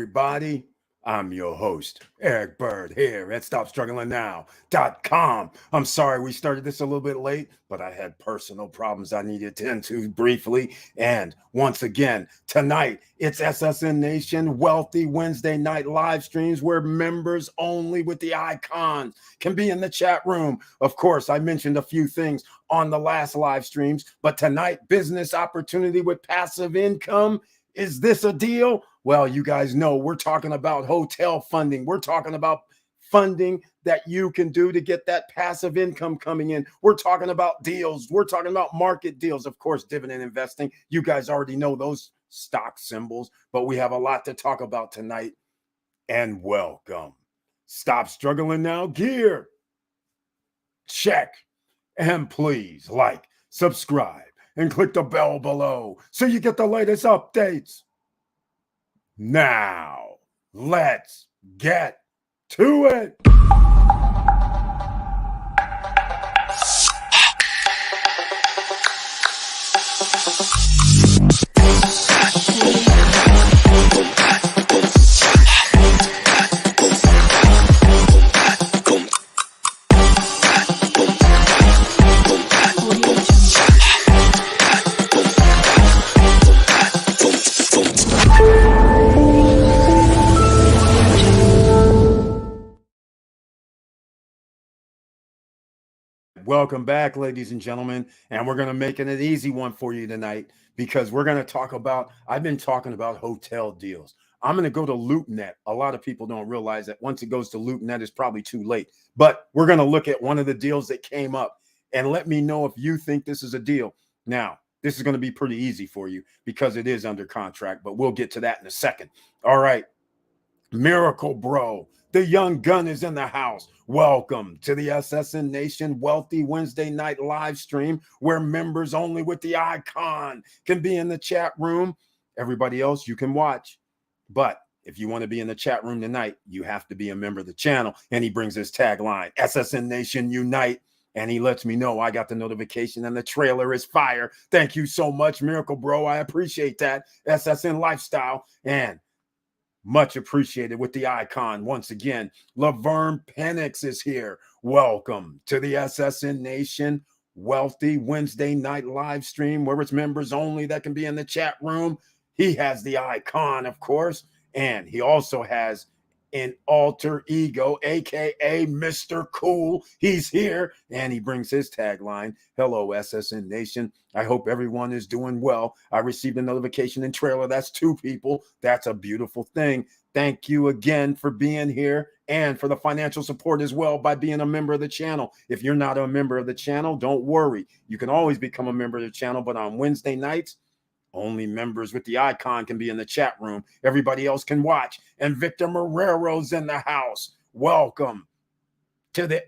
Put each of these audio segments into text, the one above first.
everybody. I'm your host, Eric Bird, here at StopStrugglingNow.com. I'm sorry we started this a little bit late, but I had personal problems I needed to attend to briefly. And once again, tonight, it's SSN Nation Wealthy Wednesday night live streams where members only with the icons can be in the chat room. Of course, I mentioned a few things on the last live streams, but tonight, business opportunity with passive income. Is this a deal? Well, you guys know we're talking about hotel funding. We're talking about funding that you can do to get that passive income coming in. We're talking about deals. We're talking about market deals. Of course, dividend investing. You guys already know those stock symbols, but we have a lot to talk about tonight. And welcome. Stop struggling now. Gear. Check. And please like, subscribe, and click the bell below so you get the latest updates. Now, let's get to it. Welcome back, ladies and gentlemen. And we're going to make it an easy one for you tonight because we're going to talk about, I've been talking about hotel deals. I'm going to go to LoopNet. A lot of people don't realize that once it goes to LoopNet, it's probably too late. But we're going to look at one of the deals that came up and let me know if you think this is a deal. Now, this is going to be pretty easy for you because it is under contract, but we'll get to that in a second. All right. Miracle Bro, the young gun is in the house. Welcome to the SSN Nation Wealthy Wednesday night live stream where members only with the icon can be in the chat room. Everybody else, you can watch. But if you want to be in the chat room tonight, you have to be a member of the channel. And he brings his tagline, SSN Nation Unite. And he lets me know I got the notification and the trailer is fire. Thank you so much, Miracle Bro. I appreciate that. SSN Lifestyle. And much appreciated with the icon. Once again, Laverne Penix is here. Welcome to the SSN Nation Wealthy Wednesday night live stream where it's members only that can be in the chat room. He has the icon, of course, and he also has an alter ego, aka Mr. Cool. He's here and he brings his tagline. Hello, SSN Nation. I hope everyone is doing well. I received a notification in trailer. That's 2 people. That's a beautiful thing. Thank you again for being here and for the financial support as well by being a member of the channel. If you're not a member of the channel, don't worry. You can always become a member of the channel, but on Wednesday nights, only members with the icon can be in the chat room. Everybody else can watch. And Victor Marrero's in the house. Welcome to the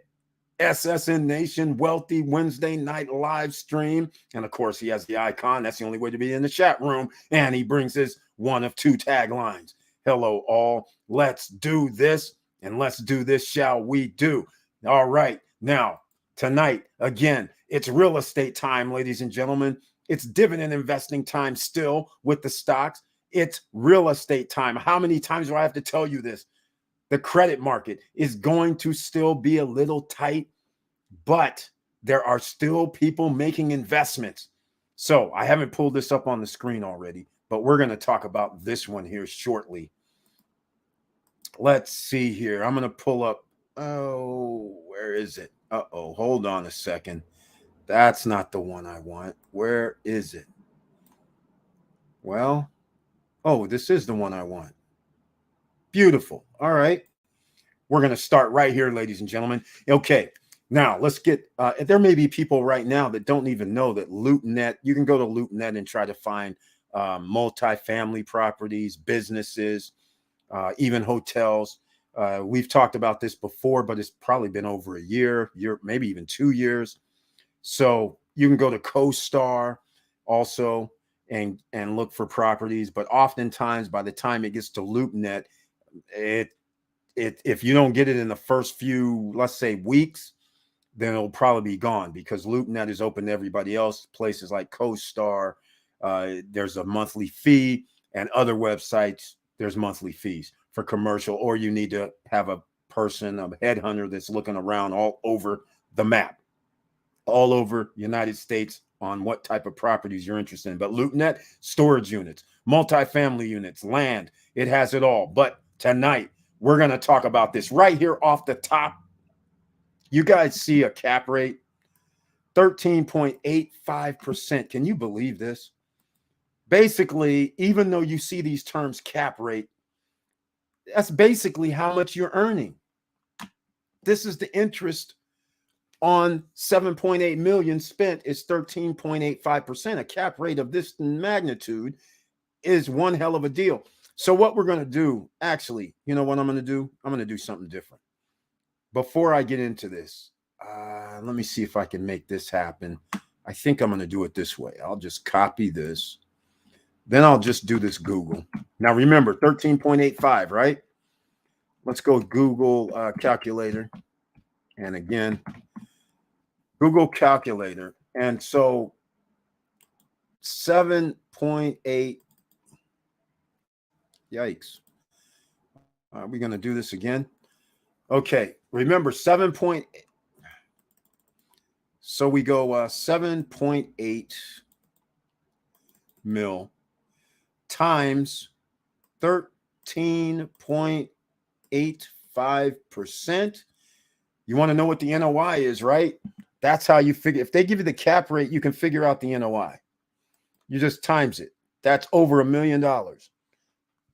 SSN Nation Wealthy Wednesday night live stream. And of course, he has the icon. That's the only way to be in the chat room. And he brings his one of 2 taglines. Hello, all. Let's do this. And let's do this, shall we do? All right. Now, tonight, again, it's real estate time, ladies and gentlemen. It's dividend investing time still with the stocks. It's real estate time. How many times do I have to tell you this? The credit market is going to still be a little tight, but there are still people making investments. So I haven't pulled this up on the screen already, but we're going to talk about this one here shortly. Let's see here. I'm going to pull up. Oh, where is it? Uh-oh, hold on a second. That's not the one I want. Where is it? Well, oh, this is the one I want. Beautiful. All right. We're going to start right here, ladies and gentlemen. Okay. Now, let's get, there may be people right now that don't even know that LoopNet, you can go to LoopNet and try to find multifamily properties, businesses, even hotels. We've talked about this before, but it's probably been over a year, maybe even 2 years. So you can go to CoStar also and look for properties. But oftentimes, by the time it gets to LoopNet, if you don't get it in the first few, let's say, weeks, then it'll probably be gone because LoopNet is open to everybody else. Places like CoStar, there's a monthly fee, and other websites there's monthly fees for commercial, or you need to have a person, a headhunter that's looking around all over the map, all over United States on what type of properties you're interested in. But LoopNet, storage units, multifamily units, land, it has it all. But tonight, we're going to talk about this right here off the top. You guys see a cap rate, 13.85%. Can you believe this? Basically, even though you see these terms cap rate, that's basically how much you're earning. This is the interest on 7.8 million spent is 13.85%. A cap rate of this magnitude is one hell of a deal. So what we're going to do, actually, you know what I'm going to do? I'm going to do something different. Before I get into this, let me see if I can make this happen. I think I'm going to do it this way. I'll just copy this. Then I'll just do this Google. Now, remember, 13.85, right? Let's go Google calculator. And again, Google calculator. And so 7.8, yikes. Are we going to do this again? Okay, remember 7.8. So we go 7.8 mil times 13.85%. You want to know what the NOI is, right? That's how you figure. If they give you the cap rate, you can figure out the NOI. You just times it. That's over $1 million.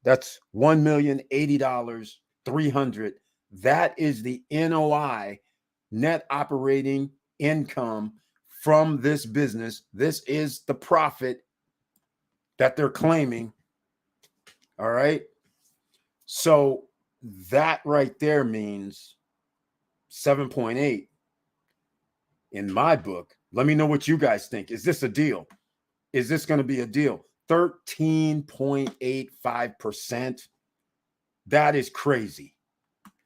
That's $1,080,300. That is the NOI, net operating income from this business. This is the profit that they're claiming. All right. So that right there means 7.8 in my book. Let me know what you guys think. Is this a deal? Is this going to be a deal? 13.85%. That is crazy.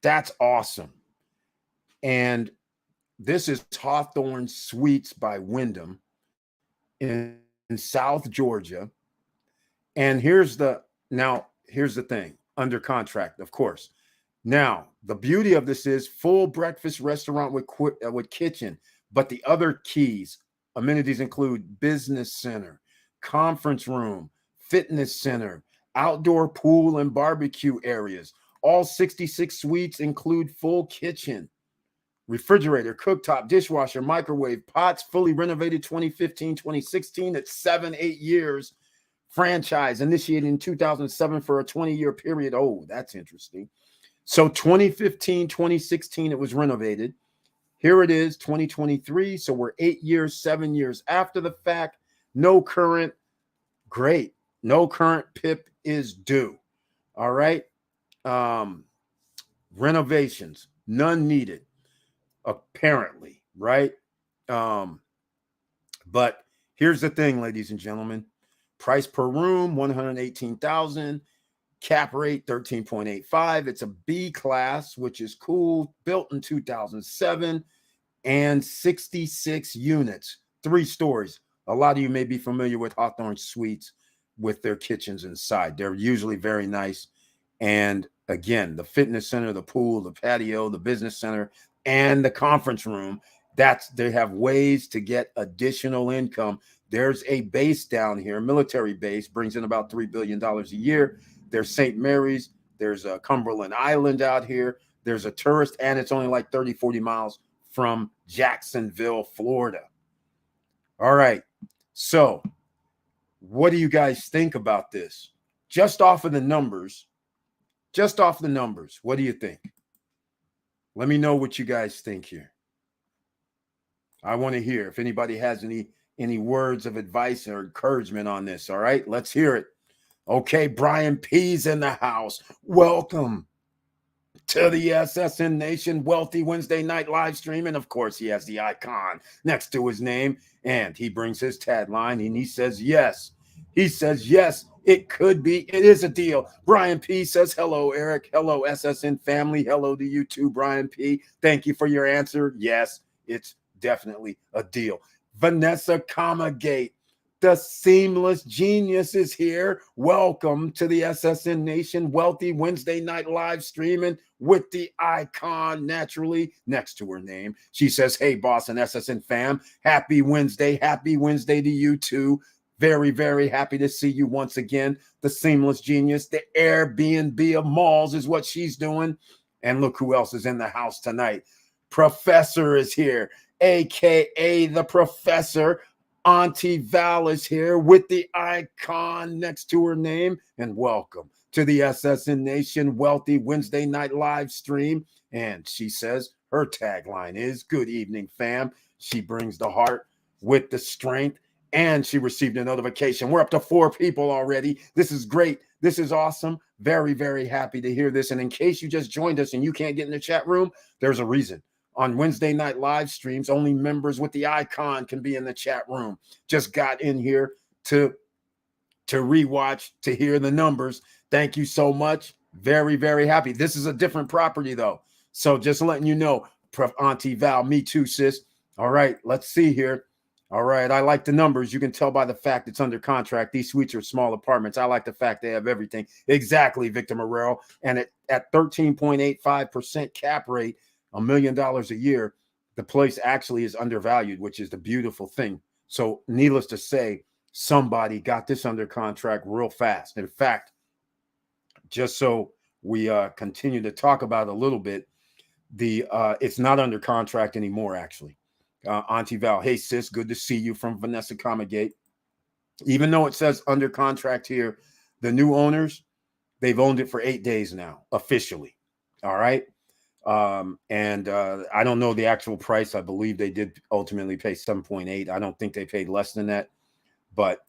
That's awesome. And this is Hawthorne Suites by Wyndham in South Georgia. And here's the thing, under contract, of course. Now, the beauty of this is full breakfast restaurant with kitchen, but the other keys, amenities include business center, conference room, fitness center, outdoor pool and barbecue areas. All 66 suites include full kitchen, refrigerator, cooktop, dishwasher, microwave, pots, fully renovated 2015, 2016. It's 7-8 years. Franchise initiated in 2007 for a 20-year period. Oh, that's interesting. So 2015, 2016, it was renovated. Here it is, 2023. So we're 8 years, 7 years after the fact. No current. Great. No current PIP is due. All right. Renovations, none needed, apparently, right? But here's the thing, ladies and gentlemen. Price per room, $118,000. Cap rate, 13.85. It's a B class, which is cool. Built in 2007 and 66 units, 3 stories. A lot of you may be familiar with Hawthorne Suites with their kitchens inside. They're usually very nice. And again, the fitness center, the pool, the patio, the business center, and the conference room, they have ways to get additional income. There's a base down here, military base, brings in about $3 billion a year. There's St. Mary's. There's a Cumberland Island out here. There's a tourist, and it's only like 30, 40 miles from Jacksonville, Florida. All right. So what do you guys think about this? Just off of the numbers, what do you think? Let me know what you guys think here. I want to hear if anybody has any words of advice or encouragement on this. All right, let's hear it. Okay, Brian P's in the house. Welcome to the SSN Nation Wealthy Wednesday night live stream. And of course, he has the icon next to his name. And he brings his tagline and he says, yes. He says, yes, it could be. It is a deal. Brian P says, hello, Eric. Hello, SSN family. Hello to you too, Brian P. Thank you for your answer. Yes, it's definitely a deal. Vanessa Comagate. The seamless genius is here. Welcome to the SSN Nation Wealthy Wednesday night live streaming with the icon naturally next to her name. She says, hey, boss and SSN fam, happy Wednesday. Happy Wednesday to you too. Very, very happy to see you once again. The seamless genius, the Airbnb of malls is what she's doing. And look who else is in the house tonight. Professor is here, aka the professor. Auntie Val is here with the icon next to her name. And welcome to the SSN Nation Wealthy Wednesday night live stream. And she says her tagline is good evening, fam. She brings the heart with the strength. And she received a notification. We're up to 4 people already. This is great. This is awesome. Very, very happy to hear this. And in case you just joined us and you can't get in the chat room, there's a reason. On Wednesday night live streams, only members with the icon can be in the chat room. Just got in here to rewatch, to hear the numbers. Thank you so much. Very, very happy. This is a different property, though. So just letting you know, Auntie Val, me too, sis. All right, let's see here. All right, I like the numbers. You can tell by the fact it's under contract. These suites are small apartments. I like the fact they have everything. Exactly, Victor Morero. And at 13.85% cap rate, $1 million a year, the place actually is undervalued, which is the beautiful thing. So needless to say, somebody got this under contract real fast. In fact, just so we continue to talk about it a little bit, it's not under contract anymore, actually. Auntie Val, hey, sis, good to see you from Vanessa Comagate. Even though it says under contract here, the new owners, they've owned it for 8 days now, officially. All right. I don't know the actual price. I believe they did ultimately pay 7.8. I don't think they paid less than that, but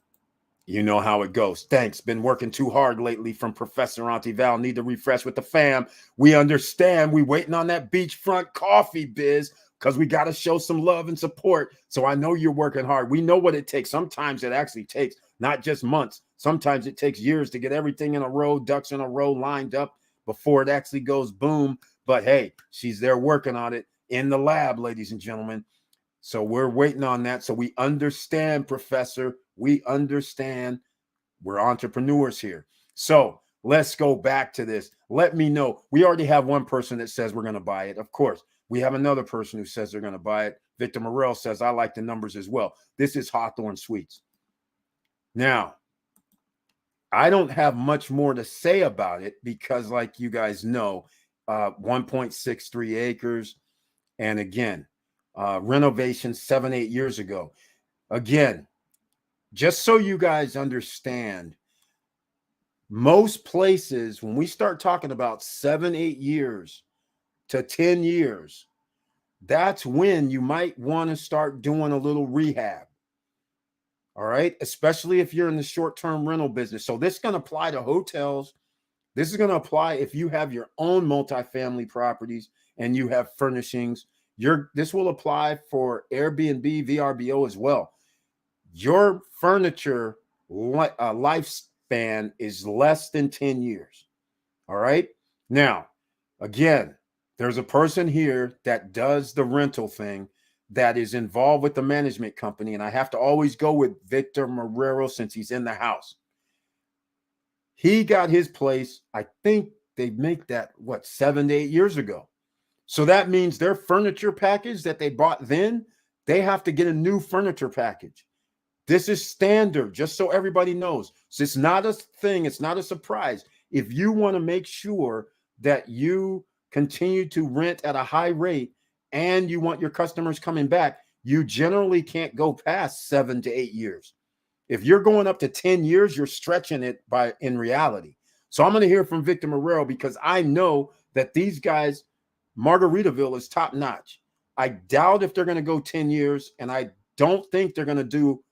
you know how it goes. Thanks. Been working too hard lately from Professor Auntie Val. Need to refresh with the fam. We understand. We waiting on that beachfront coffee biz because we got to show some love and support. So I know you're working hard. We know what it takes. Sometimes it actually takes not just months. Sometimes it takes years to get everything in a row, ducks in a row, lined up before it actually goes boom. But hey, she's there working on it in the lab, ladies and gentlemen. So we're waiting on that. So we understand, Professor. We understand. We're entrepreneurs here. So let's go back to this. Let me know. We already have one person that says we're going to buy it. Of course, we have another person who says they're going to buy it. Victor Morel says, I like the numbers as well. This is Hawthorne Suites. Now, I don't have much more to say about it because, like you guys know, 1.63 acres. And again, renovation 7-8 years ago. Again, just so you guys understand, most places, when we start talking about 7-8 years to 10 years, that's when you might want to start doing a little rehab. All right. Especially if you're in the short-term rental business. So this is going to apply to hotels. This is going to apply if you have your own multifamily properties and you have furnishings. This will apply for Airbnb, VRBO as well. Your furniture lifespan is less than 10 years. All right. Now, again, there's a person here that does the rental thing that is involved with the management company. And I have to always go with Victor Morero since he's in the house. He got his place, I think they make that, 7 to 8 years ago. So that means their furniture package that they bought then, they have to get a new furniture package. This is standard, just so everybody knows. So it's not a thing. It's not a surprise. If you want to make sure that you continue to rent at a high rate and you want your customers coming back, you generally can't go past 7 to 8 years. If you're going up to 10 years, you're stretching it in reality. So I'm going to hear from Victor Morero because I know that these guys, Margaritaville is top notch. I doubt if they're going to go 10 years, and I don't think they're going to do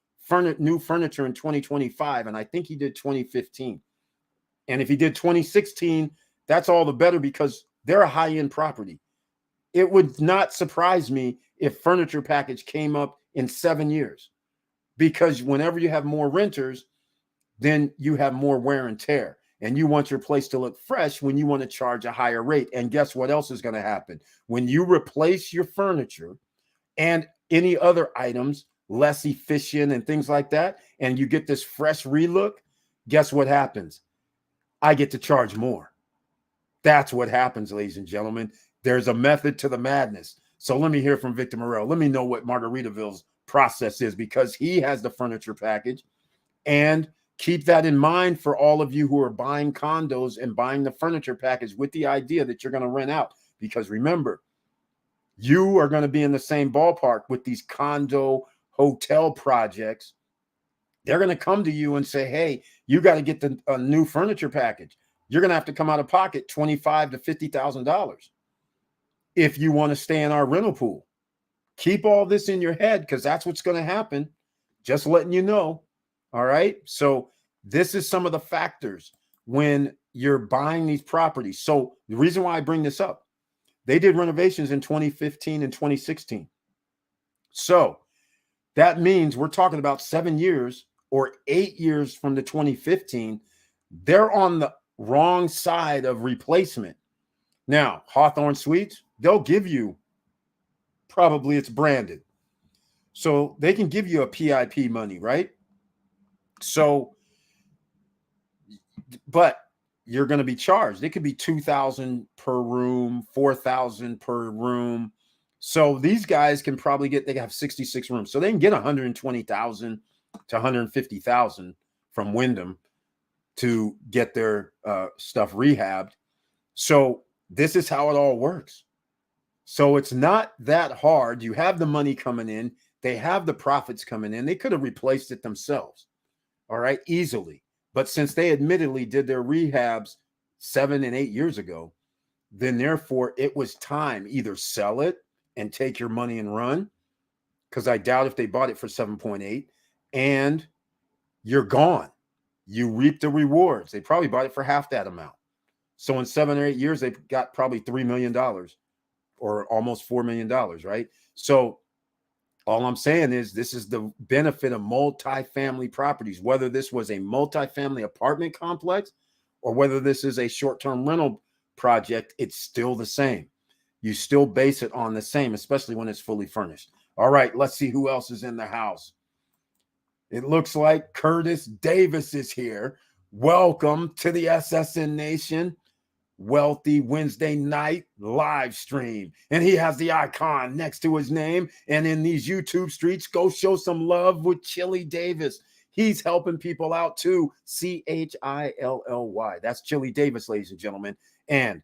new furniture in 2025. And I think he did 2015. And if he did 2016, that's all the better because they're a high-end property. It would not surprise me if furniture package came up in 7 years. Because whenever you have more renters, then you have more wear and tear. And you want your place to look fresh when you want to charge a higher rate. And guess what else is going to happen? When you replace your furniture and any other items, less efficient and things like that, and you get this fresh relook, guess what happens? I get to charge more. That's what happens, ladies and gentlemen. There's a method to the madness. So let me hear from Victor Morel. Let me know what Margaritaville's process is, because he has the furniture package. And keep that in mind for all of you who are buying condos and buying the furniture package with the idea that you're going to rent out. Because remember, you are going to be in the same ballpark with these condo hotel projects. They're going to come to you and say, hey, you got to get a new furniture package. You're going to have to come out of pocket $25,000 to $50,000 if you want to stay in our rental pool. Keep all this in your head, because that's what's going to happen. Just letting you know. All right. So this is some of the factors when you're buying these properties. So the reason why I bring this up, they did renovations in 2015 and 2016. So that means we're talking about 7 years or 8 years from the 2015. They're on the wrong side of replacement. Now, Hawthorne Suites, they'll give you, probably it's branded, so they can give you a PIP money, right? So, but you're going to be charged. It could be $2,000 per room, $4,000 per room. So these guys can probably get, they have 66 rooms, so they can get $120,000 to $150,000 from Wyndham to get their stuff rehabbed. So this is how it all works. So it's not that hard. You have the money coming in. They have the profits coming in. They could have replaced it themselves, all right, easily. But since they admittedly did their rehabs 7 and 8 years ago, then therefore it was time. Either sell it and take your money and run, because I doubt if they bought it for 7.8, and you're gone. You reap the rewards. They probably bought it for half that amount. So in 7 or 8 years, they've got probably $3 million or almost $4 million, right? So all I'm saying is this is the benefit of multifamily properties, whether this was a multifamily apartment complex or whether this is a short-term rental project, it's still the same. You still base it on the same, especially when it's fully furnished. All right, let's see who else is in the house. It looks like Curtis Davis is here. Welcome to the SSN Nation Wealthy Wednesday night live stream. And he has the icon next to his name. And in these YouTube streets, go show some love with Chili Davis. He's helping people out too. CHILLY. That's Chili Davis, ladies and gentlemen. And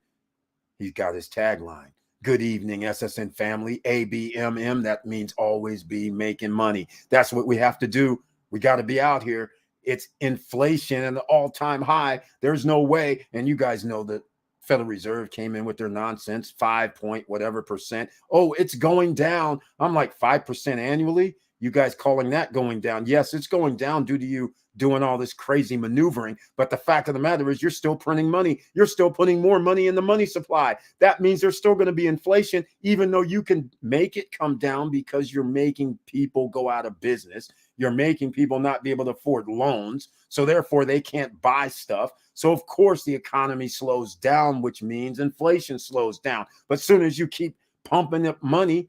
he's got his tagline. Good evening, SSN family. ABMM. That means always be making money. That's what we have to do. We got to be out here. It's inflation at an all-time high. There's no way. And you guys know that Federal Reserve came in with their nonsense, 5 point whatever percent. Oh, it's going down. I'm like 5% annually. You guys calling that going down? Yes, it's going down due to you doing all this crazy maneuvering. But the fact of the matter is you're still printing money. You're still putting more money in the money supply. That means there's still going to be inflation, even though you can make it come down because you're making people go out of business. You're making people not be able to afford loans. So therefore they can't buy stuff. So of course the economy slows down, which means inflation slows down. But as soon as you keep pumping up money,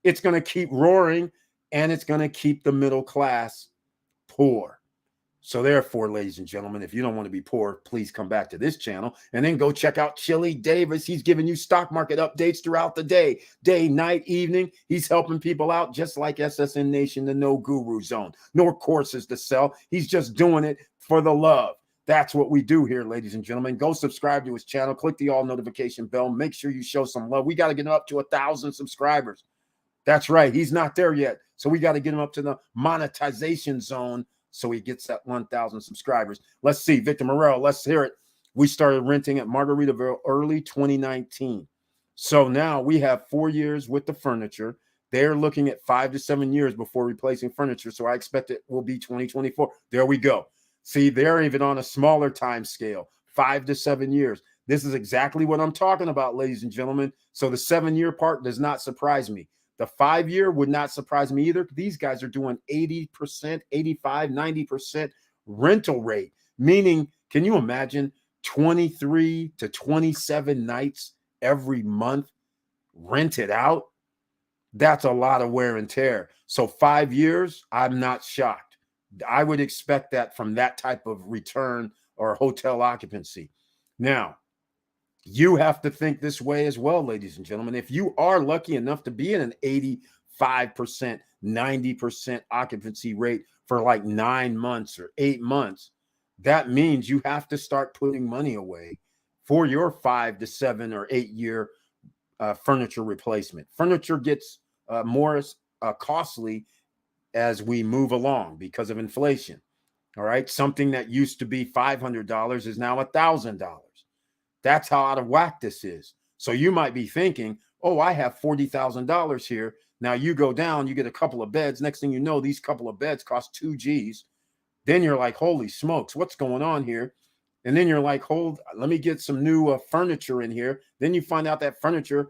it's going to keep roaring, and it's going to keep the middle class poor. So therefore, ladies and gentlemen, if you don't want to be poor, please come back to this channel and then go check out Chili Davis. He's giving you stock market updates throughout the day, night, evening. He's helping people out just like SSN Nation, the No Guru Zone. No courses to sell. He's just doing it for the love. That's what we do here, ladies and gentlemen. Go subscribe to his channel. Click the all notification bell. Make sure you show some love. We got to get up to 1,000 subscribers. That's right. He's not there yet. So we got to get him up to the monetization zone so he gets that 1,000 subscribers. Let's see. Victor Morel, let's hear it. We started renting at Margaritaville early 2019. So now we have 4 years with the furniture. They're looking at 5 to 7 years before replacing furniture. So I expect it will be 2024. There we go. See, they're even on a smaller time scale, 5 to 7 years. This is exactly what I'm talking about, ladies and gentlemen. So the 7-year part does not surprise me. The 5-year would not surprise me either. These guys are doing 80%, 85, 90% rental rate, meaning, can you imagine 23 to 27 nights every month rented out? That's a lot of wear and tear. So 5 years, I'm not shocked. I would expect that from that type of return or hotel occupancy. Now, you have to think this way as well, ladies and gentlemen. If you are lucky enough to be in an 85%, 90% occupancy rate for like 9 months or 8 months, that means you have to start putting money away for your 5 to 7 or 8 year furniture replacement. Furniture gets more costly as we move along because of inflation. All right. Something that used to be $500 is now $1,000. That's how out of whack this is. So you might be thinking, oh, I have $40,000 here. Now you go down, you get a couple of beds. Next thing you know, these couple of beds cost 2 G's. Then you're like, holy smokes, what's going on here? And then you're like, let me get some new furniture in here. Then you find out that furniture,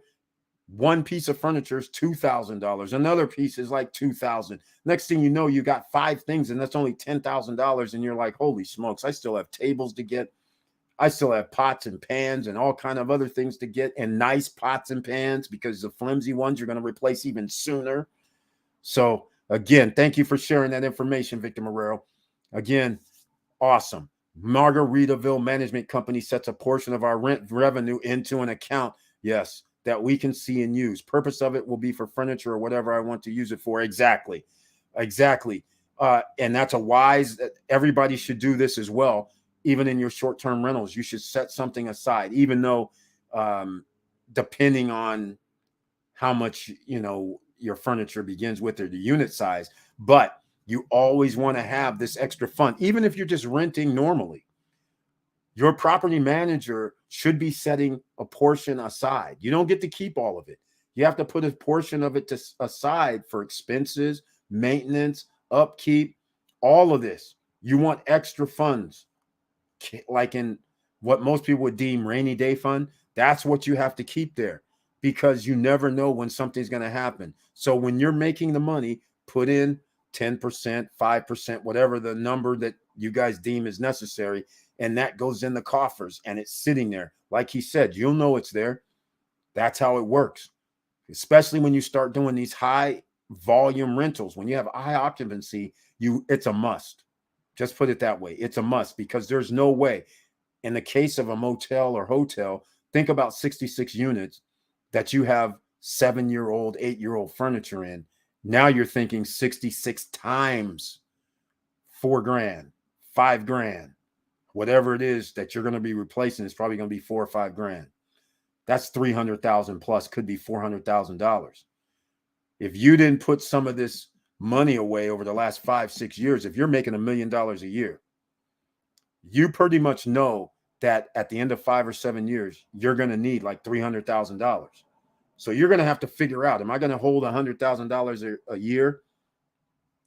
one piece of furniture is $2,000. Another piece is like $2,000. Next thing you know, you got 5 things and that's only $10,000. And you're like, holy smokes, I still have tables to get. I still have pots and pans and all kind of other things to get, and nice pots and pans, because the flimsy ones you're going to replace even sooner. So again, thank you for sharing that information, Victor Marrero. Again, awesome. Margaritaville Management Company sets a portion of our rent revenue into an account, yes, that we can see and use. Purpose of it will be for furniture or whatever I want to use it for. Exactly. And that's a wise, everybody should do this as well. Even in your short-term rentals, you should set something aside, even though depending on how much, your furniture begins with or the unit size, but you always want to have this extra fund. Even if you're just renting normally, your property manager should be setting a portion aside. You don't get to keep all of it. You have to put a portion of it aside for expenses, maintenance, upkeep, all of this. You want extra funds, like in what most people would deem rainy day fund. That's what you have to keep there, because you never know when something's going to happen. So when you're making the money, put in 10%, 5%, whatever the number that you guys deem is necessary. And that goes in the coffers and it's sitting there. Like he said, you'll know it's there. That's how it works, especially when you start doing these high volume rentals. When you have high occupancy, it's a must. Just put it that way. It's a must, because there's no way. In the case of a motel or hotel, think about 66 units that you have 7-year-old, 8-year-old furniture in. Now you're thinking 66 times $4,000, $5,000, whatever it is that you're going to be replacing is probably going to be $4,000 or $5,000. That's 300,000 plus, could be $400,000. If you didn't put some of this money away over the last 5-6 years, if you're making $1 million a year, you pretty much know that at the end of 5 or 7 years, you're going to need like $300,000. So you're going to have to figure out, am I going to hold $100,000 a year?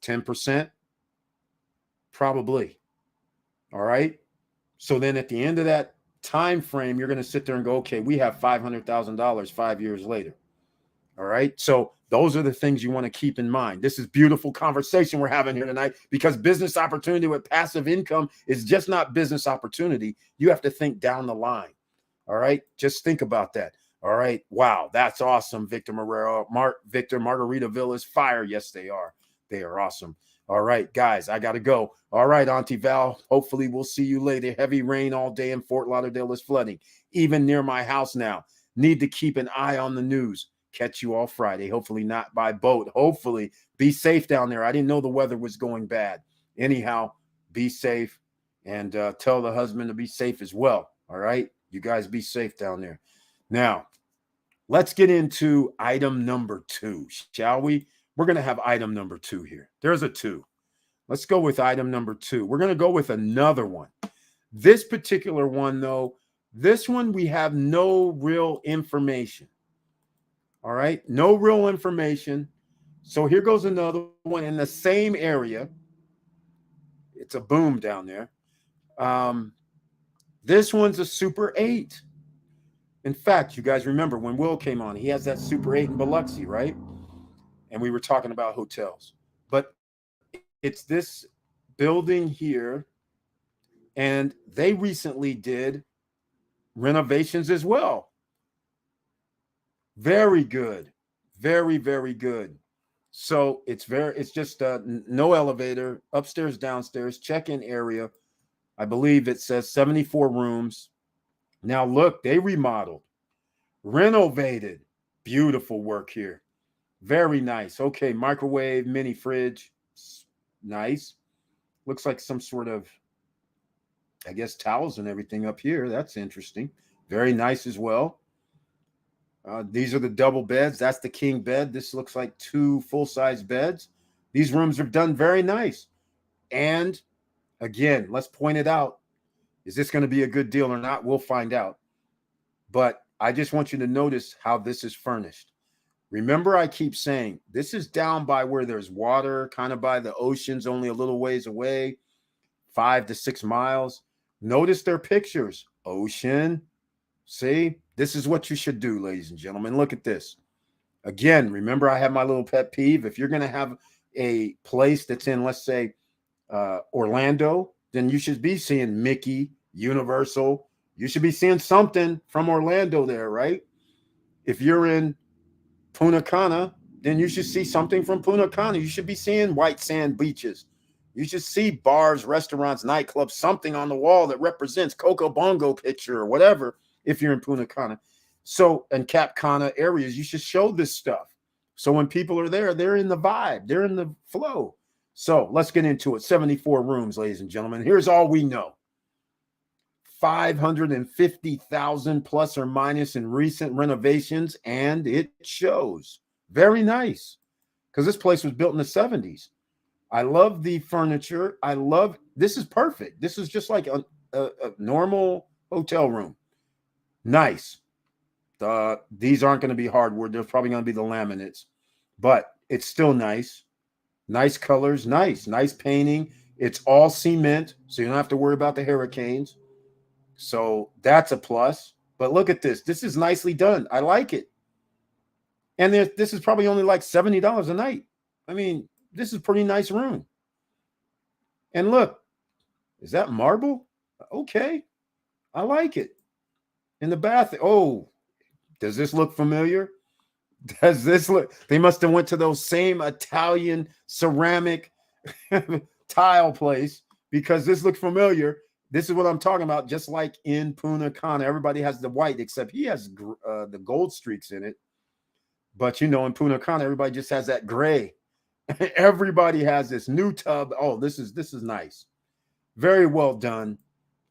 10%? Probably. All right. So then at the end of that time frame, you're going to sit there and go, okay, we have $500,000 5 years later. All right. So those are the things you want to keep in mind. This is beautiful conversation we're having here tonight, because business opportunity with passive income is just not business opportunity. You have to think down the line. All right. Just think about that. All right. Wow. That's awesome. Victor Marrero, Victor, Margaritaville is fire. Yes, they are. They are awesome. All right, guys, I got to go. All right, Auntie Val, hopefully we'll see you later. Heavy rain all day in Fort Lauderdale is flooding, even near my house now. Need to keep an eye on the news. Catch you all Friday. Hopefully not by boat. Hopefully be safe down there. I didn't know the weather was going bad. Anyhow, be safe, and tell the husband to be safe as well. All right, you guys be safe down there. Now, let's get into item number 2, shall we? We're going to have item number 2 here. There's a 2. Let's go with item number 2. We're going to go with another one. This particular one, though, this one we have no real information. All right, no real information. So here goes another one in the same area. It's a boom down there. This one's a Super 8. In fact, you guys remember when Will came on, he has that Super 8 in Biloxi, right? And we were talking about hotels. But it's this building here, and they recently did renovations as well. Very good. Very, very good. So it's just no elevator, upstairs, downstairs, check-in area. I believe it says 74 rooms. Now look, they remodeled, renovated. Beautiful work here. Very nice. Okay, microwave, mini fridge. Nice. Looks like some sort of, I guess, towels and everything up here. That's interesting. Very nice as well. These are the double beds. That's the king bed. This looks like two full-size beds. These rooms are done very nice. And again, let's point it out. Is this going to be a good deal or not? We'll find out. But I just want you to notice how this is furnished. Remember, I keep saying this is down by where there's water, kind of by the oceans, only a little ways away, 5 to 6 miles. Notice their pictures. Ocean. See, this is what you should do, ladies and gentlemen. Look at this. Again, remember, I have my little pet peeve. If you're going to have a place that's in, let's say, Orlando, then you should be seeing Mickey, Universal. You should be seeing something from Orlando there, right? If you're in Punta Cana, then you should see something from Punta Cana. You should be seeing white sand beaches. You should see bars, restaurants, nightclubs, something on the wall that represents Coco Bongo picture or whatever if you're in Punta Cana. So, and Cap Cana areas, you should show this stuff. So when people are there, they're in the vibe. They're in the flow. So let's get into it. 74 rooms, ladies and gentlemen. Here's all we know. 550,000 plus or minus in recent renovations, and it shows. Very nice, because this place was built in the 70s. I love the furniture. This is perfect. This is just like a normal hotel room. Nice. These aren't going to be hardwood. They're probably going to be the laminates, but it's still nice. Nice colors. Nice painting. It's all cement, so you don't have to worry about the hurricanes. So that's a plus. But look at this. This is nicely done. I like it. And this is probably only like $70 a night. I mean, this is a pretty nice room. And look, is that marble? Okay. I like it. In the bath. Oh, does this look familiar? Does this look? They must have went to those same Italian ceramic tile place because this looked familiar. This is what I'm talking about. Just like in Punta Cana, everybody has the white, except he has the gold streaks in it. But in Punta Cana, everybody just has that gray. Everybody has this new tub. Oh, this is nice. Very well done.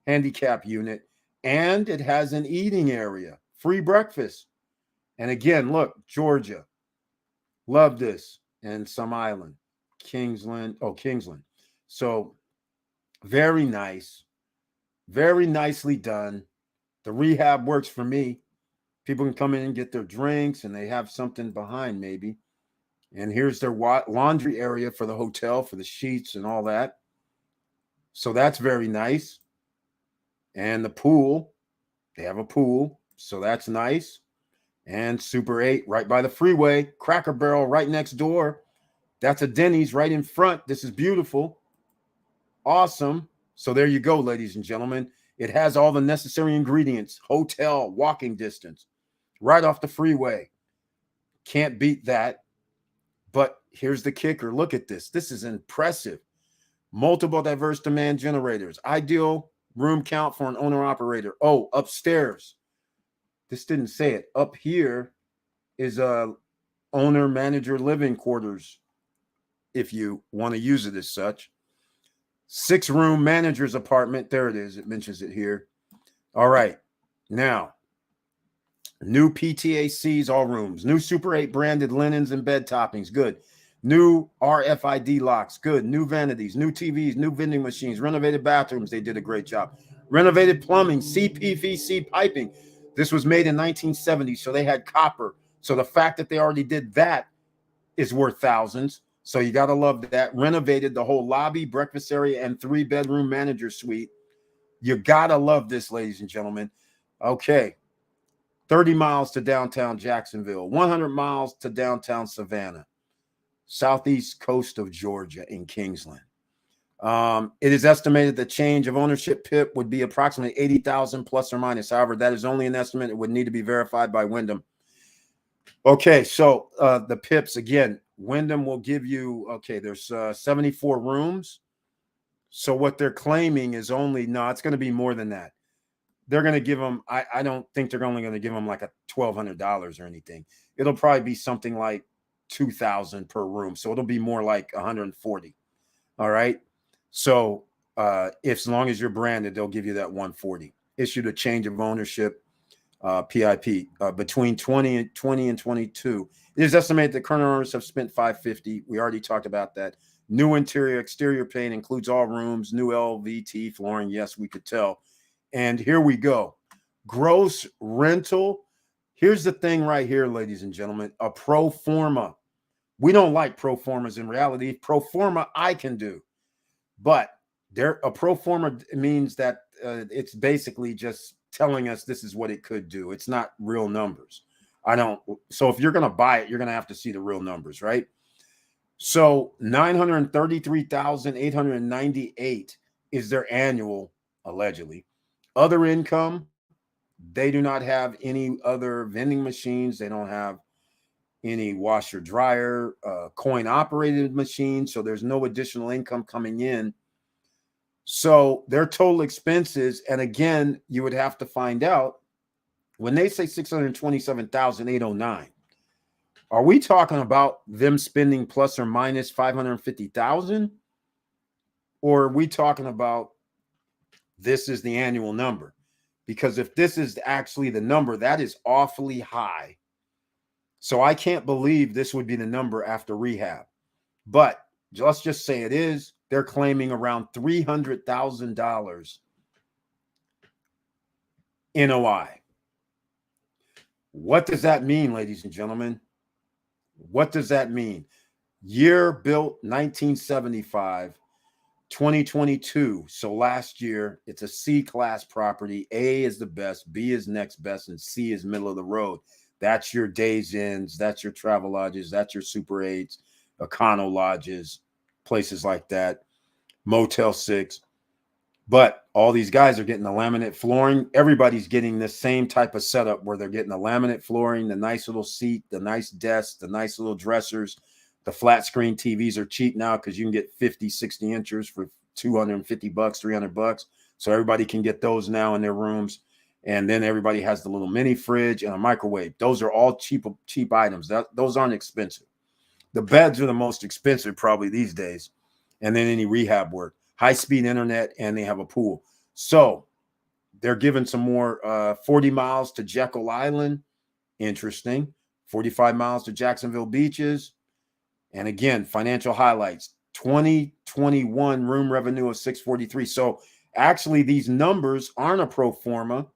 Handicap unit. And it has an eating area. Free breakfast. And again, look, Georgia. Love this. And some island. Kingsland. So very nice. Very nicely done. The rehab works for me. People can come in and get their drinks, and they have something behind maybe. And here's their laundry area for the hotel, for the sheets and all that. So that's very nice. And the pool, they have a pool. So that's nice. And Super 8 right by the freeway. Cracker Barrel right next door. That's a Denny's right in front. This is beautiful. Awesome. So there you go, ladies and gentlemen. It has all the necessary ingredients. Hotel, walking distance, right off the freeway. Can't beat that. But here's the kicker. Look at this. This is impressive. Multiple diverse demand generators. Ideal room count for an owner-operator. Oh, upstairs. This didn't say it. Up here is a owner-manager living quarters, if you want to use it as such. 6-room manager's apartment. There it is. It mentions it here. All right. Now, new PTACs, all rooms. New Super 8 branded linens and bed toppings. Good. New RFID locks. Good. New vanities, new TVs, new vending machines, renovated bathrooms. They did a great job. Renovated plumbing, CPVC piping. This was made in 1970, so they had copper. So the fact that they already did that is worth thousands. So you got to love that. Renovated the whole lobby, breakfast area, and 3-bedroom manager suite. You got to love this, ladies and gentlemen. Okay. 30 miles to downtown Jacksonville, 100 miles to downtown Savannah, southeast coast of Georgia in Kingsland. It is estimated the change of ownership PIP would be approximately 80,000 plus or minus. However, that is only an estimate. It would need to be verified by Wyndham. Okay, so the pips again. Wyndham will give you, okay, there's 74 rooms. So what they're claiming is only, no, it's going to be more than that. They're going to give them, I don't think they're only going to give them like a $1,200 or anything. It'll probably be something like 2,000 per room. So it'll be more like 140. All right. So if, as long as you're branded, they'll give you that 140. Issued a change of ownership, PIP, between 20 and 22. It is estimated that current owners have spent 550. We already talked about that. New interior, exterior paint includes all rooms, new LVT flooring. Yes, we could tell. And here we go. Gross rental. Here's the thing right here, ladies and gentlemen, a pro forma. We don't like pro formas in reality. Pro forma I can do, but there a pro forma means that it's basically just telling us this is what it could do. It's not real numbers. I don't. So if you're going to buy it, you're going to have to see the real numbers, right? So 933,898 is their annual, allegedly. Other income, they do not have any other vending machines. They don't have any washer dryer, coin operated machines. So there's no additional income coming in. So their total expenses, and again, you would have to find out when they say 627,809. Are we talking about them spending plus or minus 550,000? Or are we talking about this is the annual number? Because if this is actually the number, that is awfully high. So I can't believe this would be the number after rehab. But let's just say it is. They're claiming around $300,000 NOI. What does that mean, ladies and gentlemen? What does that mean? Year built 1975, 2022. So last year, it's a C-class property. A is the best, B is next best, and C is middle of the road. That's your Days Inns, that's your Travel Lodges, that's your Super 8s, Econo Lodges, places like that, Motel 6. But all these guys are getting the laminate flooring. Everybody's getting the same type of setup where they're getting the laminate flooring, the nice little seat, the nice desk, the nice little dressers. The flat screen TVs are cheap now because you can get 50, 60 inches for $250, $300. So everybody can get those now in their rooms. And then everybody has the little mini fridge and a microwave. Those are all cheap items. Those aren't expensive. The beds are the most expensive probably these days. And then any rehab work. High-speed internet, and they have a pool. So they're giving some more 40 miles to Jekyll Island. Interesting. 45 miles to Jacksonville Beaches. And again, financial highlights. 2021 room revenue of 643. So actually, these numbers aren't a pro forma,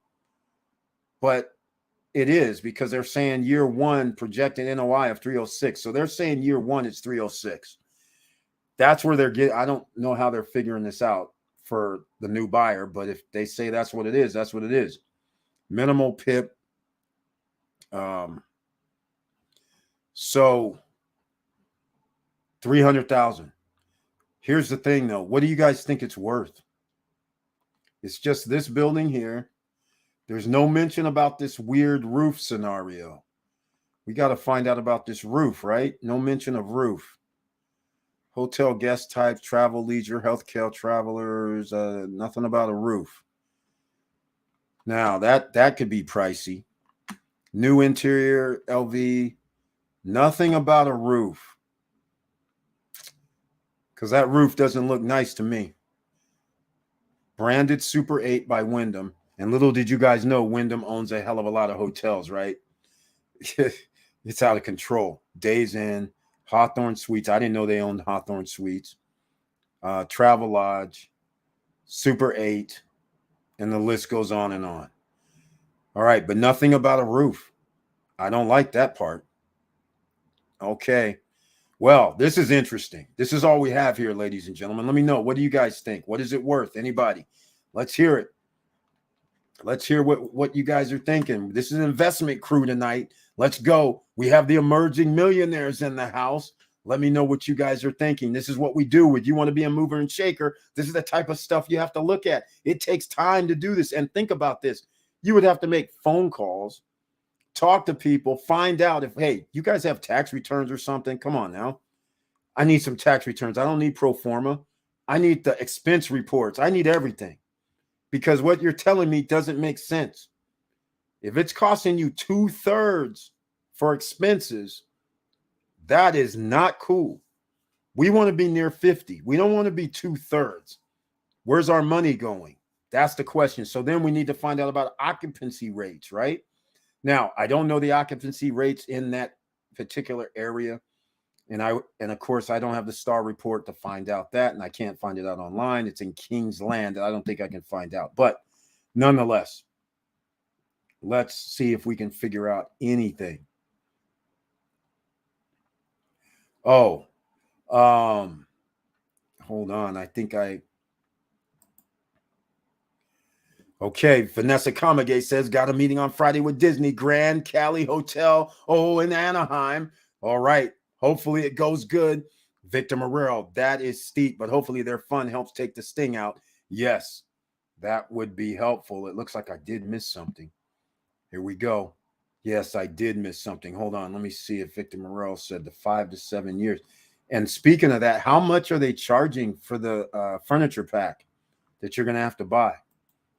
but it is because they're saying year one projected NOI of 306. So they're saying year one is 306. That's where they're getting. I don't know how they're figuring this out for the new buyer, but if they say that's what it is, that's what it is. Minimal PIP. So 300,000. Here's the thing, though. What do you guys think it's worth? It's just this building here. There's no mention about this weird roof scenario. We got to find out about this roof, right? No mention of roof. Hotel guest types, travel, leisure, healthcare travelers, nothing about a roof. Now, that could be pricey. New interior, LV, nothing about a roof. Because that roof doesn't look nice to me. Branded Super 8 by Wyndham. And little did you guys know, Wyndham owns a hell of a lot of hotels, right? It's out of control. Days Inn, Hawthorne Suites. I didn't know they owned Hawthorne Suites. Travel Lodge, Super 8, and the list goes on and on. All right, but nothing about a roof. I don't like that part. Okay. Well, this is interesting. This is all we have here, ladies and gentlemen. Let me know. What do you guys think? What is it worth? Anybody? Let's hear it. Let's hear what you guys are thinking. This is an investment crew tonight. Let's go. We have the emerging millionaires in the house. Let me know what you guys are thinking. This is what we do. Would you want to be a mover and shaker? This is the type of stuff you have to look at. It takes time to do this. And think about this. You would have to make phone calls talk to people, find out if, hey, you guys have tax returns or something. Come on now. I need some tax returns. I don't need pro forma. I need the expense reports. I need everything, because what you're telling me doesn't make sense. If it's costing you 2/3 for expenses, that is not cool. We want to be near 50. We don't want to be 2/3. Where's our money going? That's the question. So then we need to find out about occupancy rates, right? Now, I don't know the occupancy rates in that particular area. And of course, I don't have the star report to find out that, and I can't find it out online. It's in King's Land, and I don't think I can find out. But nonetheless, let's see if we can figure out anything. Oh, hold on. I think okay, Vanessa Kamage says, got a meeting on Friday with Disney, Grand Cali Hotel, in Anaheim. All right, hopefully it goes good. Victor Morrell, that is steep, but hopefully their fun helps take the sting out. Yes, that would be helpful. It looks like I did miss something. Here we go. Yes, I did miss something. Hold on, let me see if Victor Morrell said the 5 to 7 years. And speaking of that, how much are they charging for the furniture pack that you're going to have to buy?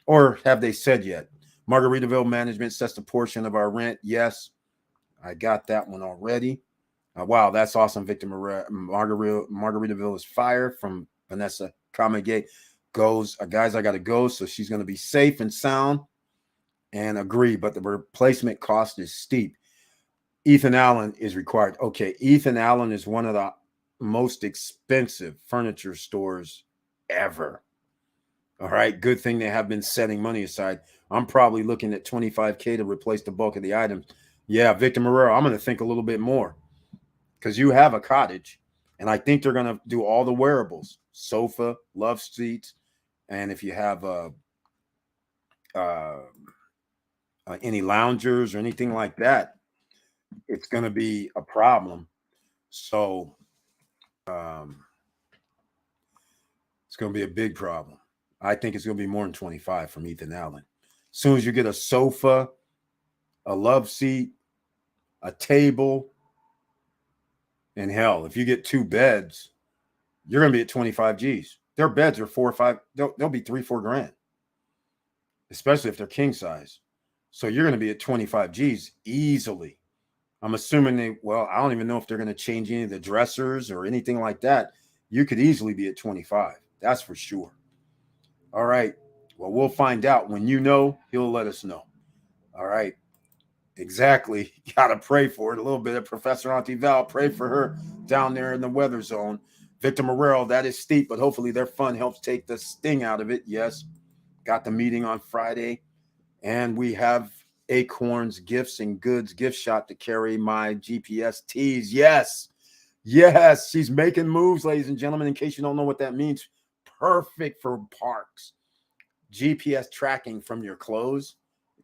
Or have they said yet? Margaritaville management sets the portion of our rent. Yes, I got that one already. Wow, that's awesome, Victor Margaritaville is fire from Vanessa Kamage. Goes, guys, I got to go. So she's going to be safe and sound, and agree. But the replacement cost is steep. Ethan Allen is required. Okay, Ethan Allen is one of the most expensive furniture stores ever. All right, good thing they have been setting money aside. I'm probably looking at $25K to replace the bulk of the items. Yeah, Victor Morrell, I'm going to think a little bit more, because you have a cottage, and I think they're going to do all the wearables, sofa, love seats, and if you have any loungers or anything like that, it's going to be a problem. So it's going to be a big problem. I think it's going to be more than 25 from Ethan Allen. As soon as you get a sofa, a love seat, a table, and hell, if you get 2 beds, you're going to be at 25 G's. Their beds are 4 or 5. They'll be 3-4 grand, especially if they're king size. So you're going to be at 25 G's easily. I'm assuming I don't even know if they're going to change any of the dressers or anything like that. You could easily be at 25. That's for sure. All right. Well, we'll find out. When you know, he'll let us know. All right. Exactly. Got to pray for it a little bit. Of Professor Auntie Val, pray for her down there in the weather zone. Victor Morrell, that is steep, but hopefully their fun helps take the sting out of it. Yes. Got the meeting on Friday, and we have Acorns Gifts and Goods gift shop to carry my GPS tees. Yes. Yes. She's making moves, ladies and gentlemen, in case you don't know what that means. Perfect for parks. GPS tracking from your clothes,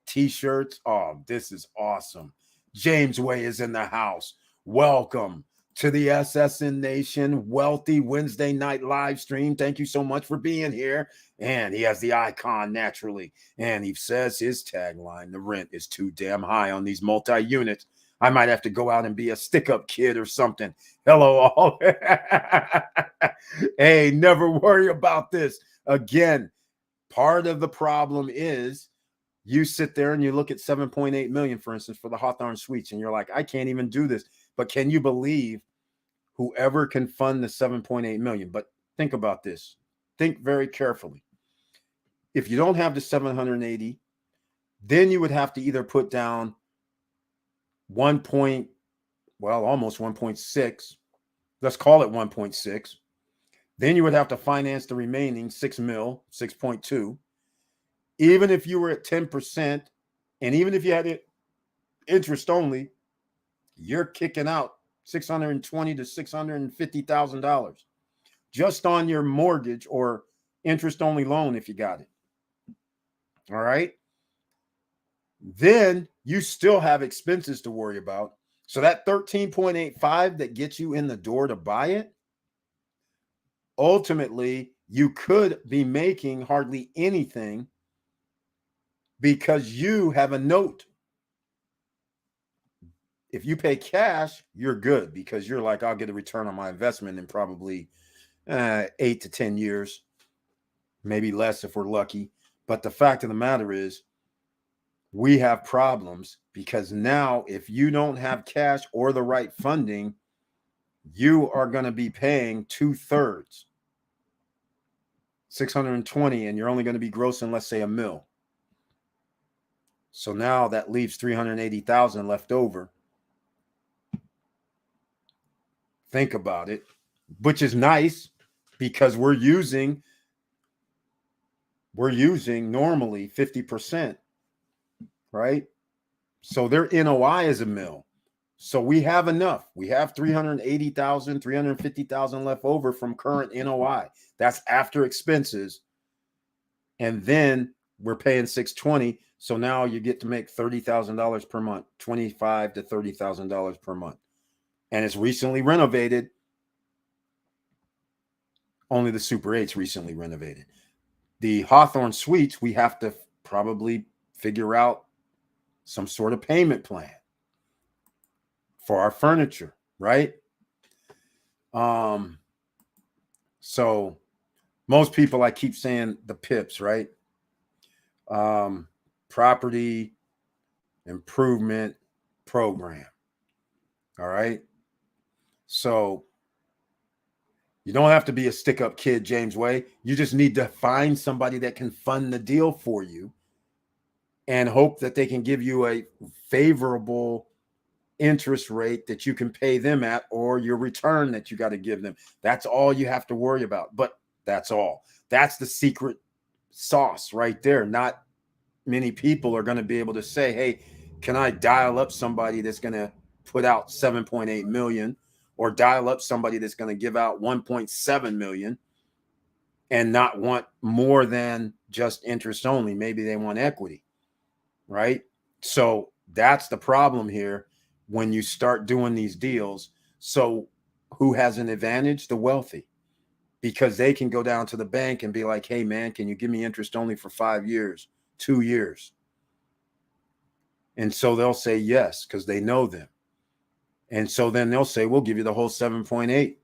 t-shirts. Oh, this is awesome. James Way is in the house. Welcome to the SSN Nation Wealthy Wednesday night live stream. Thank you so much for being here. And he has the icon naturally. And he says his tagline, the rent is too damn high on these multi-units. I might have to go out and be a stick-up kid or something. Hello, all. Hey, never worry about this. Again, part of the problem is you sit there and you look at 7.8 million, for instance, for the Hawthorne Suites, and you're like, I can't even do this. But can you believe whoever can fund the 7.8 million? But think about this. Think very carefully. If you don't have the 780, then you would have to either put down almost 1.6. Let's call it 1.6. Then you would have to finance the remaining 6 mil, 6.2. Even if you were at 10%, and even if you had it interest only, you're kicking out $620,000 to $650,000 just on your mortgage or interest only loan if you got it. All right. Then you still have expenses to worry about. So that 13.85 that gets you in the door to buy it, ultimately you could be making hardly anything because you have a note. If you pay cash, you're good because you're like, I'll get a return on my investment in probably 8 to 10 years, maybe less if we're lucky. But the fact of the matter is, we have problems because now if you don't have cash or the right funding, you are going to be paying 2/3, 620, and you're only going to be grossing, let's say, $1 million. So now that leaves 380,000 left over. Think about it, which is nice because we're using normally 50%, right? So their NOI is $1 million. So we have enough. We have 380,000, 350,000 left over from current NOI. That's after expenses. And then we're paying 620. So now you get to make $30,000 per month, $25,000 to $30,000 per month. And it's recently renovated. Only the Super 8's recently renovated. The Hawthorne Suites, we have to probably figure out some sort of payment plan for our furniture, right? So most people, I keep saying the PIPs, right? Property Improvement Program. All right. So you don't have to be a stick-up kid, James Way. You just need to find somebody that can fund the deal for you and hope that they can give you a favorable interest rate that you can pay them at, or your return that you got to give them. That's all you have to worry about. But that's all. That's the secret sauce right there. Not many people are going to be able to say, hey, can I dial up somebody that's going to put out 7.8 million or dial up somebody that's going to give out 1.7 million and not want more than just interest only. Maybe they want equity, right? So that's the problem here when you start doing these deals. So who has an advantage? The wealthy, because they can go down to the bank and be like, hey, man, can you give me interest only for 5 years, 2 years? And so they'll say yes, because they know them. And so then they'll say, we'll give you the whole 7.8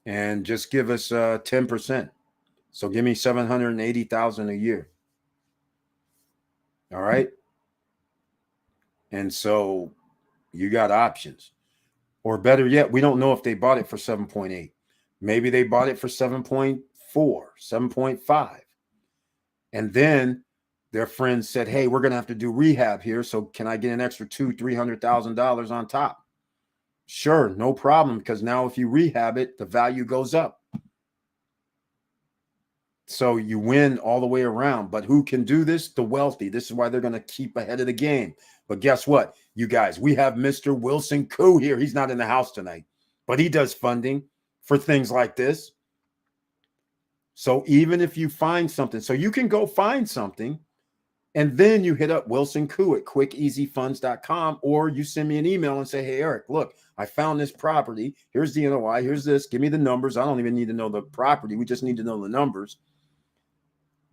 and just give us 10%. So give me 780,000 a year. All right. And so you got options. Or better yet, we don't know if they bought it for 7.8. Maybe they bought it for 7.4, 7.5. And then their friends said, hey, we're going to have to do rehab here. So can I get an extra $200,000-$300,000 on top? Sure, no problem. Because now if you rehab it, the value goes up. So you win all the way around. But who can do this? The wealthy. This is why they're going to keep ahead of the game. But guess what, you guys? We have Mr. Wilson Koo here. He's not in the house tonight, but he does funding for things like this. So even if you find something, so you can go find something, and then you hit up Wilson Koo at quickeasyfunds.com, or you send me an email and say, hey, Eric, look, I found this property. Here's the NOI. Here's this. Give me the numbers. I don't even need to know the property. We just need to know the numbers.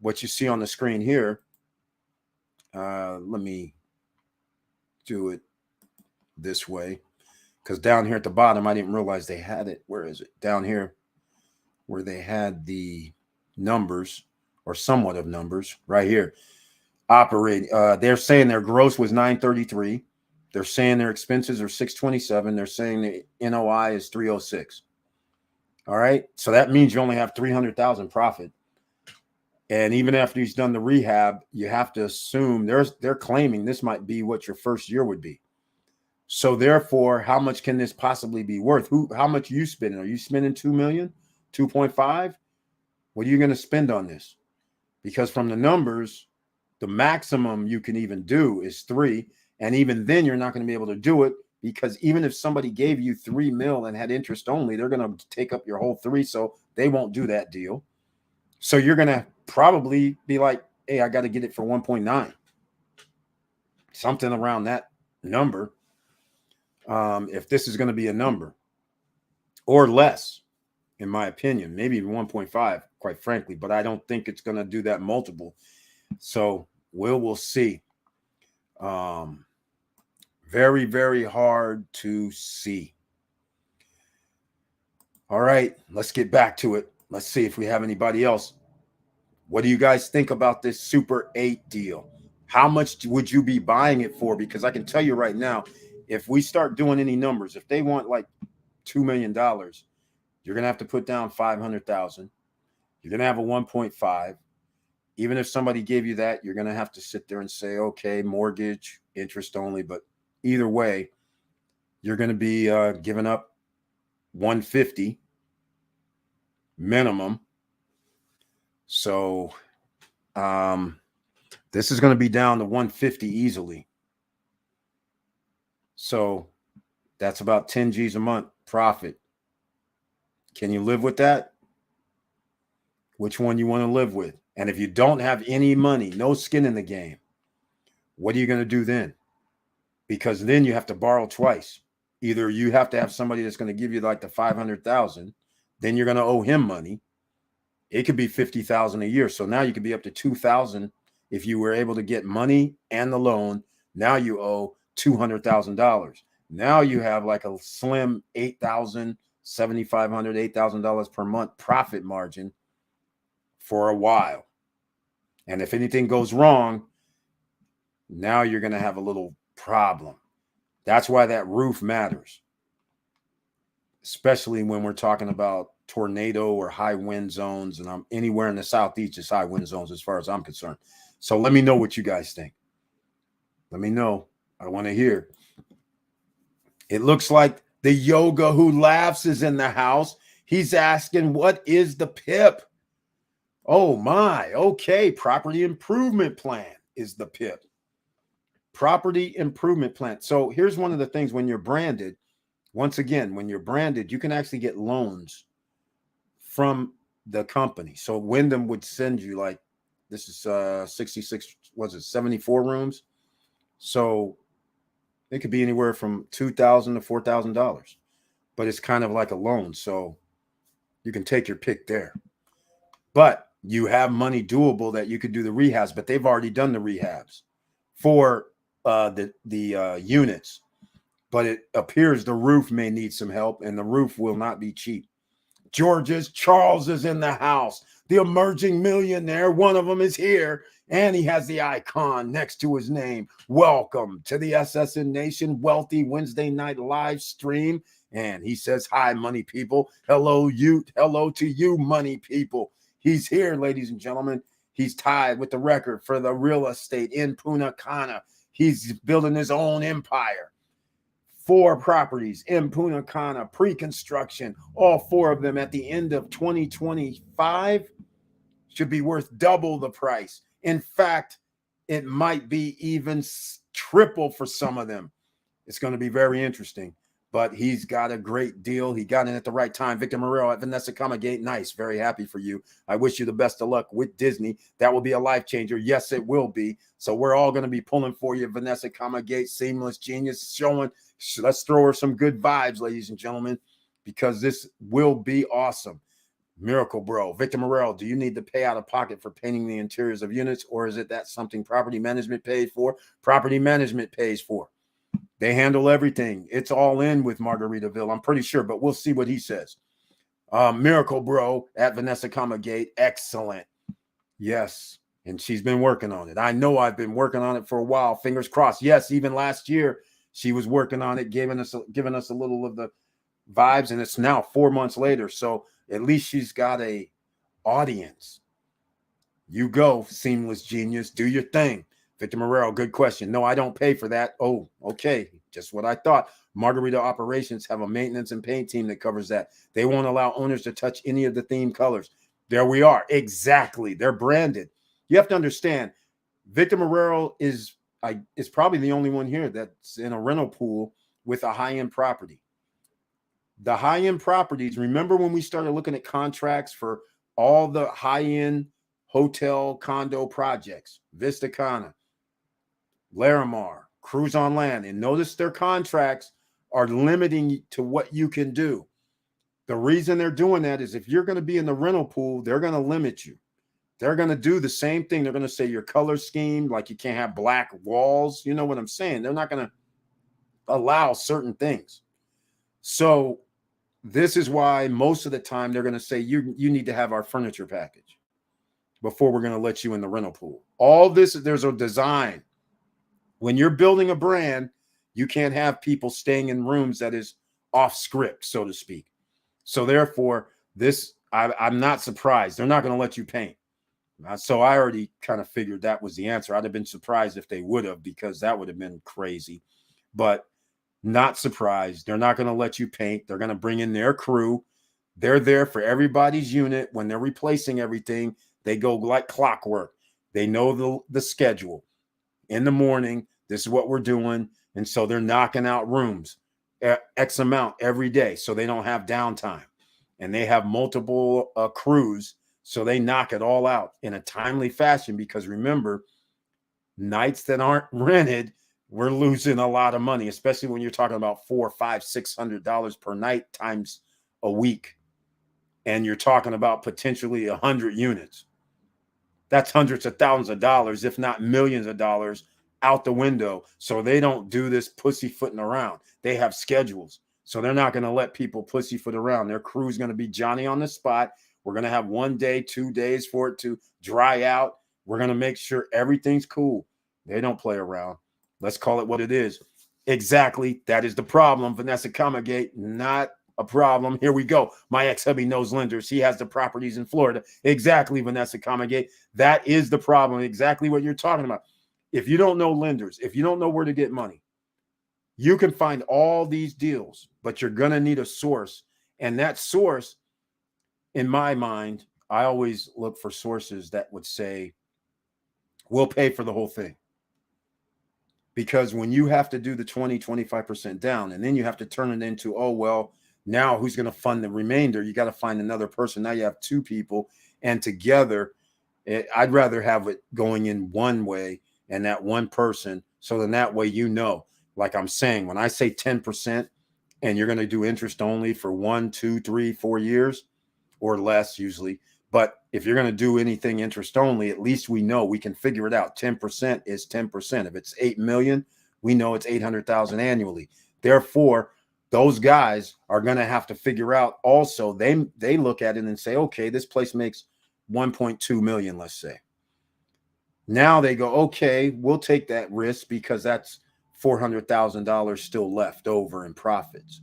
What you see on the screen here. Let me do it this way, because down here at the bottom, I didn't realize they had it. Where is it? Down here where they had the numbers, or somewhat of numbers, right here. Operating, they're saying their gross was 933. They're saying their expenses are 627. They're saying the NOI is 306. All right, so that means you only have 300,000 profit. And even after he's done the rehab, you have to assume they're claiming this might be what your first year would be. So therefore, how much can this possibly be worth? How much are you spending? Are you spending 2 million, 2.5? What are you going to spend on this? Because from the numbers, the maximum you can even do is 3. And even then, you're not going to be able to do it, because even if somebody gave you 3 mil and had interest only, they're going to take up your whole 3. So they won't do that deal. So you're going to probably be like, hey, I got to get it for 1.9, something around that number. If this is going to be a number, or less, in my opinion, maybe even 1.5, quite frankly, but I don't think it's going to do that multiple. So we'll see. Very, very hard to see. All right, let's get back to it. Let's see if we have anybody else. What do you guys think about this Super 8 deal? How much would you be buying it for? Because I can tell you right now, if we start doing any numbers, if they want like $2 million, you're gonna have to put down 500,000. You're gonna have a 1.5. Even if somebody gave you that, you're gonna have to sit there and say, okay, mortgage, interest only. But either way, you're gonna be giving up 150 minimum. So this is going to be down to 150 easily. So that's about 10 G's a month profit. Can you live with that? Which one you want to live with? And if you don't have any money, no skin in the game, what are you going to do then? Because then you have to borrow twice. Either you have to have somebody that's going to give you like the 500,000, then you're going to owe him money. It could be 50,000 a year. So now you could be up to 2,000 if you were able to get money and the loan. Now you owe $200,000. Now you have like a slim $8,000, $7,500, $8,000 per month profit margin for a while. And if anything goes wrong, now you're going to have a little problem. That's why that roof matters, especially when we're talking about tornado or high wind zones. And I'm anywhere in the Southeast is high wind zones as far as I'm concerned. So let me know what you guys think. Let me know. I want to hear. It looks like the Yoga Who Laughs is in the house. He's asking, what is the PIP? Oh my, okay. Property improvement plan is the PIP. Property improvement plan. So here's one of the things when you're branded. Once again, when you're branded, you can actually get loans from the company. So Wyndham would send you like, this is 66, was it 74 rooms? So it could be anywhere from $2,000 to $4,000, but it's kind of like a loan. So you can take your pick there. But you have money doable that you could do the rehabs, but they've already done the rehabs for the units. But it appears the roof may need some help, and the roof will not be cheap. Charles is in the house. The emerging millionaire, one of them is here, and he has the icon next to his name. Welcome to the SSN Nation Wealthy Wednesday night live stream. And he says, hi, money people. Hello, you. Hello to you, money people. He's here, ladies and gentlemen. He's tied with the record for the real estate in Punta Cana. He's building his own empire. 4 properties in Punta Cana, pre-construction, all 4 of them at the end of 2025 should be worth double the price. In fact, it might be even triple for some of them. It's going to be very interesting, but he's got a great deal. He got in at the right time. Victor Morel at Vanessa Comagate. Nice. Very happy for you. I wish you the best of luck with Disney. That will be a life changer. Yes, it will be. So we're all going to be pulling for you. Vanessa Comagate, Seamless Genius, showing. Let's throw her some good vibes, ladies and gentlemen, because this will be awesome. Miracle Bro, Victor Morel, do you need to pay out of pocket for painting the interiors of units, or is it that something property management paid for? Property management pays for. They handle everything. It's all in with Margaritaville, I'm pretty sure, but we'll see what he says. Miracle Bro at Vanessa Comagate, excellent. Yes, and she's been working on it. I know I've been working on it for a while. Fingers crossed. Yes, even last year, she was working on it, giving us a little of the vibes, and it's now 4 months later. So at least she's got a audience. You go, Seamless Genius, do your thing. Victor Morel, good question. No, I don't pay for that. Oh, okay, just what I thought. Margarita Operations have a maintenance and paint team that covers that. They won't allow owners to touch any of the theme colors. There we are. Exactly. They're branded. You have to understand, Victor Morel is probably the only one here that's in a rental pool with a high-end property. The high-end properties, remember when we started looking at contracts for all the high-end hotel condo projects, Vista Cana, Larimar, Cruise on Land, and notice their contracts are limiting to what you can do. The reason they're doing that is if you're going to be in the rental pool, they're going to limit you. They're going to do the same thing. They're going to say your color scheme, like you can't have black walls. You know what I'm saying? They're not going to allow certain things. So this is why most of the time they're going to say you need to have our furniture package before we're going to let you in the rental pool. All this, there's a design. When you're building a brand, you can't have people staying in rooms that is off script, so to speak. So therefore, I'm not surprised. They're not going to let you paint. So I already kind of figured that was the answer. I'd have been surprised if they would have, because that would have been crazy. But not surprised. They're not going to let you paint. They're going to bring in their crew. They're there for everybody's unit. When they're replacing everything, they go like clockwork. They know the schedule. In the morning, this is what we're doing. And so they're knocking out rooms, X amount every day, so they don't have downtime. And they have multiple crews, so they knock it all out in a timely fashion. Because remember, nights that aren't rented, we're losing a lot of money, especially when you're talking about $400, $500, $600 per night times a week. And you're talking about potentially 100 units. That's hundreds of thousands of dollars, if not millions of dollars, out the window. So they don't do this pussyfooting around. They have schedules. So they're not going to let people pussyfoot around. Their crew is going to be Johnny on the spot. We're going to have 1 day, 2 days for it to dry out. We're going to make sure everything's cool. They don't play around. Let's call it what it is. Exactly. That is the problem. Vanessa Comagate, not a problem. Here we go. My ex-hubby knows lenders. He has the properties in Florida. Exactly, Vanessa Comagate. That is the problem. Exactly what you're talking about. If you don't know lenders, if you don't know where to get money, you can find all these deals, but you're going to need a source. And that source, in my mind, I always look for sources that would say, we'll pay for the whole thing. Because when you have to do the 20, 25% down, and then you have to turn it into, oh, well, now who's going to fund the remainder? You got to find another person. Now you have two people, and together, I'd rather have it going in one way and that one person. So then that way, like I'm saying, when I say 10% and you're going to do interest only for 1, 2, 3, 4 years or less usually. But if you're going to do anything interest only, at least we know we can figure it out. 10% is 10%. If it's 8 million, we know it's 800,000 annually. Therefore, those guys are going to have to figure out also, they look at it and say, okay, this place makes 1.2 million, let's say. Now they go, okay, we'll take that risk because that's $400,000 still left over in profits.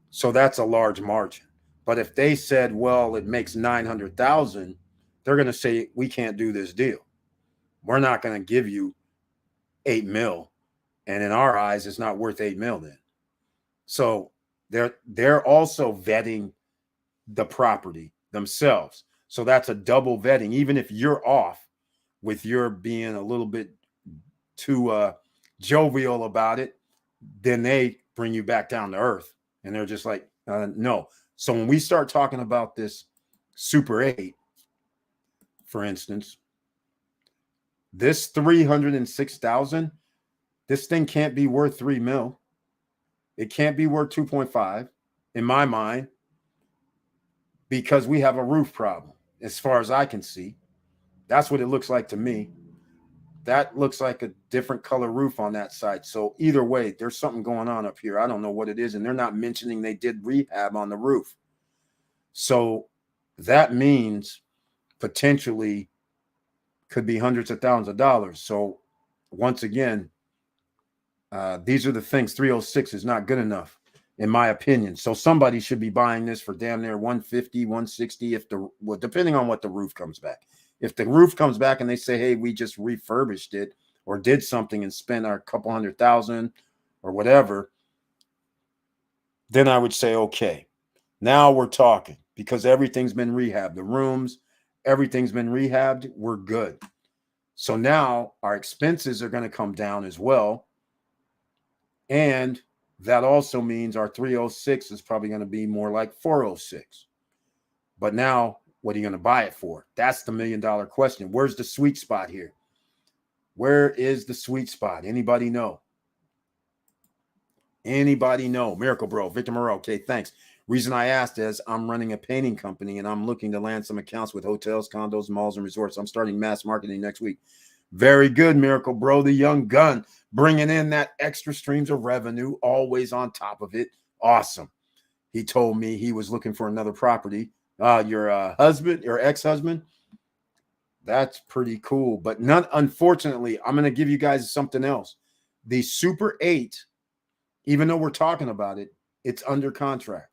So that's a large margin. But if they said, well, it makes 900,000, they're going to say, we can't do this deal. We're not going to give you 8 mil. And in our eyes, it's not worth 8 mil then. So they're also vetting the property themselves. So that's a double vetting. Even if you're off with your being a little bit too jovial about it, then they bring you back down to earth. And they're just like, no. So when we start talking about this Super 8, for instance, this 306,000, this thing can't be worth 3 mil. It can't be worth 2.5 in my mind, because we have a roof problem as far as I can see. That's what it looks like to me. That looks like a different color roof on that side. So either way, there's something going on up here. I don't know what it is. And they're not mentioning they did rehab on the roof. So that means potentially could be hundreds of thousands of dollars. So once again, these are the things. 306 is not good enough, in my opinion. So somebody should be buying this for damn near 150, 160, depending on what the roof comes back. If the roof comes back and they say, hey, we just refurbished it or did something and spent a couple $100,000 or whatever, then I would say, okay, now we're talking, because everything's been rehabbed. The rooms, everything's been rehabbed. We're good. So now our expenses are going to come down as well. And that also means our 306 is probably going to be more like 406. But now, what are you going to buy it for? That's the $1 million question. Where's the sweet spot here? Where is the sweet spot? Anybody know? Anybody know? Miracle Bro, Victor Moreau. Okay, thanks. Reason I asked is I'm running a painting company and I'm looking to land some accounts with hotels, condos, malls, and resorts. I'm starting mass marketing next week. Very good, Miracle Bro, the young gun, bringing in that extra streams of revenue, always on top of it. Awesome. He told me he was looking for another property. Your husband, your ex-husband, that's pretty cool. But none, unfortunately, I'm going to give you guys something else. The Super 8, even though we're talking about it, it's under contract.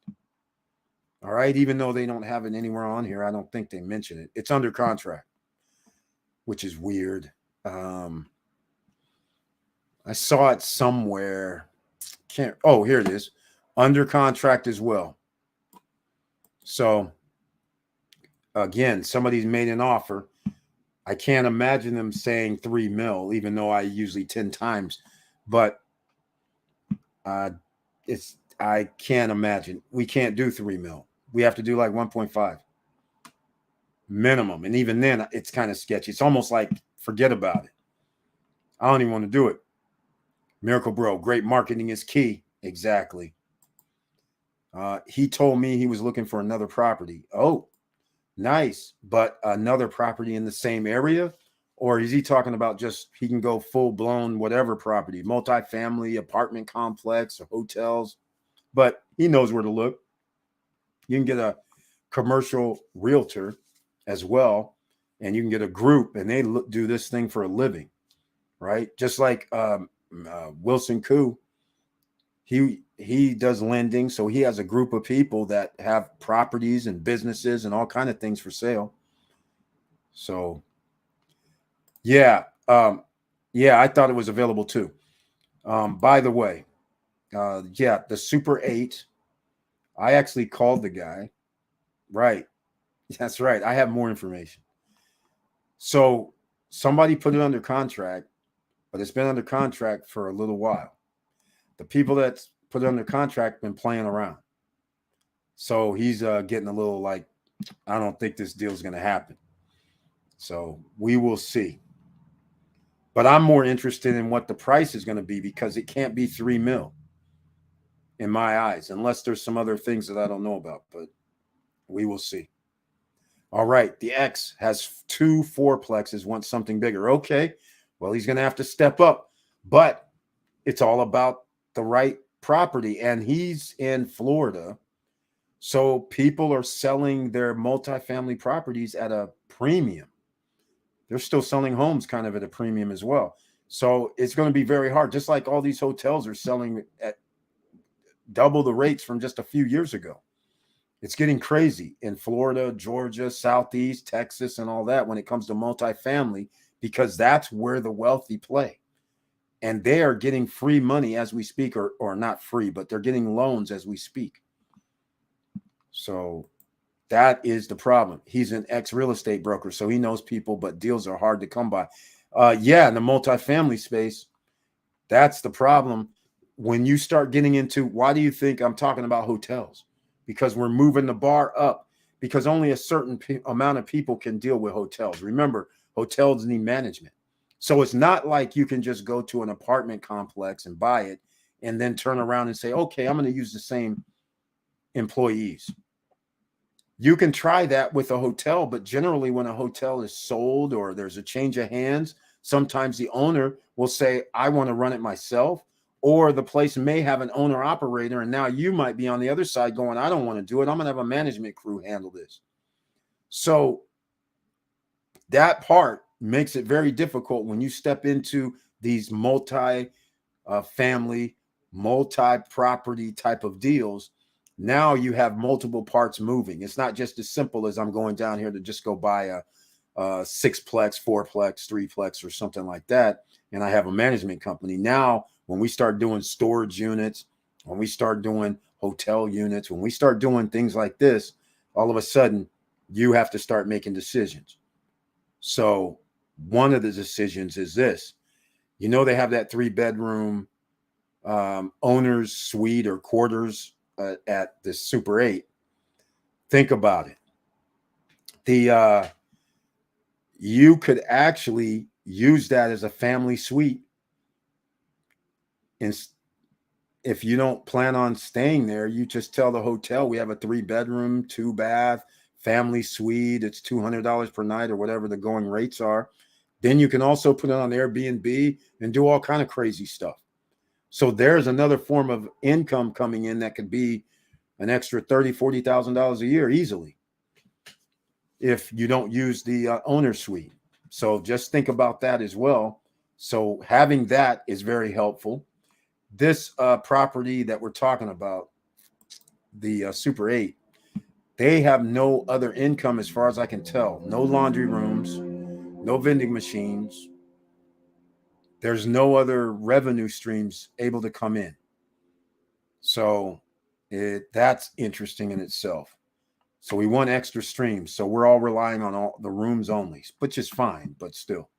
All right. Even though they don't have it anywhere on here, I don't think they mention it. It's under contract, which is weird. I saw it somewhere. Can't. Oh, here it is. Under contract as well. So again, somebody's made an offer. I can't imagine them saying 3 mil, even though I usually 10 times. But it's I can't imagine. We can't do 3 mil. We have to do like 1.5 minimum. And even then, it's kind of sketchy. It's almost like forget about it. I don't even want to do it. Miracle Bro, great marketing is key. Exactly. He told me he was looking for another property. Oh, nice. But another property in the same area? Or is he talking about just he can go full blown whatever property, multifamily, apartment complex, or hotels? But he knows where to look. You can get a commercial realtor as well, and you can get a group, and they do this thing for a living, right? Just like Wilson Koo, he does lending, so he has a group of people that have properties and businesses and all kind of things for sale. So, yeah, I thought it was available too. By the way, yeah, the Super 8. I actually called the guy. Right. That's right. I have more information. So somebody put it under contract, but it's been under contract for a little while. The people that put it under contract been playing around. So he's getting a little like, I don't think this deal is going to happen. So we will see. But I'm more interested in what the price is going to be because it can't be 3 mil in my eyes, unless there's some other things that I don't know about. But we will see. All right. The X has 2 fourplexes, wants something bigger. Okay. Well, he's going to have to step up. But it's all about the right property. And he's in Florida. So people are selling their multifamily properties at a premium. They're still selling homes kind of at a premium as well. So it's going to be very hard, just like all these hotels are selling at double the rates from just a few years ago. It's getting crazy in Florida, Georgia, Southeast, Texas, and all that when it comes to multifamily, because that's where the wealthy play. And they are getting free money as we speak, or not free, but they're getting loans as we speak. So that is the problem. He's an ex-real estate broker, so he knows people, but deals are hard to come by. Yeah, in the multifamily space, that's the problem. When you start getting into, why do you think I'm talking about hotels? Because we're moving the bar up, because only a certain amount of people can deal with hotels. Remember, hotels need management. So it's not like you can just go to an apartment complex and buy it and then turn around and say, okay, I'm going to use the same employees. You can try that with a hotel, but generally when a hotel is sold or there's a change of hands, sometimes the owner will say, I want to run it myself, or the place may have an owner operator. And now you might be on the other side going, I don't want to do it. I'm going to have a management crew handle this. So that part makes it very difficult when you step into these multi-family, multi-property type of deals. Now you have multiple parts moving. It's not just as simple as I'm going down here to just go buy a 6-plex, 4-plex, 3-plex, or something like that, and I have a management company. Now, when we start doing storage units, when we start doing hotel units, when we start doing things like this, all of a sudden, you have to start making decisions. So one of the decisions is this. You know, they have that 3-bedroom owner's suite or quarters at the Super 8. Think about it. You could actually use that as a family suite. And if you don't plan on staying there, you just tell the hotel, we have a 3-bedroom, 2-bath family suite. It's $200 per night or whatever the going rates are. Then you can also put it on Airbnb and do all kind of crazy stuff. So there's another form of income coming in that could be an extra $30,000-$40,000 a year easily if you don't use the owner suite. So just think about that as well. So having that is very helpful. This property that we're talking about, the Super 8, they have no other income as far as I can tell. No laundry rooms, no vending machines. There's no other revenue streams able to come in. So that's interesting in itself. So we want extra streams. So we're all relying on all the rooms only, which is fine, but still.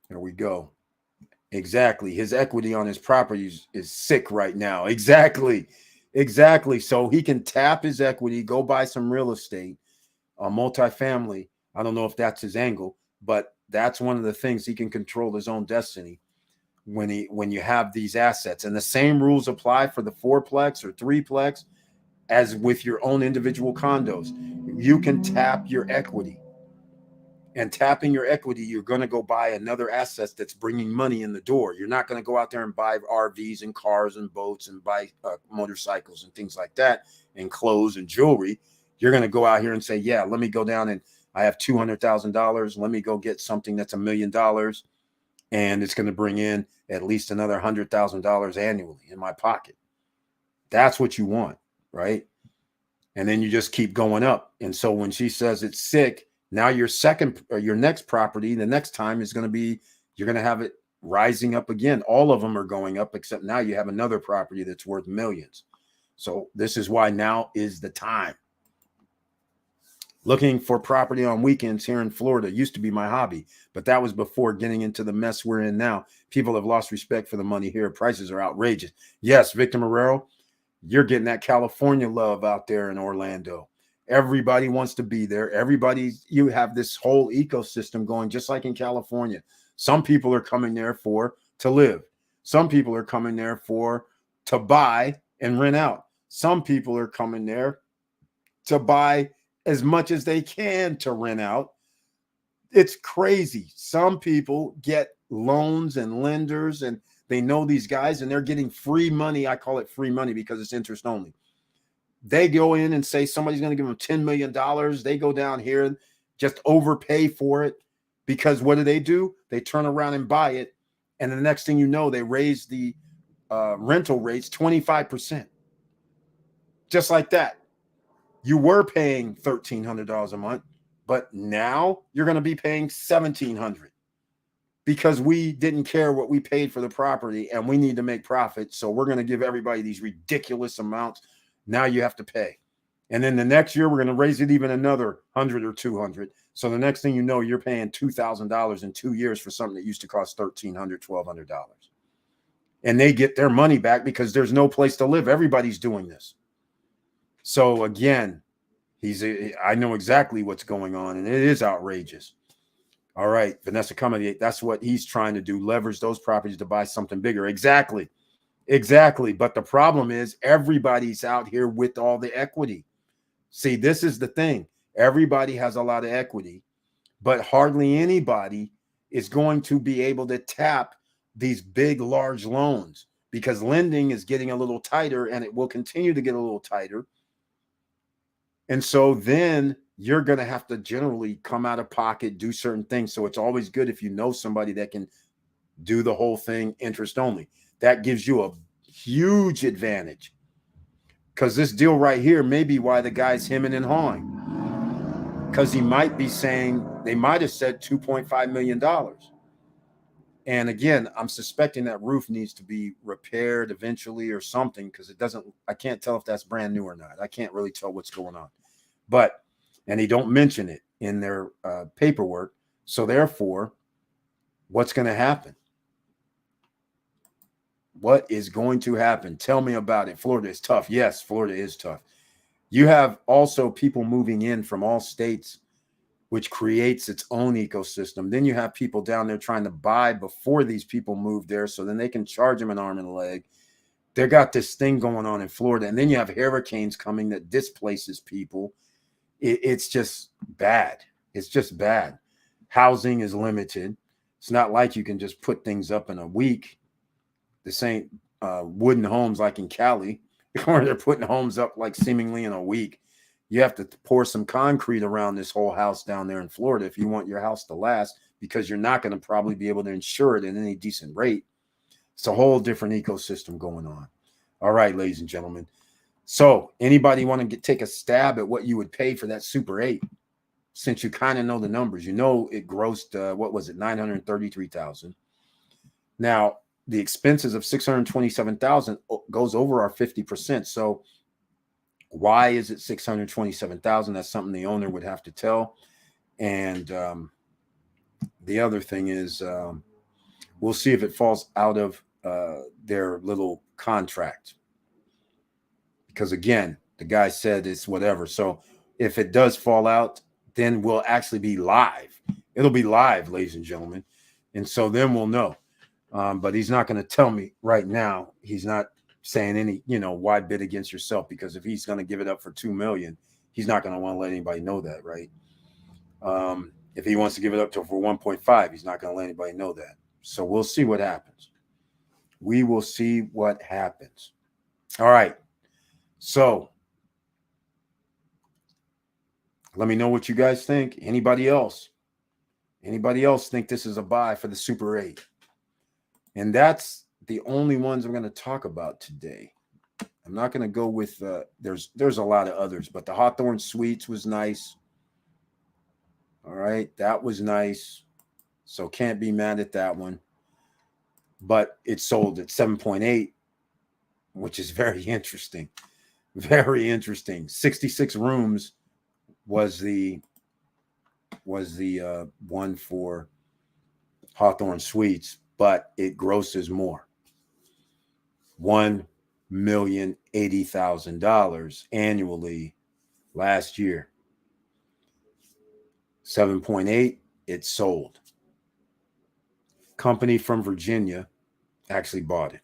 There we go. Exactly. His equity on his properties is sick right now. Exactly. So he can tap his equity, go buy some real estate, multifamily. I don't know if that's his angle, but that's one of the things. He can control his own destiny when you have these assets. And the same rules apply for the fourplex or threeplex as with your own individual condos. You can tap your equity. And tapping your equity, you're going to go buy another asset that's bringing money in the door. You're not going to go out there and buy RVs and cars and boats and buy motorcycles and things like that and clothes and jewelry. You're going to go out here and say, yeah, let me go down and I have $200,000. Let me go get something that's $1 million. And it's going to bring in at least another $100,000 annually in my pocket. That's what you want, right? And then you just keep going up. And so when she says it's sick, now your next property, the next time is going to be, you're going to have it rising up again. All of them are going up, except now you have another property that's worth millions. So this is why now is the time. Looking for property on weekends here in Florida used to be my hobby, but that was before getting into the mess we're in now. People have lost respect for the money here. Prices are outrageous. Yes, Victor Marrero, you're getting that California love out there in Orlando. Everybody wants to be there. You have this whole ecosystem going, just like in California. Some people are coming there to live. Some people are coming there to buy and rent out. Some people are coming there to buy as much as they can to rent out. It's crazy. Some people get loans and lenders and they know these guys and they're getting free money. I call it free money because it's interest only. They go in and say somebody's going to give them $10 million. They go down here and just overpay for it because what do? They turn around and buy it. And the next thing you know, they raise the rental rates 25%. Just like that. You were paying $1,300 a month, but now you're going to be paying $1,700 because we didn't care what we paid for the property and we need to make profit. So we're going to give everybody these ridiculous amounts. Now you have to pay. And then the next year, we're going to raise it even another 100 or 200. So the next thing you know, you're paying $2,000 in 2 years for something that used to cost $1,300, $1,200. And they get their money back because there's no place to live. Everybody's doing this. So again, I know exactly what's going on, and it is outrageous. All right, Vanessa Comedy, that's what he's trying to do, leverage those properties to buy something bigger. Exactly. But the problem is everybody's out here with all the equity. See, this is the thing. Everybody has a lot of equity, but hardly anybody is going to be able to tap these big, large loans because lending is getting a little tighter and it will continue to get a little tighter. And so then you're going to have to generally come out of pocket, do certain things. So it's always good if you know somebody that can do the whole thing interest only. That gives you a huge advantage because this deal right here may be why the guy's hemming and hawing, because he might be saying they might have said $2.5 million. And again, I'm suspecting that roof needs to be repaired eventually or something because I can't tell if that's brand new or not. I can't really tell what's going on. And they don't mention it in their paperwork. So therefore, what's going to happen? What is going to happen? Tell me about it. Florida is tough. Yes, Florida is tough. You have also people moving in from all states, which creates its own ecosystem. Then you have people down there trying to buy before these people move there, so then they can charge them an arm and a leg. They got this thing going on in Florida. And then you have hurricanes coming that displaces people. It's just bad. It's just bad. Housing is limited. It's not like you can just put things up in a week. This ain't wooden homes like in Cali, where they're putting homes up like seemingly in a week. You have to pour some concrete around this whole house down there in Florida if you want your house to last, because you're not going to probably be able to insure it at any decent rate. It's a whole different ecosystem going on. All right, ladies and gentlemen. So anybody want to take a stab at what you would pay for that Super 8? Since you kind of know the numbers, you know it grossed, what was it, 933,000. Now, the expenses of 627,000 goes over our 50%. So why is it 627,000? That's something the owner would have to tell. And the other thing is, we'll see if it falls out of their little contract. Because again, the guy said it's whatever. So if it does fall out, then we'll actually be live. It'll be live, ladies and gentlemen. And so then we'll know. But he's not going to tell me right now. He's not saying any, why bid against yourself? Because if he's going to give it up for $2 million, he's not going to want to let anybody know that, right? If he wants to give it up for 1.5, he's not going to let anybody know that. So we'll see what happens. We will see what happens. All right. So let me know what you guys think. Anybody else? Anybody else think this is a buy for the Super 8? And that's the only ones I'm going to talk about today. I'm not going to go with, there's a lot of others, but the Hawthorne Suites was nice. All right. That was nice. So can't be mad at that one. But it sold at 7.8, which is very interesting. Very interesting. 66 rooms was the one for Hawthorne Suites, but it grosses more. $1,080,000 annually last year. 7.8, it sold. Company from Virginia actually bought it.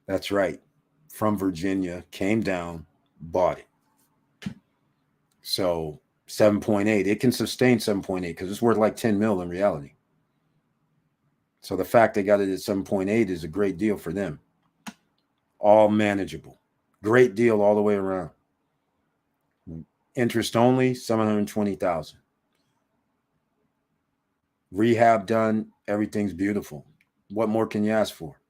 That's right. From Virginia, came down, bought it. So 7.8, it can sustain 7.8 because it's worth like 10 mil in reality. So the fact they got it at 7.8 is a great deal for them. All manageable. Great deal all the way around. Interest only, $720,000. Rehab done, everything's beautiful. What more can you ask for?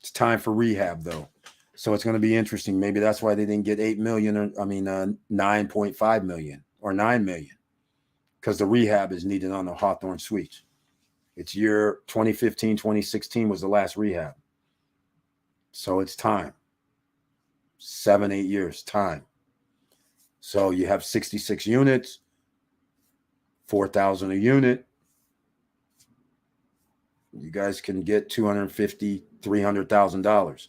It's time for rehab though. So it's going to be interesting. Maybe that's why they didn't get 8 million, or 9.5 million or 9 million, because the rehab is needed on the Hawthorne Suites. It's year 2015, 2016 was the last rehab. So it's time. 7-8 years time. So you have 66 units, 4,000 a unit. You guys can get $250,000, $300,000.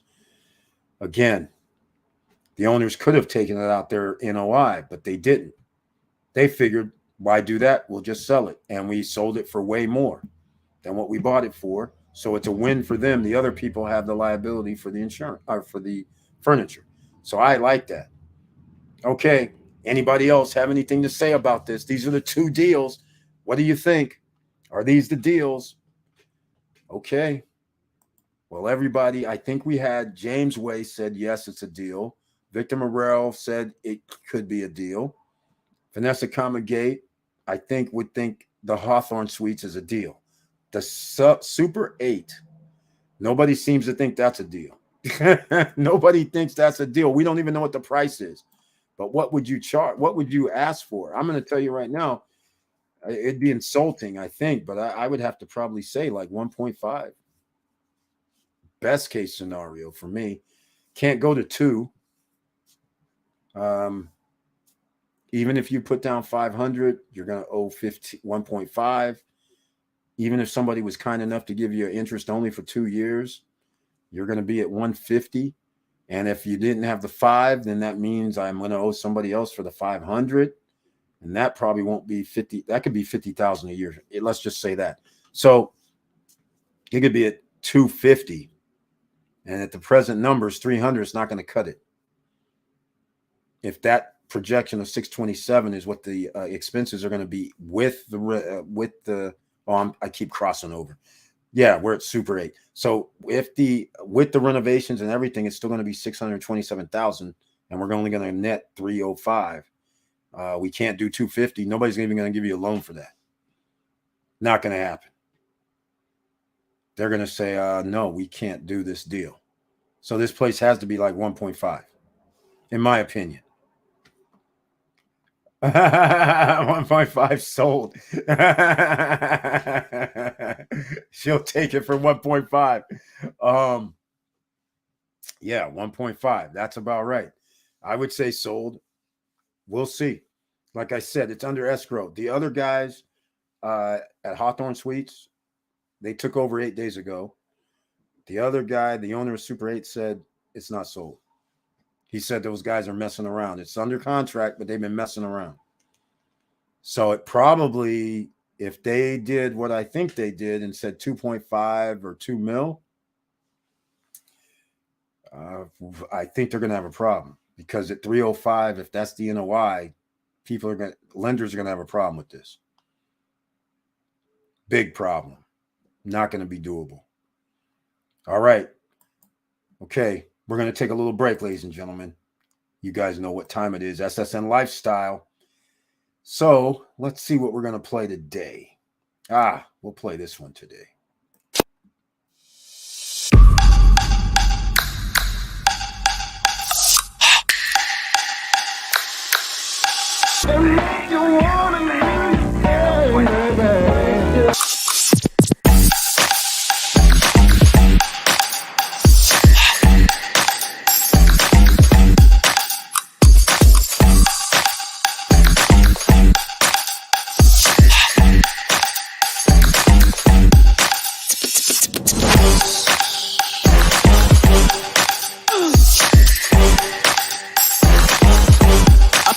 Again, the owners could have taken it out their NOI, but they didn't. They figured, why do that? We'll just sell it. And we sold it for way more than what we bought it for. So it's a win for them. The other people have the liability for the insurance or for the furniture. So I like that. Okay. Anybody else have anything to say about this? These are the two deals. What do you think? Are these the deals? Okay. Well, everybody, I think we had James Way said, yes, it's a deal. Victor Morel said it could be a deal. Vanessa Comagate, I think, would think the Hawthorne Suites is a deal. The Super 8, nobody seems to think that's a deal. Nobody thinks that's a deal. We don't even know what the price is. But what would you charge? What would you ask for? I'm going to tell you right now, it'd be insulting, I think, but I would have to probably say like 1.5. Best case scenario for me. Can't go to 2. Even if you put down 500, you're going to owe 1.5. Even if somebody was kind enough to give you interest only for 2 years, you're going to be at 150. And if you didn't have the 5, then that means I'm going to owe somebody else for the 500. And that probably won't be 50. That could be 50,000 a year. Let's just say that. So it could be at 250. And at the present numbers, 300 is not going to cut it. If that projection of 627 is what the expenses are going to be with the. Oh, I keep crossing over. Yeah, we're at Super 8. So if with the renovations and everything, it's still going to be 627,000, and we're only going to net 305. We can't do 250. Nobody's even going to give you a loan for that. Not going to happen. They're going to say, no, we can't do this deal. So this place has to be like 1.5, in my opinion. 1.5 sold. She'll take it for 1.5. Yeah, 1.5. That's about right. I would say sold. We'll see. Like I said, it's under escrow. The other guys at Hawthorne Suites, they took over 8 days ago. The other guy, the owner of Super 8, said it's not sold. He said those guys are messing around. It's under contract, but they've been messing around. So it probably, if they did what I think they did and said 2.5 or 2 mil, I think they're going to have a problem, because at 305, if that's the NOI, lenders are going to have a problem with this. Big problem. Not going to be doable. All right. Okay. We're going to take a little break, ladies and gentlemen. You guys know what time it is. SSN Lifestyle. So let's see what we're going to play today. We'll play this one today.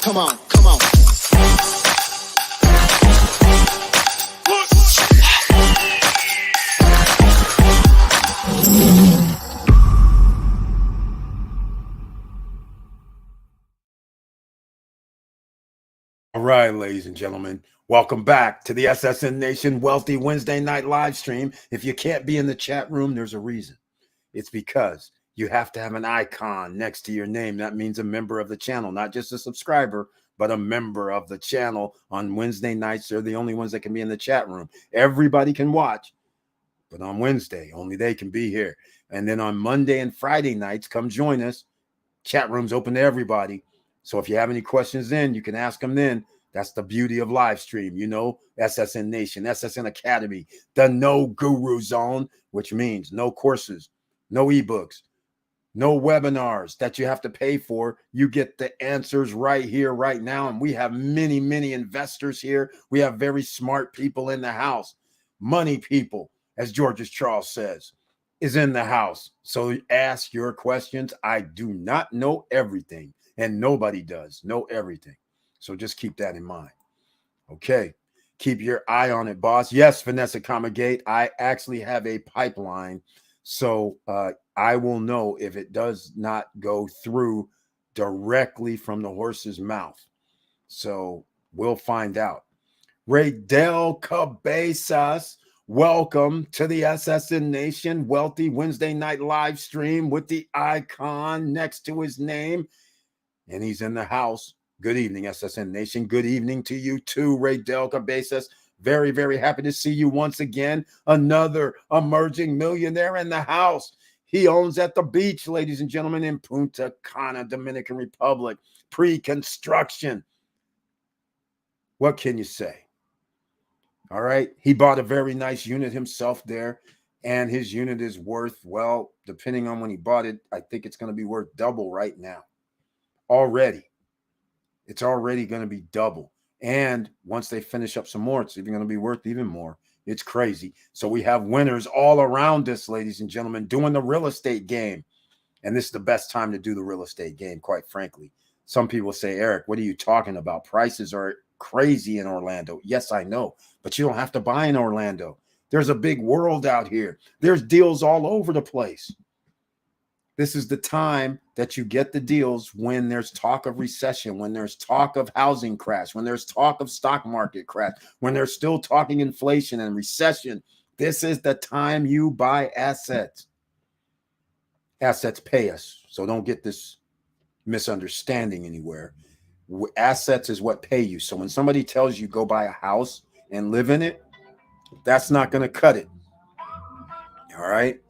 Come on. All right, ladies and gentlemen, welcome back to the SSN Nation Wealthy Wednesday night live stream. If you can't be in the chat room, there's a reason. It's because you have to have an icon next to your name. That means a member of the channel, not just a subscriber, but a member of the channel. On Wednesday nights, they're the only ones that can be in the chat room. Everybody can watch, but on Wednesday, only they can be here. And then on Monday and Friday nights, come join us. Chat room's open to everybody. So if you have any questions then, you can ask them then. That's the beauty of live stream. You know, SSN Nation, SSN Academy, the no guru zone, which means no courses, no ebooks, no webinars that you have to pay for. You get the answers right here, right now. And we have many, many investors here. We have very smart people in the house. Money people, as George Charles says, is in the house. So ask your questions. I do not know everything, and nobody does know everything. So just keep that in mind. Okay. Keep your eye on it, boss. Yes, Vanessa Comagate, I actually have a pipeline. So I will know if it does not go through directly from the horse's mouth. So we'll find out. Raydell Cabezas, welcome to the SSN Nation Wealthy Wednesday night live stream with the icon next to his name. And he's in the house. Good evening, SSN Nation. Good evening to you too, Raydell Cabezas. Very, very happy to see you once again. Another emerging millionaire in the house. He owns at the beach, ladies and gentlemen, in Punta, Cana, Dominican Republic. Pre-construction. What can you say? All right. He bought a very nice unit himself there. And his unit is worth, well, depending on when he bought it, I think it's going to be worth double right now. Already. It's already going to be double. And once they finish up some more, it's even going to be worth even more. It's crazy. So we have winners all around us, ladies and gentlemen, doing the real estate game. And this is the best time to do the real estate game, quite frankly. Some people say, Eric, what are you talking about? Prices are crazy in Orlando. Yes, I know. But you don't have to buy in Orlando. There's a big world out here. There's deals all over the place. This is the time that you get the deals when there's talk of recession, when there's talk of housing crash, when there's talk of stock market crash, when they're still talking inflation and recession. This is the time you buy assets. Assets pay us. So don't get this misunderstanding anywhere. Assets is what pay you. So when somebody tells you go buy a house and live in it, that's not going to cut it. All right.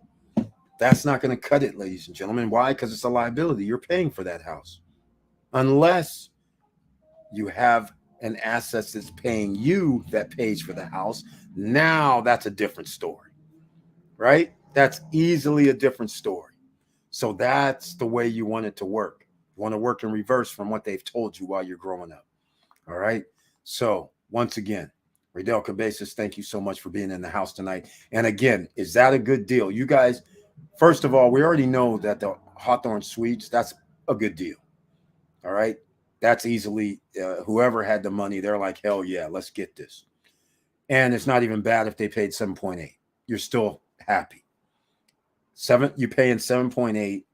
That's not going to cut it, ladies and gentlemen. Why? Because it's a liability. You're paying for that house. Unless you have an asset that's paying you that pays for the house. Now that's a different story, right? That's easily a different story. So that's the way you want it to work. You want to work in reverse from what they've told you while you're growing up. All right. So once again, Radel Cabezas, thank you so much for being in the house tonight. And again, is that a good deal? You guys, first of all, we already know that the Hawthorne Suites, that's a good deal. All right. That's easily, whoever had the money, they're like, hell yeah, let's get this. And it's not even bad if they paid 7.8. You're still happy. You're paying 7.8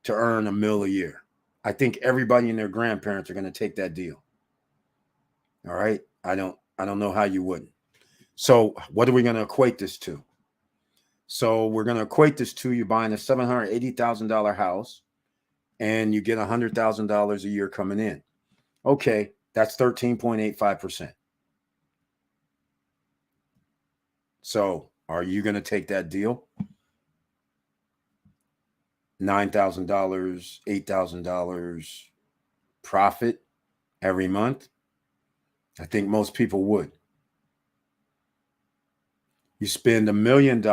to earn $1 million a year. I think everybody and their grandparents are going to take that deal. All right. I don't know how you wouldn't. So what are we going to equate this to? So we're going to equate this to you buying a $780,000 house and you get $100,000 a year coming in. Okay. That's 13.85%. So are you going to take that deal? $9,000, $8,000 profit every month? I think most people would. You spend $1 million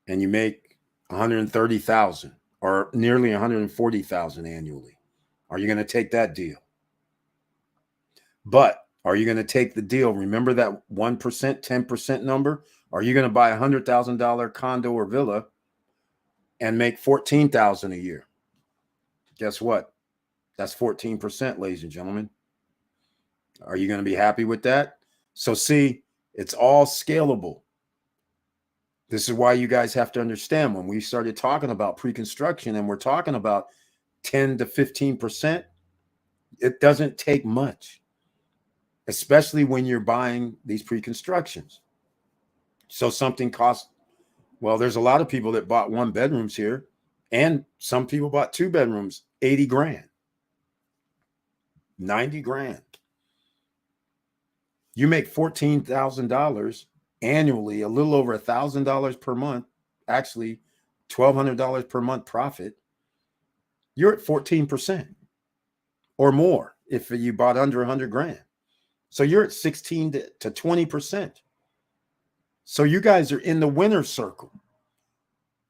and you make 130,000 or nearly 140,000 annually. Are you going to take that deal? But are you going to take the deal? Remember that 1%, 10% number? Are you going to buy a $100,000 condo or villa and make 14,000 a year? Guess what? That's 14%, ladies and gentlemen. Are you going to be happy with that? So see, it's all scalable. This is why you guys have to understand when we started talking about pre-construction and we're talking about 10 to 15%, it doesn't take much, especially when you're buying these pre-constructions. So something costs, well, there's a lot of people that bought 1 bedrooms here and some people bought 2 bedrooms, 80 grand, 90 grand. You make $14,000 annually, a little over $1,000 per month, actually $1,200 per month profit. You're at 14% or more if you bought under 100 grand. So you're at 16 to 20%. So you guys are in the winner's circle.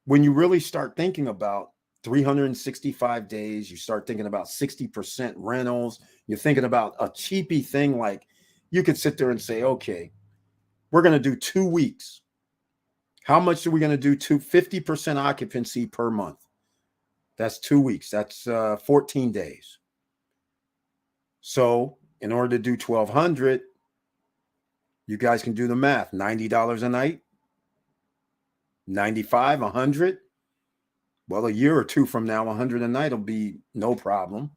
When you really start thinking about 365 days, you start thinking about 60% rentals, you're thinking about a cheapy thing like you could sit there and say, okay, we're going to do 2 weeks. How much are we going to do? 50% occupancy per month. That's 2 weeks. That's 14 days. So in order to do 1,200, you guys can do the math. $90 a night, 95, 100. Well, a year or two from now, 100 a night will be no problem.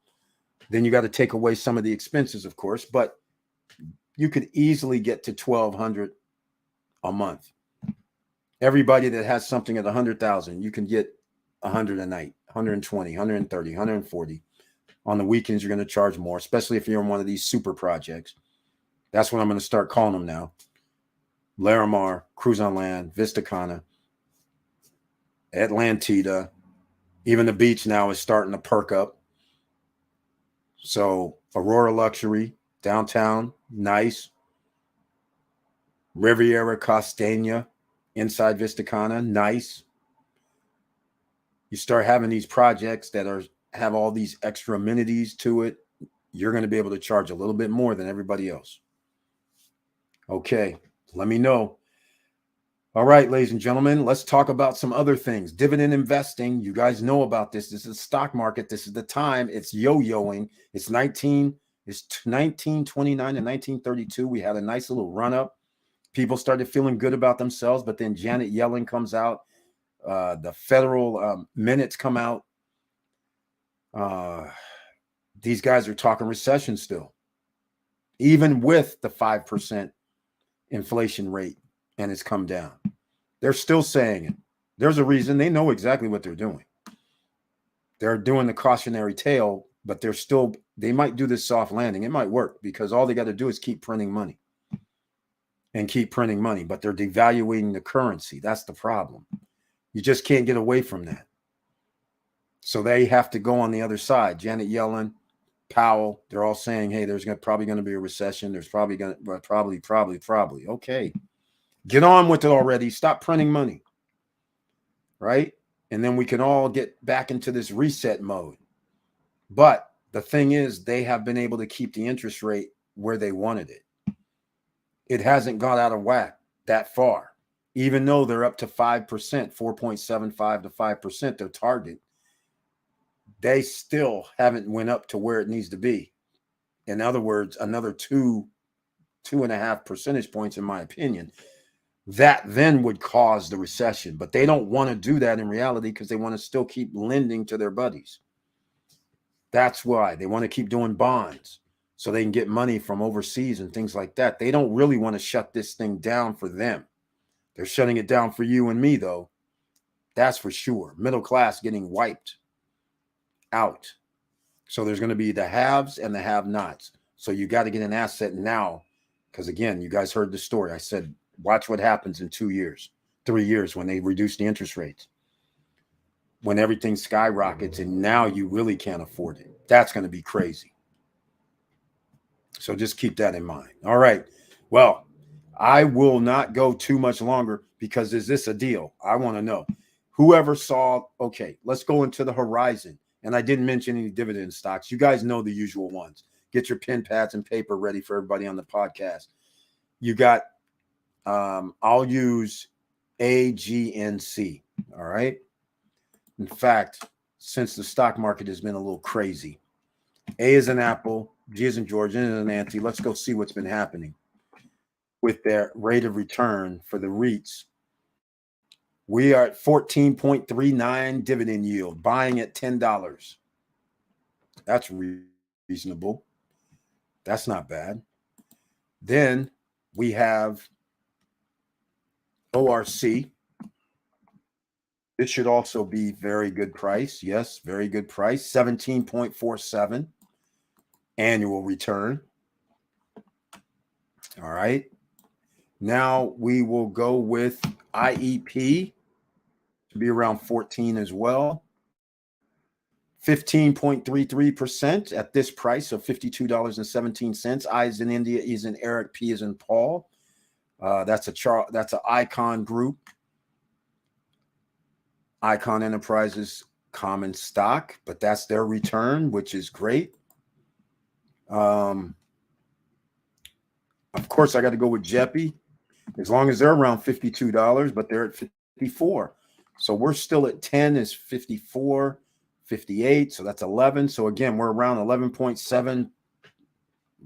Then you got to take away some of the expenses, of course, but you could easily get to 1,200 a month. Everybody that has something at 100,000, you can get 100 a night, 120, 130, 140. On the weekends, you're going to charge more, especially if you're in one of these super projects. That's what I'm going to start calling them now. Larimar, Cruise on Land, Vista Cana, Atlantida. Even the beach now is starting to perk up. So Aurora Luxury, downtown, nice. Riviera Costeña, inside Vista Cana, nice. You start having these projects that have all these extra amenities to it, you're going to be able to charge a little bit more than everybody else. Okay, let me know. All right, ladies and gentlemen, let's talk about some other things. Dividend investing, you guys know about this. This is the stock market. This is the time. It's yo-yoing. It's 1929 and 1932. We had a nice little run up. People started feeling good about themselves, but then Janet Yellen comes out The federal minutes come out. These guys are talking recession still, even with the 5% inflation rate, and it's come down. They're still saying it. There's a reason. They know exactly what they're doing. They're doing the cautionary tale, but they might do this soft landing. It might work because all they got to do is keep printing money and keep printing money, but they're devaluing the currency. That's the problem. You just can't get away from that. So they have to go on the other side. Janet Yellen, Powell, they're all saying, hey, there's probably going to be a recession. There's probably going to, probably. Okay. Get on with it already. Stop printing money. Right? And then we can all get back into this reset mode. But the thing is, they have been able to keep the interest rate where they wanted it. It hasn't got out of whack that far, even though they're up to 5%, 4.75 to 5%, their target. They still haven't went up to where it needs to be. In other words, another 2.5 percentage points, in my opinion, that then would cause the recession. But they don't want to do that in reality because they want to still keep lending to their buddies. That's why they want to keep doing bonds so they can get money from overseas and things like that. They don't really want to shut this thing down for them. They're shutting it down for you and me, though. That's for sure. Middle class getting wiped out. So there's going to be the haves and the have-nots. So you got to get an asset now because, again, you guys heard the story. I said, watch what happens in 2 years, 3 years when they reduce the interest rates, when everything skyrockets and now you really can't afford it. That's going to be crazy. So just keep that in mind. All right. Well, I will not go too much longer because is this a deal? I want to know. Whoever saw, okay, let's go into the horizon. And I didn't mention any dividend stocks. You guys know the usual ones. Get your pen, pads, and paper ready for everybody on the podcast. You got, I'll use AGNC. All right. In fact, since the stock market has been a little crazy, A is an apple, G is in George, N is an auntie. Let's go see what's been happening with their rate of return for the REITs. We are at 14.39 dividend yield, buying at $10. That's reasonable. That's not bad. Then we have ORC. It should also be very good price. Yes, very good price. 17.47 annual return. All right. Now we will go with IEP to be around 14 as well. 15.33% at this price of $52.17. I is in India, E is in Eric, P is in Paul. That's an Icon Group. Icon Enterprises common stock, but that's their return, which is great. Of course, I got to go with Jeppy, as long as they're around $52, but they're at 54. So we're still at 10 is 54, 58. So that's 11. So again, we're around 11.7,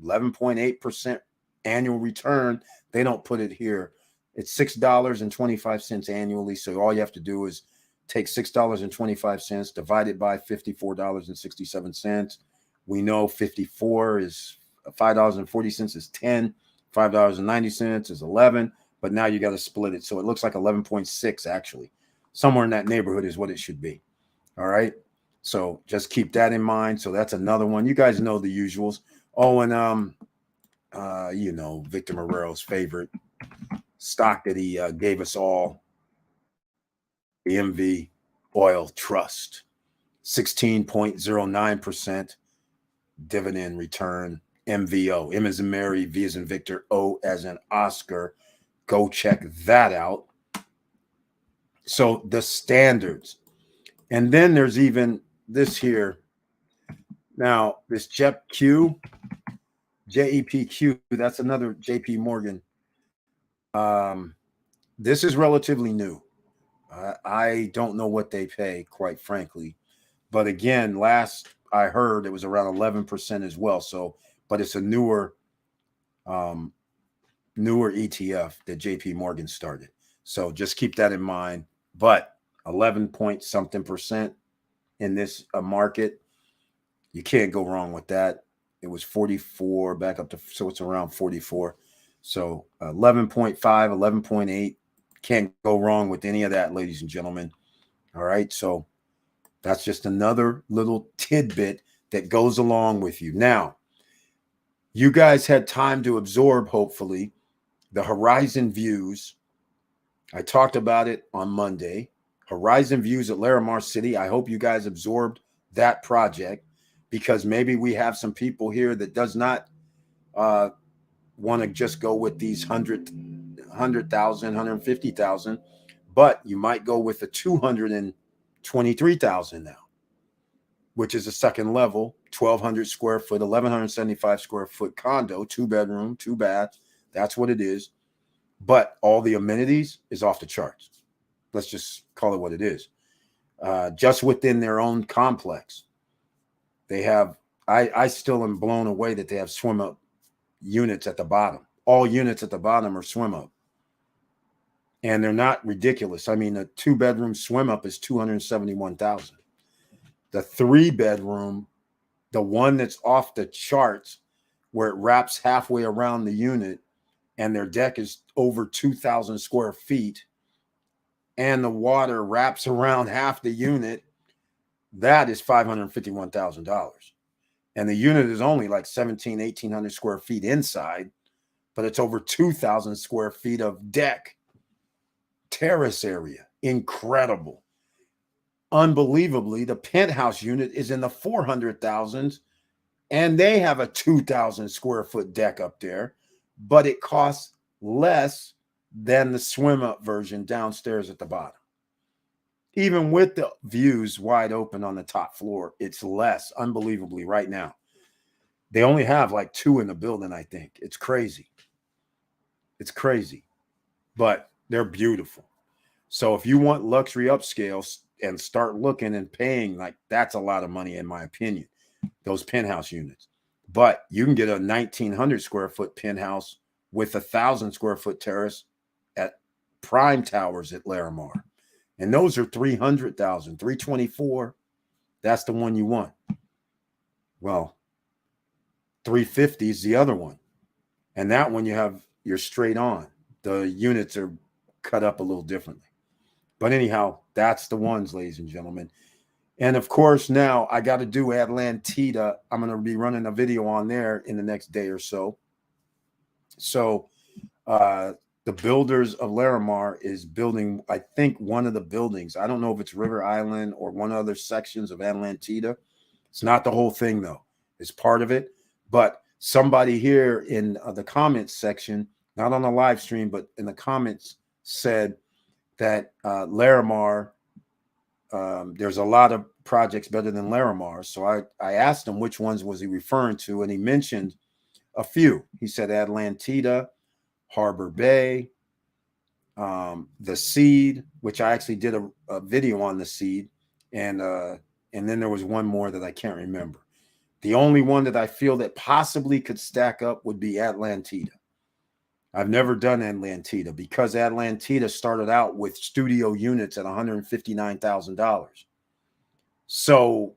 11.8% annual return. They don't put it here. It's $6.25 annually. So all you have to do is take $6.25, divide it by $54.67. We know 54 is $5.40 is 10, $5.90 is 11, but now you got to split it. So it looks like 11.6 actually. Somewhere in that neighborhood is what it should be. All right. So just keep that in mind. So that's another one. You guys know the usuals. Oh, and Victor Marrero's favorite stock that he gave us all, the MV Oil Trust, 16.09% dividend return. MVO, M as in Mary, V as in Victor, O as in Oscar. Go check that out. So the standards. And then there's even this here. Now, this JEPQ, JEPQ, that's another JP Morgan. This is relatively new. I don't know what they pay, quite frankly. But again, last I heard it was around 11% as well. So, but it's a newer ETF that JP Morgan started. So just keep that in mind. But 11 point something percent in this market. You can't go wrong with that. It was 44 back up to, so it's around 44. So 11.5, 11.8. Can't go wrong with any of that, ladies and gentlemen. All right. So that's just another little tidbit that goes along with you. Now, you guys had time to absorb, hopefully, the horizon views. I talked about it on Monday. Horizon views at Larimar City. I hope you guys absorbed that project, because maybe we have some people here that does not want to just go with these 100,000, 150,000, but you might go with the 223,000 now, which is a second level, 1,200 square foot, 1,175 square foot condo, 2-bedroom, 2-bath. That's what it is. But all the amenities is off the charts. Let's just call it what it is. Just within their own complex, they have, I still am blown away that they have swim up units at the bottom. All units at the bottom are swim up. And they're not ridiculous. I mean, a 2-bedroom swim up is 271,000. The 3-bedroom, the one that's off the charts, where it wraps halfway around the unit and their deck is over 2,000 square feet and the water wraps around half the unit, that is $551,000. And the unit is only like 1,800 square feet inside, but it's over 2,000 square feet of deck, terrace area. Incredible. Unbelievably, the penthouse unit is in the 400,000s, and they have a 2,000 square foot deck up there, but it costs less than the swim up version downstairs at the bottom. Even with the views wide open on the top floor, it's less, unbelievably, right now. They only have like 2 in the building, I think. It's crazy. It's crazy, but they're beautiful. So if you want luxury upscale and start looking and paying, like, that's a lot of money, in my opinion, those penthouse units. But you can get a 1,900 square foot penthouse with 1,000 square foot terrace at Prime Towers at Larimar. And those are 300,000, 324. That's the one you want. Well, 350 is the other one. And that one you're straight on. The units are cut up a little differently. But anyhow, that's the ones, ladies and gentlemen. And of course, now I got to do Atlantida. I'm going to be running a video on there in the next day or so. So the builders of Larimar is building, I think, one of the buildings. I don't know if it's River Island or one of other sections of Atlantida. It's not the whole thing, though. It's part of it. But somebody here in the comments section, not on the live stream, but in the comments, said that Larimar, there's a lot of projects better than Larimar. So I asked him which ones was he referring to, and he mentioned a few. He said Atlantida, Harbor Bay, the Seed, which I actually did a video on the Seed, and then there was one more that I can't remember. The only one that I feel that possibly could stack up would be Atlantida. I've never done Atlantida because Atlantida started out with studio units at $159,000. So,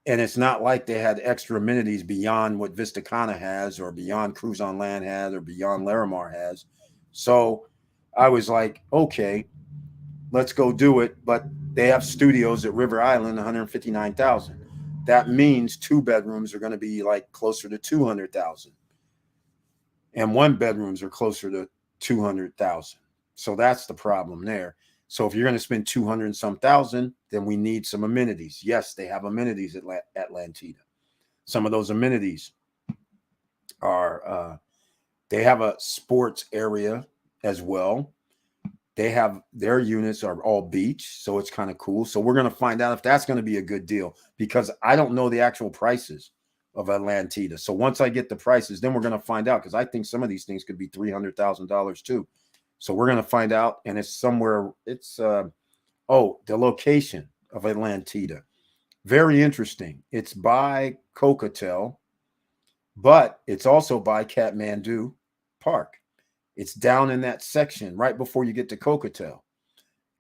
and it's not like they had extra amenities beyond what Vista Cana has, or beyond Cruise on Land has, or beyond Larimar has. So I was like, okay, let's go do it. But they have studios at River Island, 159,000. That means 2 bedrooms are going to be like closer to 200,000. And 1 bedrooms are closer to 200,000. So that's the problem there. So if you're going to spend 200 and some thousand, then we need some amenities. Yes, they have amenities at Atlantida. Some of those amenities are, they have a sports area as well. They have, their units are all beach, so it's kind of cool. So we're going to find out if that's going to be a good deal, because I don't know the actual prices of Atlantida. So once I get the prices, then we're going to find out, because I think some of these things could be $300,000 too. So we're going to find out, and it's somewhere, it's, the location of Atlantida. Very interesting. It's by Cocotel, but it's also by Kathmandu Park. It's down in that section right before you get to Cocotel.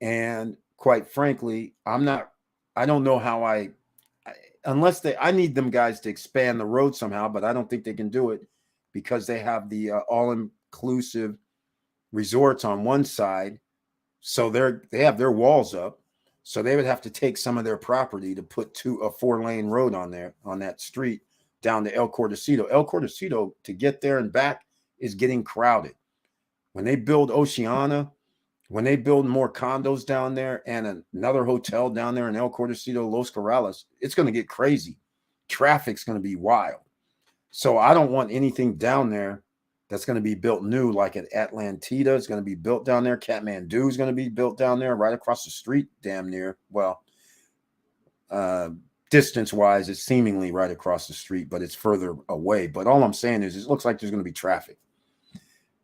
And quite frankly, I don't know how unless I need them guys to expand the road somehow, but I don't think they can do it because they have the all inclusive resorts on one side. So they have their walls up. So they would have to take some of their property to put a 4-lane road on there, on that street down to El Cordacito. El Cordacito, to get there and back, is getting crowded. When they build Oceana, when they build more condos down there and another hotel down there in El Cordacito, Los Corrales, it's going to get crazy. Traffic's going to be wild. So I don't want anything down there that's going to be built new, like at Atlantida is going to be built down there. Kathmandu is going to be built down there right across the street, damn near. Well, distance-wise, it's seemingly right across the street, but it's further away. But all I'm saying is it looks like there's going to be traffic.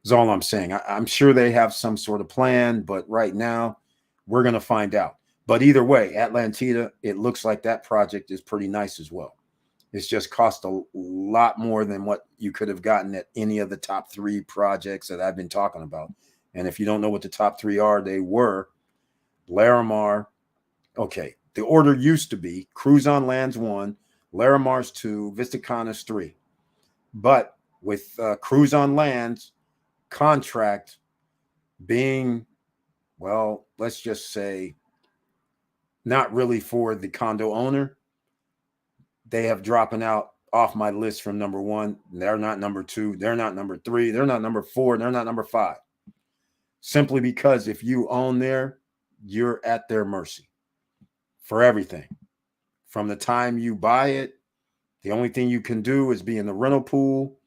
Is all I'm saying. I'm sure they have some sort of plan, but right now we're going to find out. But either way, Atlantida, it looks like that project is pretty nice as well. It's just cost a lot more than what you could have gotten at any of the top 3 projects that I've been talking about. And if you don't know what the top 3 are, they were Larimar. Okay, the order used to be Cruise on Land's 1, Larimar's 2, Vista Cana's 3. But with Cruise on Land's contract being, well, let's just say not really for the condo owner, they have dropping out off my list from number 1. They're not number 2. They're not number 3. They're not number 4. They're not number 5. Simply because if you own there, you're at their mercy for everything. From the time you buy it, the only thing you can do is be in the rental pool,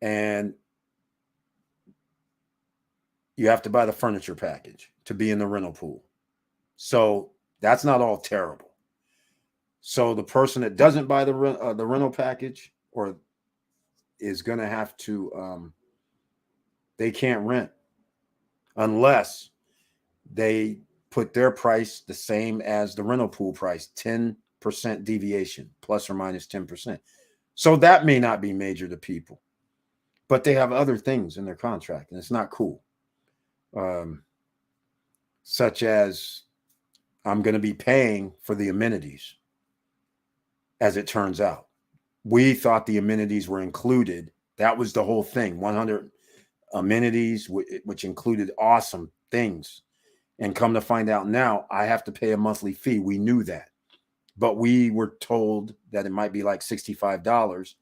and you have to buy the furniture package to be in the rental pool. So that's not all terrible. So the person that doesn't buy the rental package or is going to have to, they can't rent unless they put their price the same as the rental pool price, 10% deviation, plus or minus 10%. So that may not be major to people, but they have other things in their contract, and it's not cool. Such as I'm going to be paying for the amenities. As it turns out, we thought the amenities were included. That was the whole thing. 100 amenities, which included awesome things. And come to find out now, I have to pay a monthly fee. We knew that. But we were told that it might be like $65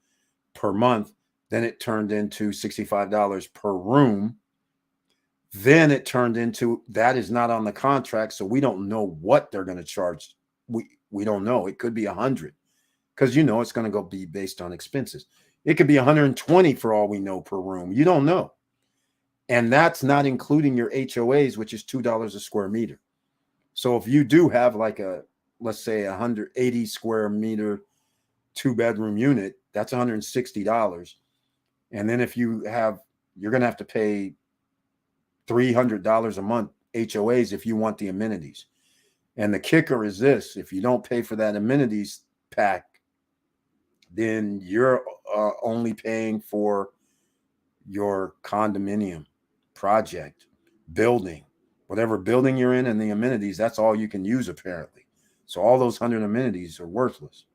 per month. Then it turned into $65 per room. Then it turned into that is not on the contract. So we don't know what they're going to charge. We don't know. It could be 100. Because it's going to go be based on expenses. It could be 120 for all we know per room. You don't know. And that's not including your HOAs, which is $2 a square meter. So if you do have like let's say 180 square meter 2-bedroom unit, that's $160. And then if you're going to have to pay $300 a month HOAs if you want the amenities. And the kicker is this: if you don't pay for that amenities pack, then you're only paying for your condominium project, building, whatever building you're in, and the amenities. That's all you can use apparently. So all those 100 amenities are worthless.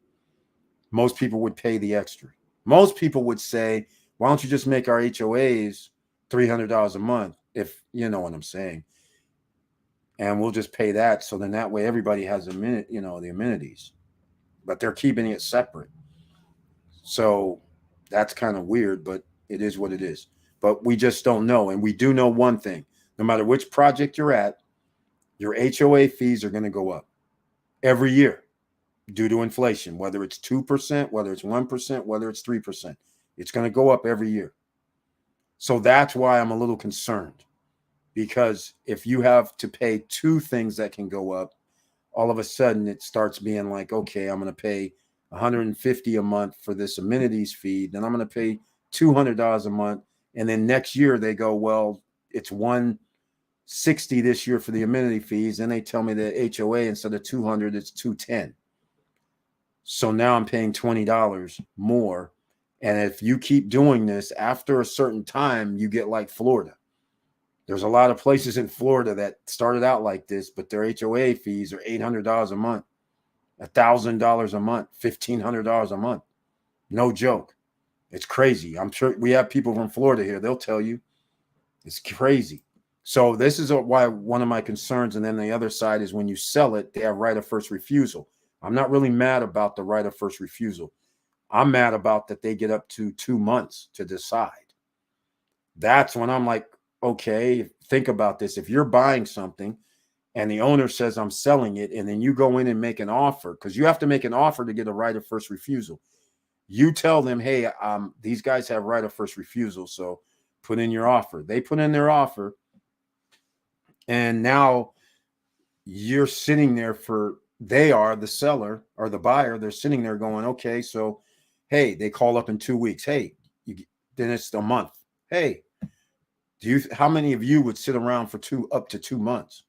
Most people would pay the extra. Most people would say, why don't you just make our HOAs $300 a month, if you know what I'm saying, and we'll just pay that. So then that way everybody has the amenities, but they're keeping it separate. So that's kind of weird, but it is what it is. But we just don't know. And we do know one thing: no matter which project you're at, your HOA fees are going to go up every year due to inflation, whether it's 2%, whether it's 1%, whether it's 3%. It's going to go up every year. So that's why I'm a little concerned, because if you have to pay 2 things that can go up, all of a sudden it starts being like, okay, I'm going to pay $150 a month for this amenities fee. Then I'm going to pay $200 a month. And then next year they go, well, it's $160 this year for the amenity fees. And they tell me the HOA, instead of $200, it's $210. So now I'm paying $20 more. And if you keep doing this, after a certain time, you get like Florida. There's a lot of places in Florida that started out like this, but their HOA fees are $800 a month, $1,000 a month, $1,500 a month. No joke. It's crazy. I'm sure we have people from Florida here. They'll tell you it's crazy. So this is why one of my concerns. And then the other side is when you sell it, they have right of first refusal. I'm not really mad about the right of first refusal. I'm mad about that they get up to 2 months to decide. That's when I'm like, okay, think about this. If you're buying something and the owner says I'm selling it, and then you go in and make an offer, because you have to make an offer to get a right of first refusal. You tell them, hey, these guys have right of first refusal, so put in your offer. They put in their offer, and now you're sitting there they are the seller or the buyer. They're sitting there going, okay, so, hey, they call up in 2 weeks. Hey, then it's a month. Hey, how many of you would sit around for up to 2 months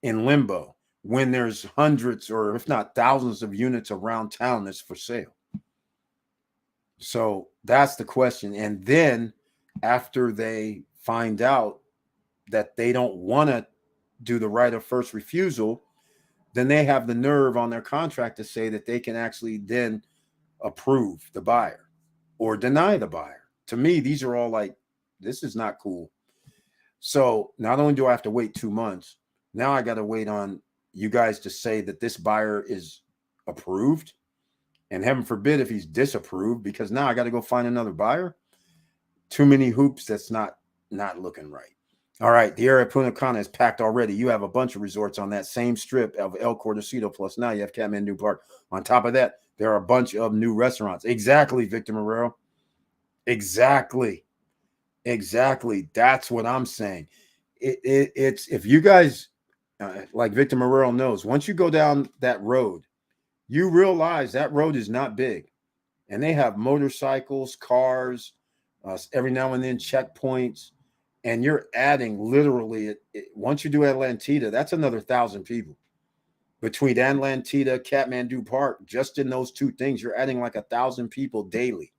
in limbo when there's hundreds or if not thousands of units around town that's for sale? So that's the question. And then after they find out that they don't want to do the right of first refusal, then they have the nerve on their contract to say that they can actually then approve the buyer or deny the buyer. To me, these are all like, this is not cool. So not only do I have to wait 2 months, now I got to wait on you guys to say that this buyer is approved. And heaven forbid if he's disapproved, because now I got to go find another buyer. Too many hoops. That's not looking right. All right, the area of Punta Cana is packed already. You have a bunch of resorts on that same strip of El Cordacito, plus now you have Kathmandu Park. On top of that, there are a bunch of new restaurants. Exactly, Victor Morero. Exactly. That's what I'm saying. It's if you guys, like Victor Morero knows, once you go down that road, you realize that road is not big. And they have motorcycles, cars, every now and then checkpoints. And you're adding literally, once you do Atlantida, that's another 1,000 people. Between Atlantida, Kathmandu Park, just in those two things, you're adding like 1,000 people daily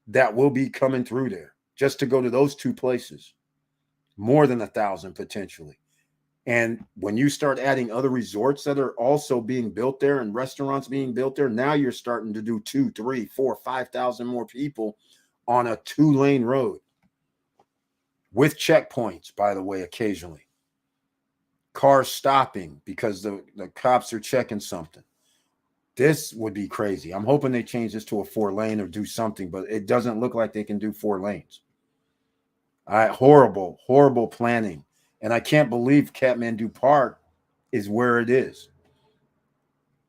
that will be coming through there just to go to those two places. More than 1,000 potentially. And when you start adding other resorts that are also being built there and restaurants being built there, now you're starting to do 2, 3, 4, 5,000 more people on a 2-lane road. With checkpoints, by the way, occasionally. Cars stopping because the cops are checking something. This would be crazy. I'm hoping they change this to a 4-lane or do something, but it doesn't look like they can do 4 lanes. Horrible planning. And I can't believe Kathmandu Park is where it is.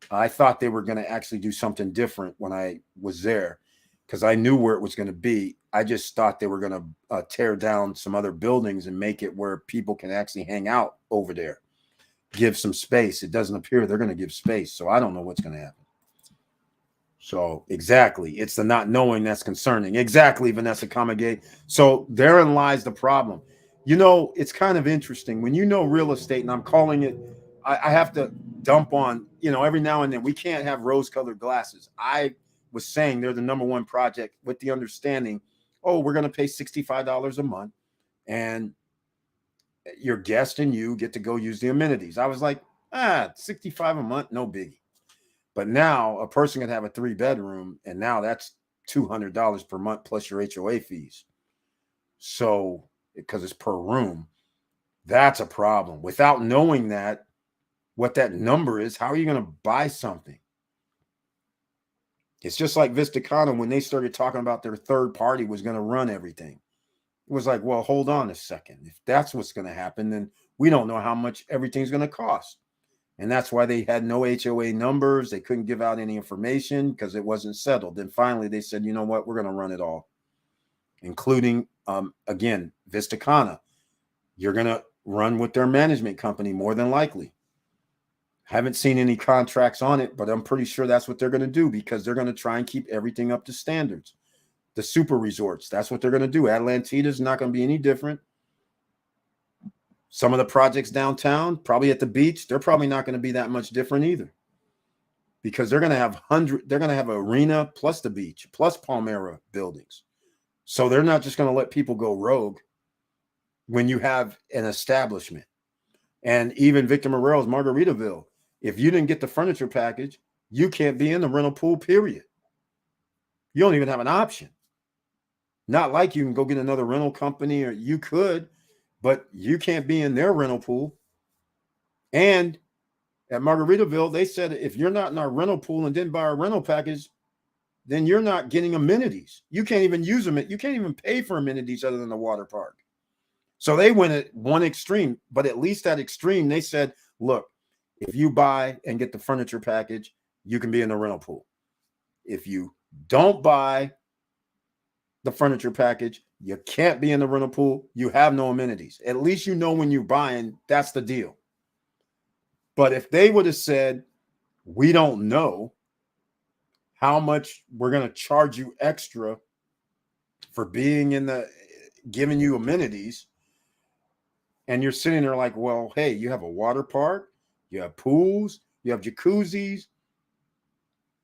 I thought they were going to actually do something different when I was there because I knew where it was going to be. I just thought they were going to tear down some other buildings and make it where people can actually hang out over there, give some space. It doesn't appear they're going to give space, so I don't know what's going to happen. So exactly, it's the not knowing that's concerning. Exactly, Vanessa Kamagate. So therein lies the problem. You know, it's kind of interesting when you know real estate, and I'm calling it, I have to dump on, every now and then. We can't have rose-colored glasses. I was saying they're the number one project with the understanding, we're going to pay $65 a month, and your guest and you get to go use the amenities. I was like, $65 a month, no biggie. But now a person can have a 3-bedroom, and now that's $200 per month plus your HOA fees. So, because it's per room, that's a problem. Without knowing that, what that number is, how are you going to buy something? It's just like Vista Cana when they started talking about their third party was going to run everything. It was like, well, hold on a second. If that's what's going to happen, then we don't know how much everything's going to cost. And that's why they had no HOA numbers. They couldn't give out any information because it wasn't settled. Then finally they said, you know what, we're going to run it all, including, again, Vista Cana. You're going to run with their management company more than likely. Haven't seen any contracts on it, but I'm pretty sure that's what they're going to do because they're going to try and keep everything up to standards. The super resorts, that's what they're going to do. Atlantida is not going to be any different. Some of the projects downtown, probably at the beach, they're probably not going to be that much different either. Because they're going to have an arena plus the beach, plus Palmyra buildings. So they're not just going to let people go rogue. when you have an establishment. And even Victor Morel's Margaritaville, if you didn't get the furniture package, you can't be in the rental pool, period. You don't even have an option. Not like you can go get another rental company, or you could, but you can't be in their rental pool. And at Margaritaville, they said if you're not in our rental pool and didn't buy our rental package, then you're not getting amenities. You can't even use them. You can't even pay for amenities other than the water park. So they went at one extreme, but at least that extreme, they said, look, if you buy and get the furniture package, you can be in the rental pool. If you don't buy the furniture package, you can't be in the rental pool. You have no amenities. At least you know when you're buying, that's the deal. But if they would have said, we don't know how much we're going to charge you extra for being in the, giving you amenities, and you're sitting there like, well, hey, you have a water park, you have pools, you have jacuzzis,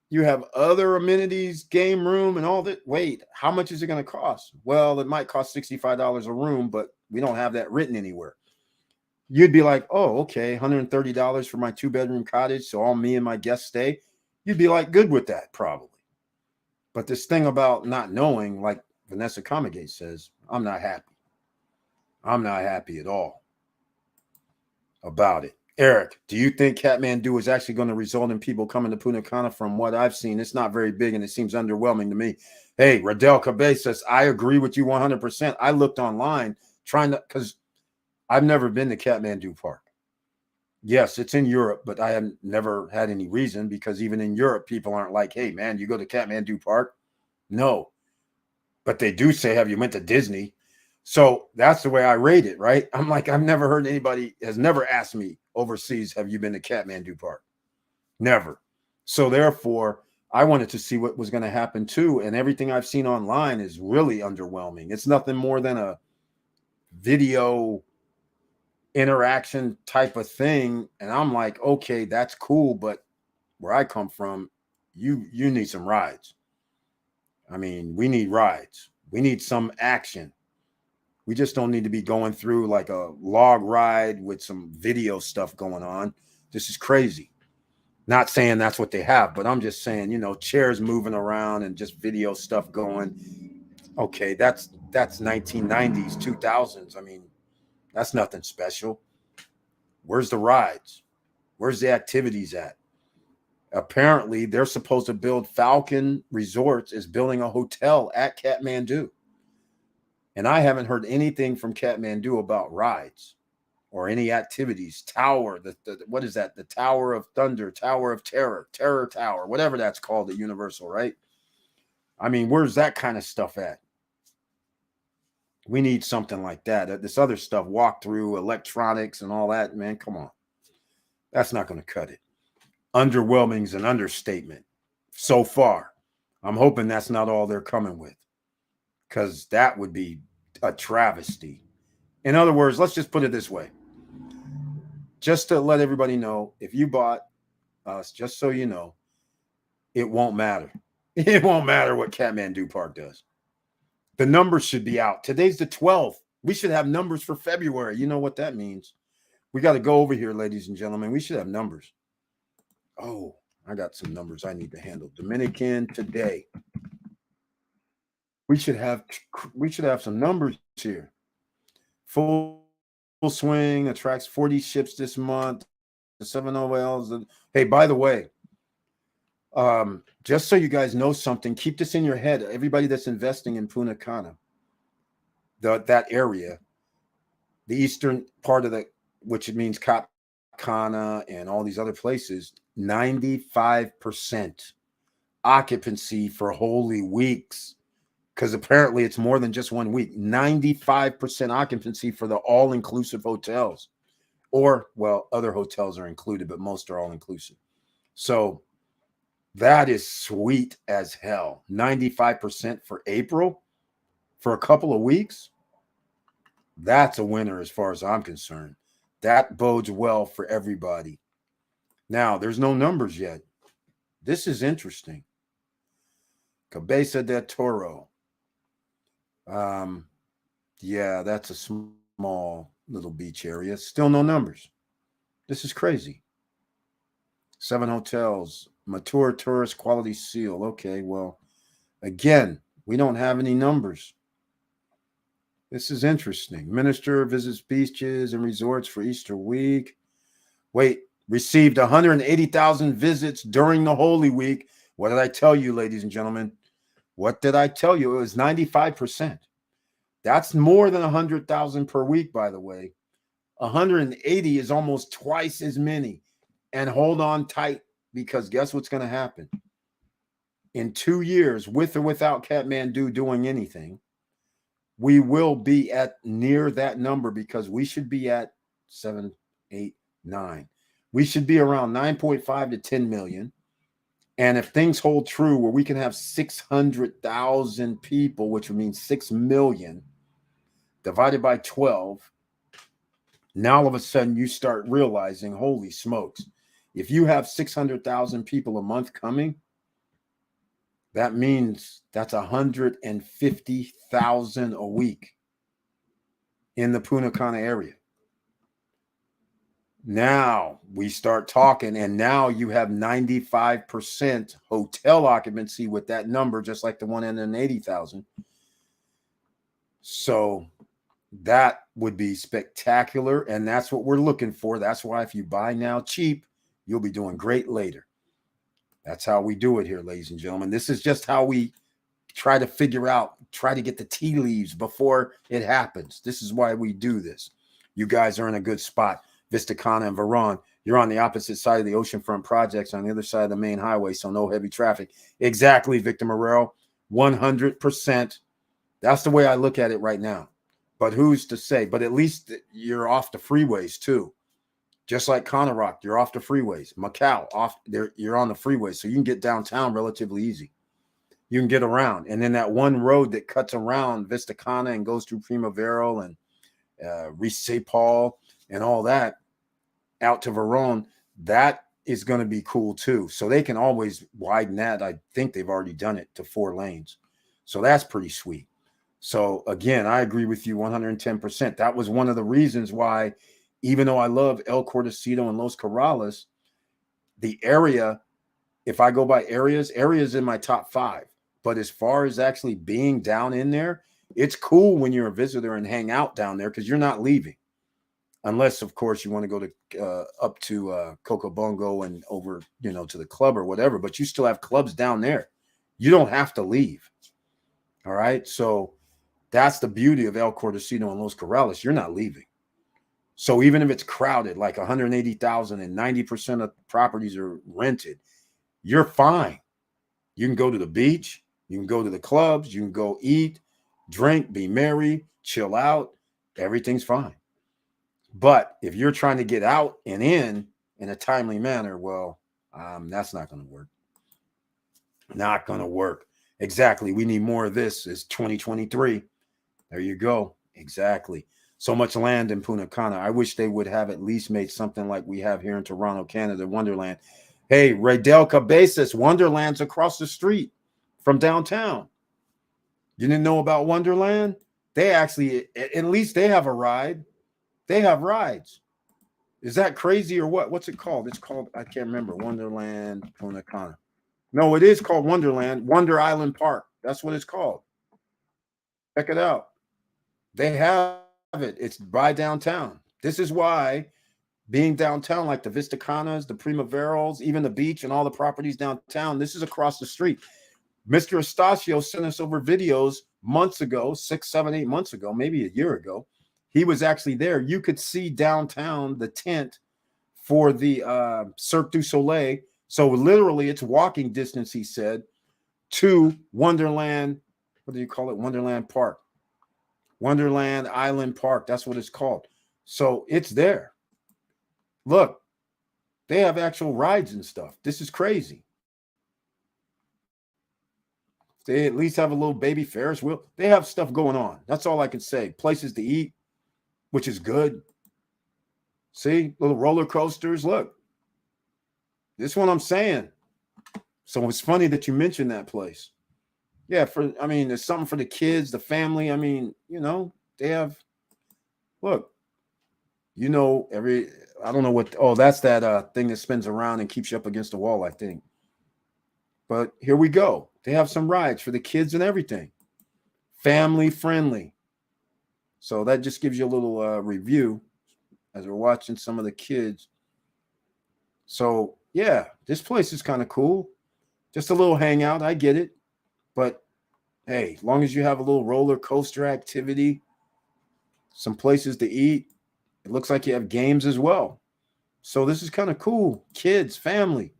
you have other amenities, game room, and all that. Wait, how much is it going to cost? Well, it might cost $65 a room, but we don't have that written anywhere. You'd be like, oh, okay, $130 for my 2-bedroom cottage, so all me and my guests stay. You'd be like, good with that, probably. But this thing about not knowing, like Vanessa Comegate says, I'm not happy. I'm not happy at all about it. Eric, do you think Kathmandu is actually going to result in people coming to Punta Cana? From what I've seen, it's not very big and it seems underwhelming to me. Hey, Radel Cabe says, I agree with you 100%. I looked online trying to, because I've never been to Kathmandu Park. Yes, it's in Europe, but I have never had any reason, because even in Europe, people aren't like, hey, man, you go to Kathmandu Park? No. But they do say, have you went to Disney? So that's the way I rate it, right? I'm like, I've never heard anybody has never asked me overseas, have you been to Kathmandu Park? Never. So therefore, I wanted to see what was going to happen too. And everything I've seen online is really underwhelming. It's nothing more than a video interaction type of thing. And I'm like, okay, that's cool. But where I come from, you need some rides. I mean, we need rides. We need some action. We just don't need to be going through like a log ride with some video stuff going on. This is crazy. Not saying that's what they have, but I'm just saying, chairs moving around and just video stuff going. Okay, that's 1990s, 2000s. I mean, that's nothing special. Where's the rides? Where's the activities at? Apparently, they're supposed to build Falcon Resorts is building a hotel at Kathmandu. And I haven't heard anything from Kathmandu about rides or any activities. Tower, what is that? The Tower of Thunder, Tower of Terror, Terror Tower, whatever that's called at Universal, right? I mean, where's that kind of stuff at? We need something like that. This other stuff, walkthrough, electronics, and all that, man, come on. That's not going to cut it. Underwhelming is an understatement so far. I'm hoping that's not all they're coming with, because that would be a travesty. In other words, let's just put it this way. Just to let everybody know, if you bought us, just so you know, it won't matter. It won't matter what Kathmandu Park does. The numbers should be out. Today's the 12th. We should have numbers for February. You know what that means. We got to go over here, ladies and gentlemen. We should have numbers. Oh, I got some numbers I need to handle. Dominican today. We should have some numbers here. Full swing attracts 40 ships this month. The 7 OLs. Hey, by the way, just so you guys know something, keep this in your head. Everybody that's investing in Punta Cana, that area, the eastern part of which it means Cap Cana and all these other places, 95% occupancy for Holy Weeks. Because apparently it's more than just 1 week. 95% occupancy for the all-inclusive hotels. Or, well, other hotels are included, but most are all-inclusive. So that is sweet as hell. 95% for April for a couple of weeks. That's a winner as far as I'm concerned. That bodes well for everybody. Now, there's no numbers yet. This is interesting. Cabeza del Toro. Yeah, that's a small little beach area. Still no numbers. This is crazy. 7 hotels, mature tourist quality seal. Okay, well, again, we don't have any numbers. This is interesting. Minister visits beaches and resorts for Easter week. Wait, received 180,000 visits during the Holy Week. What did I tell you, ladies and gentlemen? What did I tell you? It was 95%. That's more than 100,000 per week, by the way. 180 is almost twice as many. And hold on tight, because guess what's going to happen? In 2 years, with or without Kathmandu doing anything, we will be at near that number, because we should be at 7, 8, 9. We should be around 9.5 to 10 million. And if things hold true where we can have 600,000 people, which would mean 6 million divided by 12, now all of a sudden you start realizing, holy smokes, if you have 600,000 people a month coming, that means that's 150,000 a week in the Punta Cana area. Now we start talking, and now you have 95% hotel occupancy with that number, just like the one in 80,000. So that would be spectacular, and that's what we're looking for. That's why if you buy now cheap, you'll be doing great later. That's how we do it here, ladies and gentlemen. This is just how we try to figure out, try to get the tea leaves before it happens. This is why we do this. You guys are in a good spot. Vista Cana and Veron, you're on the opposite side of the oceanfront projects, on the other side of the main highway, so no heavy traffic. Exactly, Victor Morrell, 100%. That's the way I look at it right now. But who's to say? But at least you're off the freeways too. Just like Cana Rock, you're off the freeways. Macau, off there, you're on the freeways, so you can get downtown relatively easy. You can get around. And then that one road that cuts around Vista Cana and goes through Primavera and Rice Paul and all that out to Veron, that is going to be cool too. So they can always widen that. I think they've already done it to 4 lanes. So that's pretty sweet. So again, I agree with you 110%. That was one of the reasons why, even though I love El Cortecito and Los Corrales, the area, if I go by areas in my top 5. But as far as actually being down in there, it's cool when you're a visitor and hang out down there, because you're not leaving. Unless, of course, you want to go to up to Cocobongo and over, to the club or whatever. But you still have clubs down there. You don't have to leave. All right. So that's the beauty of El Cortecito and Los Corrales. You're not leaving. So even if it's crowded, like 180,000 and 90% of properties are rented, you're fine. You can go to the beach. You can go to the clubs. You can go eat, drink, be merry, chill out. Everything's fine. But if you're trying to get out and in a timely manner, well, that's not going to work. Not going to work. Exactly. We need more of this. It's 2023. There you go. Exactly. So much land in Punta Cana. I wish they would have at least made something like we have here in Toronto, Canada, Wonderland. Hey, Raydel Cabezas, Wonderland's across the street from downtown. You didn't know about Wonderland? They actually, at least they have a ride. They have rides. Is that crazy or what? What's it called? It's called, I can't remember. Wonderland, Punta Cana. No, it is called Wonderland, Wonder Island Park. That's what it's called. Check it out. They have it. It's by downtown. This is why being downtown, like the Vista Canas, the Primaveras, even the beach and all the properties downtown, this is across the street. Mr. Estacio sent us over videos months ago, 6, 7, 8 months ago, maybe a year ago. He was actually there. You could see downtown the tent for the Cirque du Soleil. So literally it's walking distance, he said, to Wonderland. What do you call it? Wonderland Park. Wonderland Island Park. That's what it's called. So it's there. Look, they have actual rides and stuff. This is crazy. They at least have a little baby Ferris wheel. They have stuff going on. That's all I can say. Places to eat, which is good. See, little roller coasters. Look, this is what I'm saying. So it's funny that you mentioned that place. Yeah, there's something for the kids, the family. They have Look, I don't know what. Oh, that's that thing that spins around and keeps you up against the wall, I think. But here we go. They have some rides for the kids and everything, family friendly. So that just gives you a little review as we're watching some of the kids. So yeah, this place is kind of cool. Just a little hangout. I get it, but hey, as long as you have a little roller coaster activity, some places to eat, it looks like you have games as well. So this is kind of cool. Kids, family.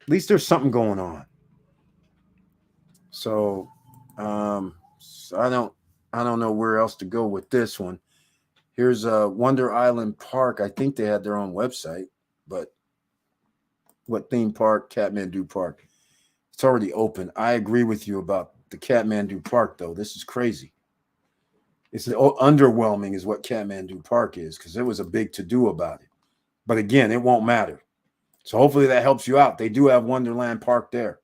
At least there's something going on. So, so I don't know where else to go with this one. Here's Wonder Island Park. I think they had their own website, but what theme park? Kathmandu Park. It's already open. I agree with you about the Kathmandu Park, though. This is crazy. It's underwhelming, is what Kathmandu Park is, because there was a big to do about it. But again, it won't matter. So hopefully that helps you out. They do have Wonderland Park there.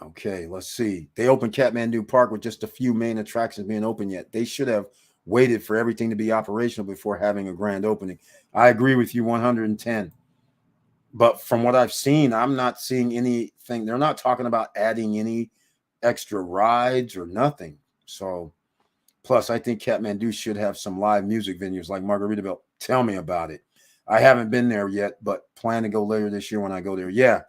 Okay, let's see. They opened Kathmandu Park with just a few main attractions being open yet. They should have waited for everything to be operational before having a grand opening. I agree with you 110. But from what I've seen, I'm not seeing anything. They're not talking about adding any extra rides or nothing. So, plus, I think Kathmandu should have some live music venues like Margaritaville. Tell me about it. I haven't been there yet, but plan to go later this year when I go there. Yeah,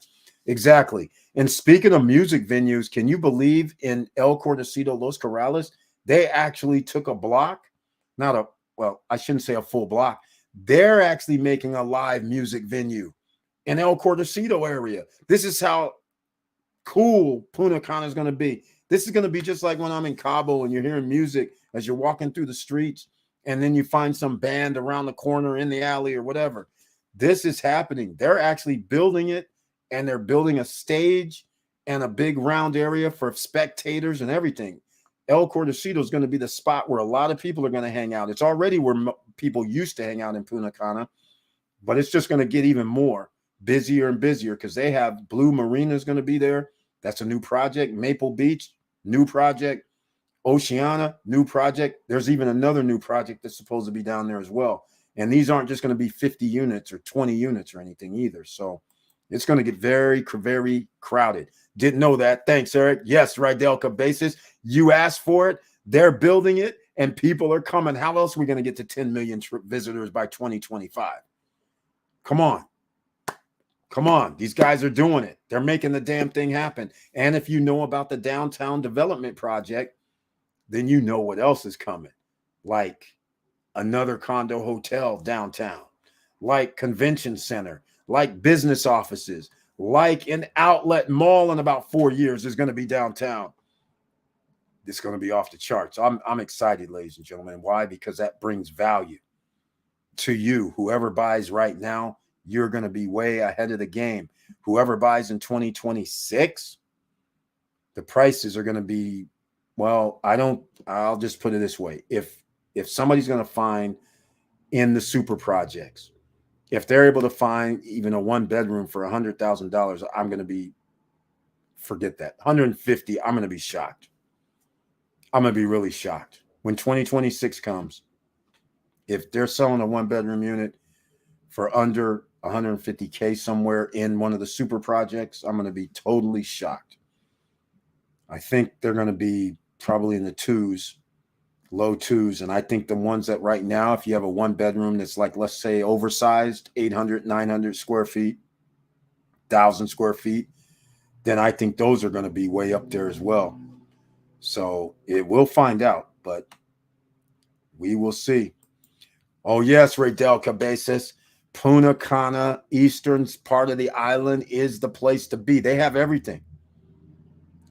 exactly. And speaking of music venues, can you believe in El Cordecito, Los Corrales, they actually took a block? Not a, well, I shouldn't say a full block. They're actually making a live music venue in El Cordecito area. This is how cool Punta Cana is going to be. This is going to be just like when I'm in Cabo and you're hearing music as you're walking through the streets, and then you find some band around the corner in the alley or whatever. This is happening. They're actually building it, and they're building a stage and a big round area for spectators and everything. El Cordecito is going to be the spot where a lot of people are going to hang out. It's already where people used to hang out in Punta Cana, but it's just going to get even more busier and busier because they have Blue Marina is going to be there. That's a new project. Maple Beach, new project. Oceana, new project. There's even another new project that's supposed to be down there as well. And these aren't just going to be 50 units or 20 units or anything either. So it's going to get very, very crowded. Didn't know that. Thanks, Eric. Yes, Rydell Cabezas. You asked for it. They're building it and people are coming. How else are we going to get to 10 million visitors by 2025? Come on. Come on. These guys are doing it. They're making the damn thing happen. And if you know about the downtown development project, then you know what else is coming. Like another condo hotel downtown, like convention center, like business offices, like an outlet mall in about 4 years is going to be downtown. It's going to be off the charts. I'm excited, ladies and gentlemen. Why? Because that brings value to you. Whoever buys right now, you're going to be way ahead of the game. Whoever buys in 2026, the prices are going to be, well, I'll just put it this way. If somebody's going to find in the super projects, if they're able to find even a one bedroom for $100,000, I'm going to be, forget that. 150, I'm going to be shocked. I'm going to be really shocked. When 2026 comes, if they're selling a one bedroom unit for under 150K somewhere in one of the super projects, I'm going to be totally shocked. I think they're going to be probably in the twos, low twos. And I think the ones that right now, if you have a one bedroom that's like, let's say oversized, 800, 900 square feet, 1,000 square feet, then I think those are going to be way up there as well. So we'll find out, but we will see. Oh, yes, Raydell Cabezas. Punta Cana, eastern part of the island, is the place to be. They have everything.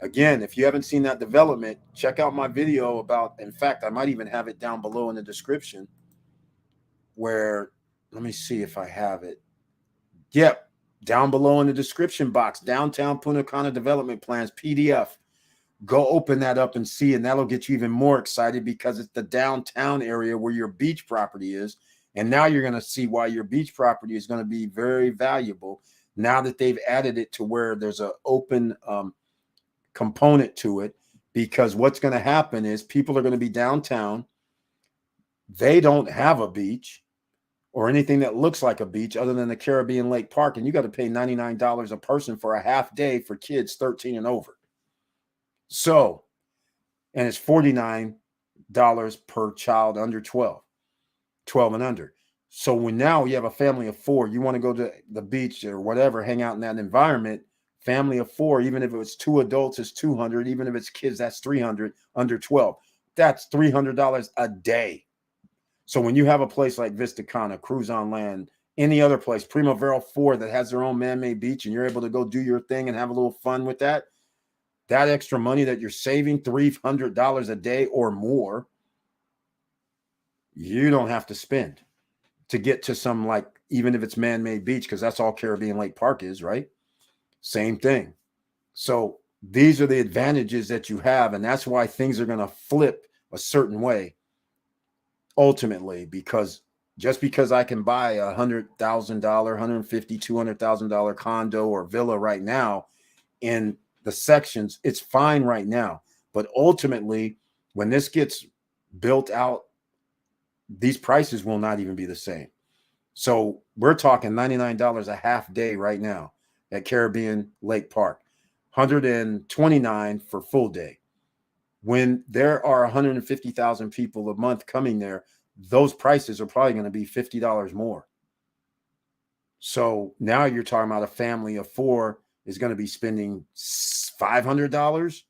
Again, if you haven't seen that development, check out my video about, in fact, I might even have it down below in the description where, let me see if I have it. Yep, down below in the description box, Downtown Punta Cana Development Plans, PDF. Go open that up and see, and that'll get you even more excited because it's the downtown area where your beach property is. And now you're going to see why your beach property is going to be very valuable now that they've added it to where there's an open component to it, because what's going to happen is people are going to be downtown. They don't have a beach or anything that looks like a beach other than the Caribbean Lake Park, and you got to pay $99 a person for a half day for kids 13 and over. So, and it's $49 per child under 12, 12 and under. So when now you have a family of four, you want to go to the beach or whatever, hang out in that environment, family of four, even if it was two adults, it's 200, even if it's kids, that's 300 under 12. That's $300 a day. So when you have a place like Vista Cana, Cruise on Land, any other place, Primavera 4 that has their own man-made beach, and you're able to go do your thing and have a little fun with that, that extra money that you're saving, $300 a day or more, you don't have to spend to get to some, like, even if it's man-made beach, because that's all Caribbean Lake Park is, right? Same thing. So these are the advantages that you have, and that's why things are going to flip a certain way ultimately, because just because I can buy $100,000, $150,000, $200,000 condo or villa right now in the sections, it's fine right now. But ultimately, when this gets built out, these prices will not even be the same. So we're talking $99 a half day right now at Caribbean Lake Park, $129 for full day. When there are 150,000 people a month coming there, those prices are probably going to be $50 more. So now you're talking about a family of four is going to be spending $500,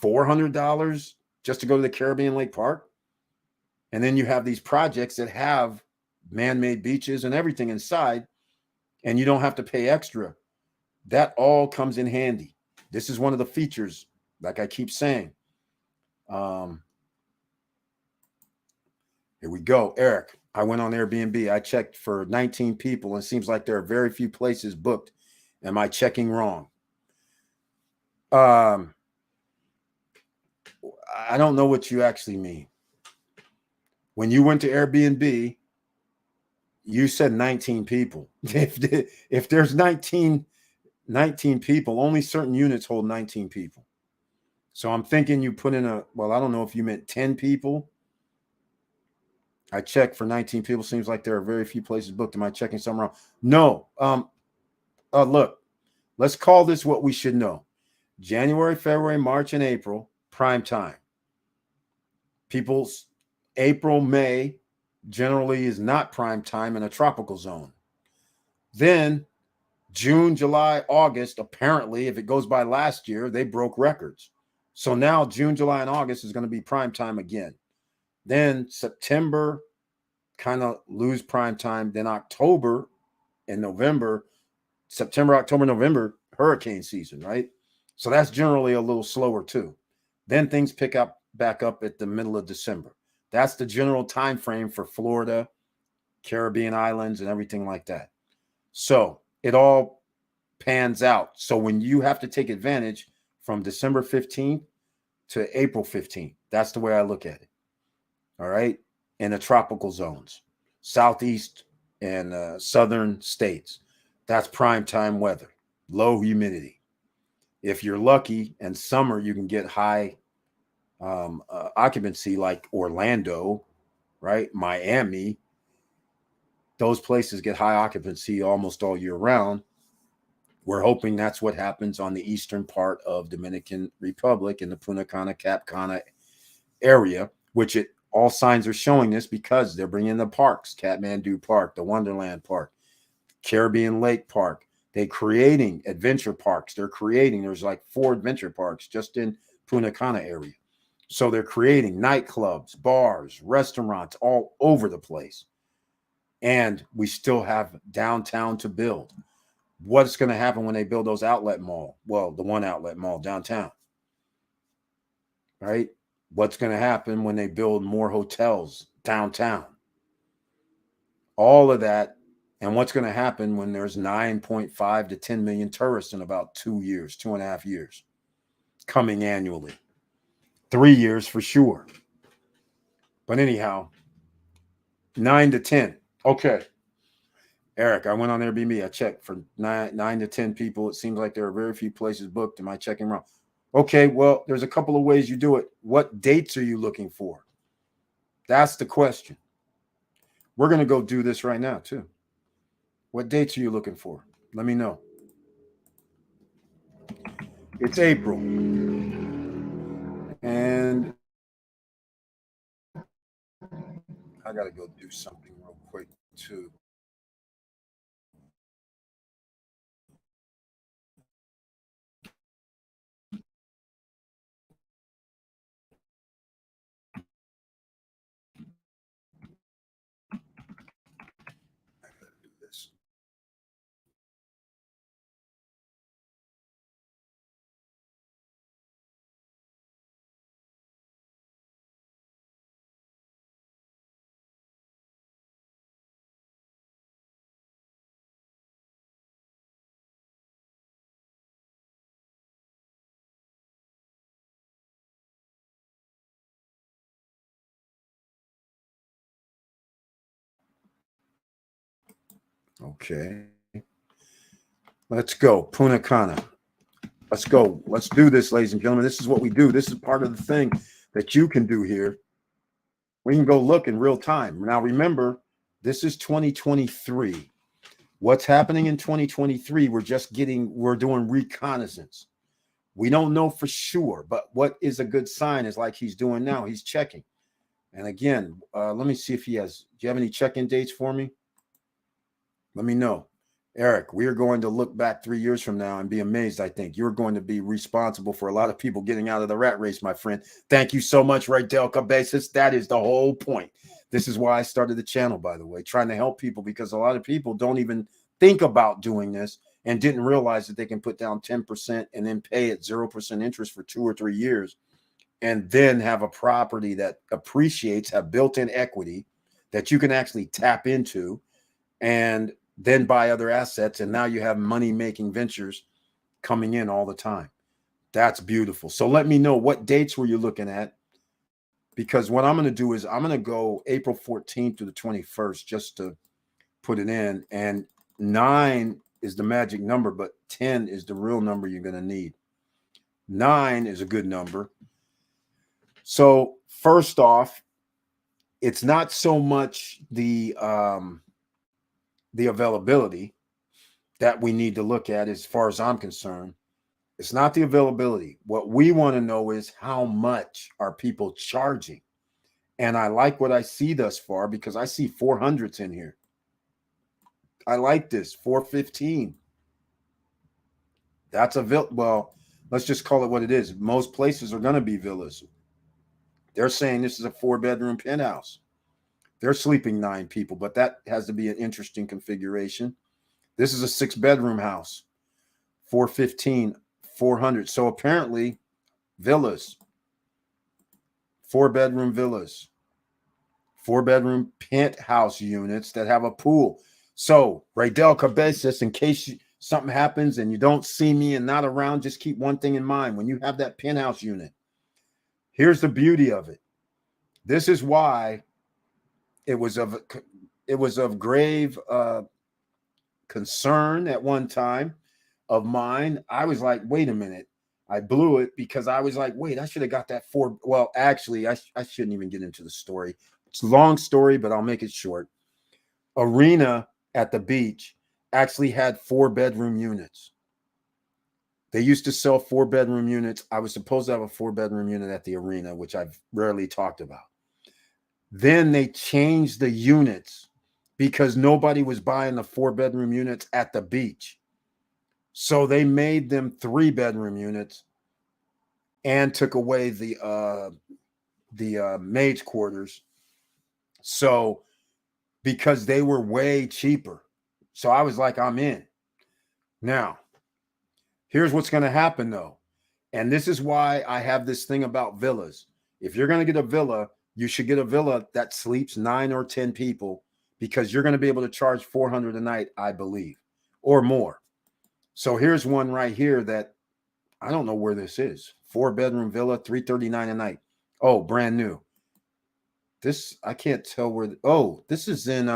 $400 just to go to the Caribbean Lake Park. And then you have these projects that have man-made beaches and everything inside, and you don't have to pay extra. That all comes in handy. This is one of the features, like I keep saying. Here we go. Eric, I went on Airbnb. I checked for 19 people, and it seems like there are very few places booked. Am I checking wrong? I don't know what you actually mean. When you went to Airbnb, you said 19 people. If there's 19 people, only certain units hold 19 people. So I'm thinking you put in well, I don't know if you meant 10 people. I checked for 19 people. Seems like there are very few places booked. Am I checking something wrong? No. Look, let's call this what we should know. January, February, March, and April, prime time. People's April, May generally is not prime time in a tropical zone. Then June, July, August, apparently, if it goes by last year, they broke records. So now June, July, and August is going to be prime time again. Then September kind of lose prime time. Then October and November, September, October, November, hurricane season, right? So that's generally a little slower too. Then things pick up back up at the middle of December. That's the general time frame for Florida, Caribbean islands, and everything like that. So it all pans out. So when you have to take advantage from December 15th to April 15th, that's the way I look at it. All right. In the tropical zones, southeast and southern states, that's prime time weather, low humidity. If you're lucky and summer, you can get high occupancy like Orlando, right? Miami. Those places get high occupancy almost all year round. We're hoping that's what happens on the eastern part of Dominican Republic in the Punta Cana, Cap Cana area, which all signs are showing this because they're bringing the parks, Kathmandu Park, the Wonderland Park, Caribbean Lake Park. They're creating adventure parks. There's like 4 adventure parks just in Punta Cana area. So they're creating nightclubs, bars, restaurants all over the place. And we still have downtown to build. What's going to happen when they build those outlet mall? Well, the one outlet mall downtown, right? What's going to happen when they build more hotels downtown? All of that. And what's going to happen when there's 9.5 to 10 million tourists in about 2 years, 2.5 years coming annually? 3 years for sure. But anyhow, 9 to 10. Okay. Eric, I went on Airbnb. I checked for 9 to 10 people. It seems like there are very few places booked. Am I checking wrong? Okay, well, there's a couple of ways you do it. What dates are you looking for? That's the question. We're going to go do this right now, too. What dates are you looking for? Let me know. It's April. And I got to go do something real quick, too. I got to do this. Okay. Let's go. Punta Cana. Let's go. Let's do this, ladies and gentlemen. This is what we do. This is part of the thing that you can do here. We can go look in real time. Now, remember, this is 2023. What's happening in 2023? We're doing reconnaissance. We don't know for sure, but what is a good sign is like he's doing now. He's checking. And again, let me see if he has. Do you have any check-in dates for me? Let me know. Eric, we are going to look back 3 years from now and be amazed. I think you're going to be responsible for a lot of people getting out of the rat race, my friend. Thank you so much, Raydel Cabezas. That is the whole point. This is why I started the channel, by the way, trying to help people, because a lot of people don't even think about doing this and didn't realize that they can put down 10% and then pay at 0% interest for 2 or 3 years and then have a property that appreciates, have built-in equity that you can actually tap into and then buy other assets. And now you have money-making ventures coming in all the time. That's beautiful. So let me know, what dates were you looking at? Because what I'm going to do is I'm going to go April 14th to the 21st just to put it in. And 9 is the magic number, but 10 is the real number you're going to need. 9 is a good number. So first off, it's not so much the availability that we need to look at as far as I'm concerned. It's not the availability. What we want to know is how much are people charging? And I like what I see thus far because I see 400s in here. I like this 415. That's a well, let's just call it what it is. Most places are going to be villas. They're saying this is a 4-bedroom penthouse. They're sleeping 9 people, but that has to be an interesting configuration. This is a 6-bedroom house, 415, 400. So apparently, villas, 4-bedroom villas, 4-bedroom penthouse units that have a pool. So, Raydel Cabezas, in case something happens and you don't see me and not around, just keep one thing in mind. When you have that penthouse unit, here's the beauty of it. This is why it was of grave concern at one time of mine. I was like, wait a minute. I blew it because I was like, wait, I should have got that 4. Well, actually, I shouldn't even get into the story. It's a long story, but I'll make it short. Arena at the beach actually had 4-bedroom units. They used to sell 4-bedroom units. I was supposed to have a 4-bedroom unit at the arena, which I've rarely talked about. Then they changed the units because nobody was buying the 4-bedroom units at the beach. So they made them 3-bedroom units and took away the maids' quarters. So because they were way cheaper. So I was like, I'm in. Now, here's what's going to happen though. And this is why I have this thing about villas. If you're going to get a villa, you should get a villa that sleeps 9 or 10 people because you're going to be able to charge $400 a night, I believe, or more. So here's one right here that I don't know where this is. 4-bedroom villa, $339 a night. Oh, brand new. This I can't tell where. This is in.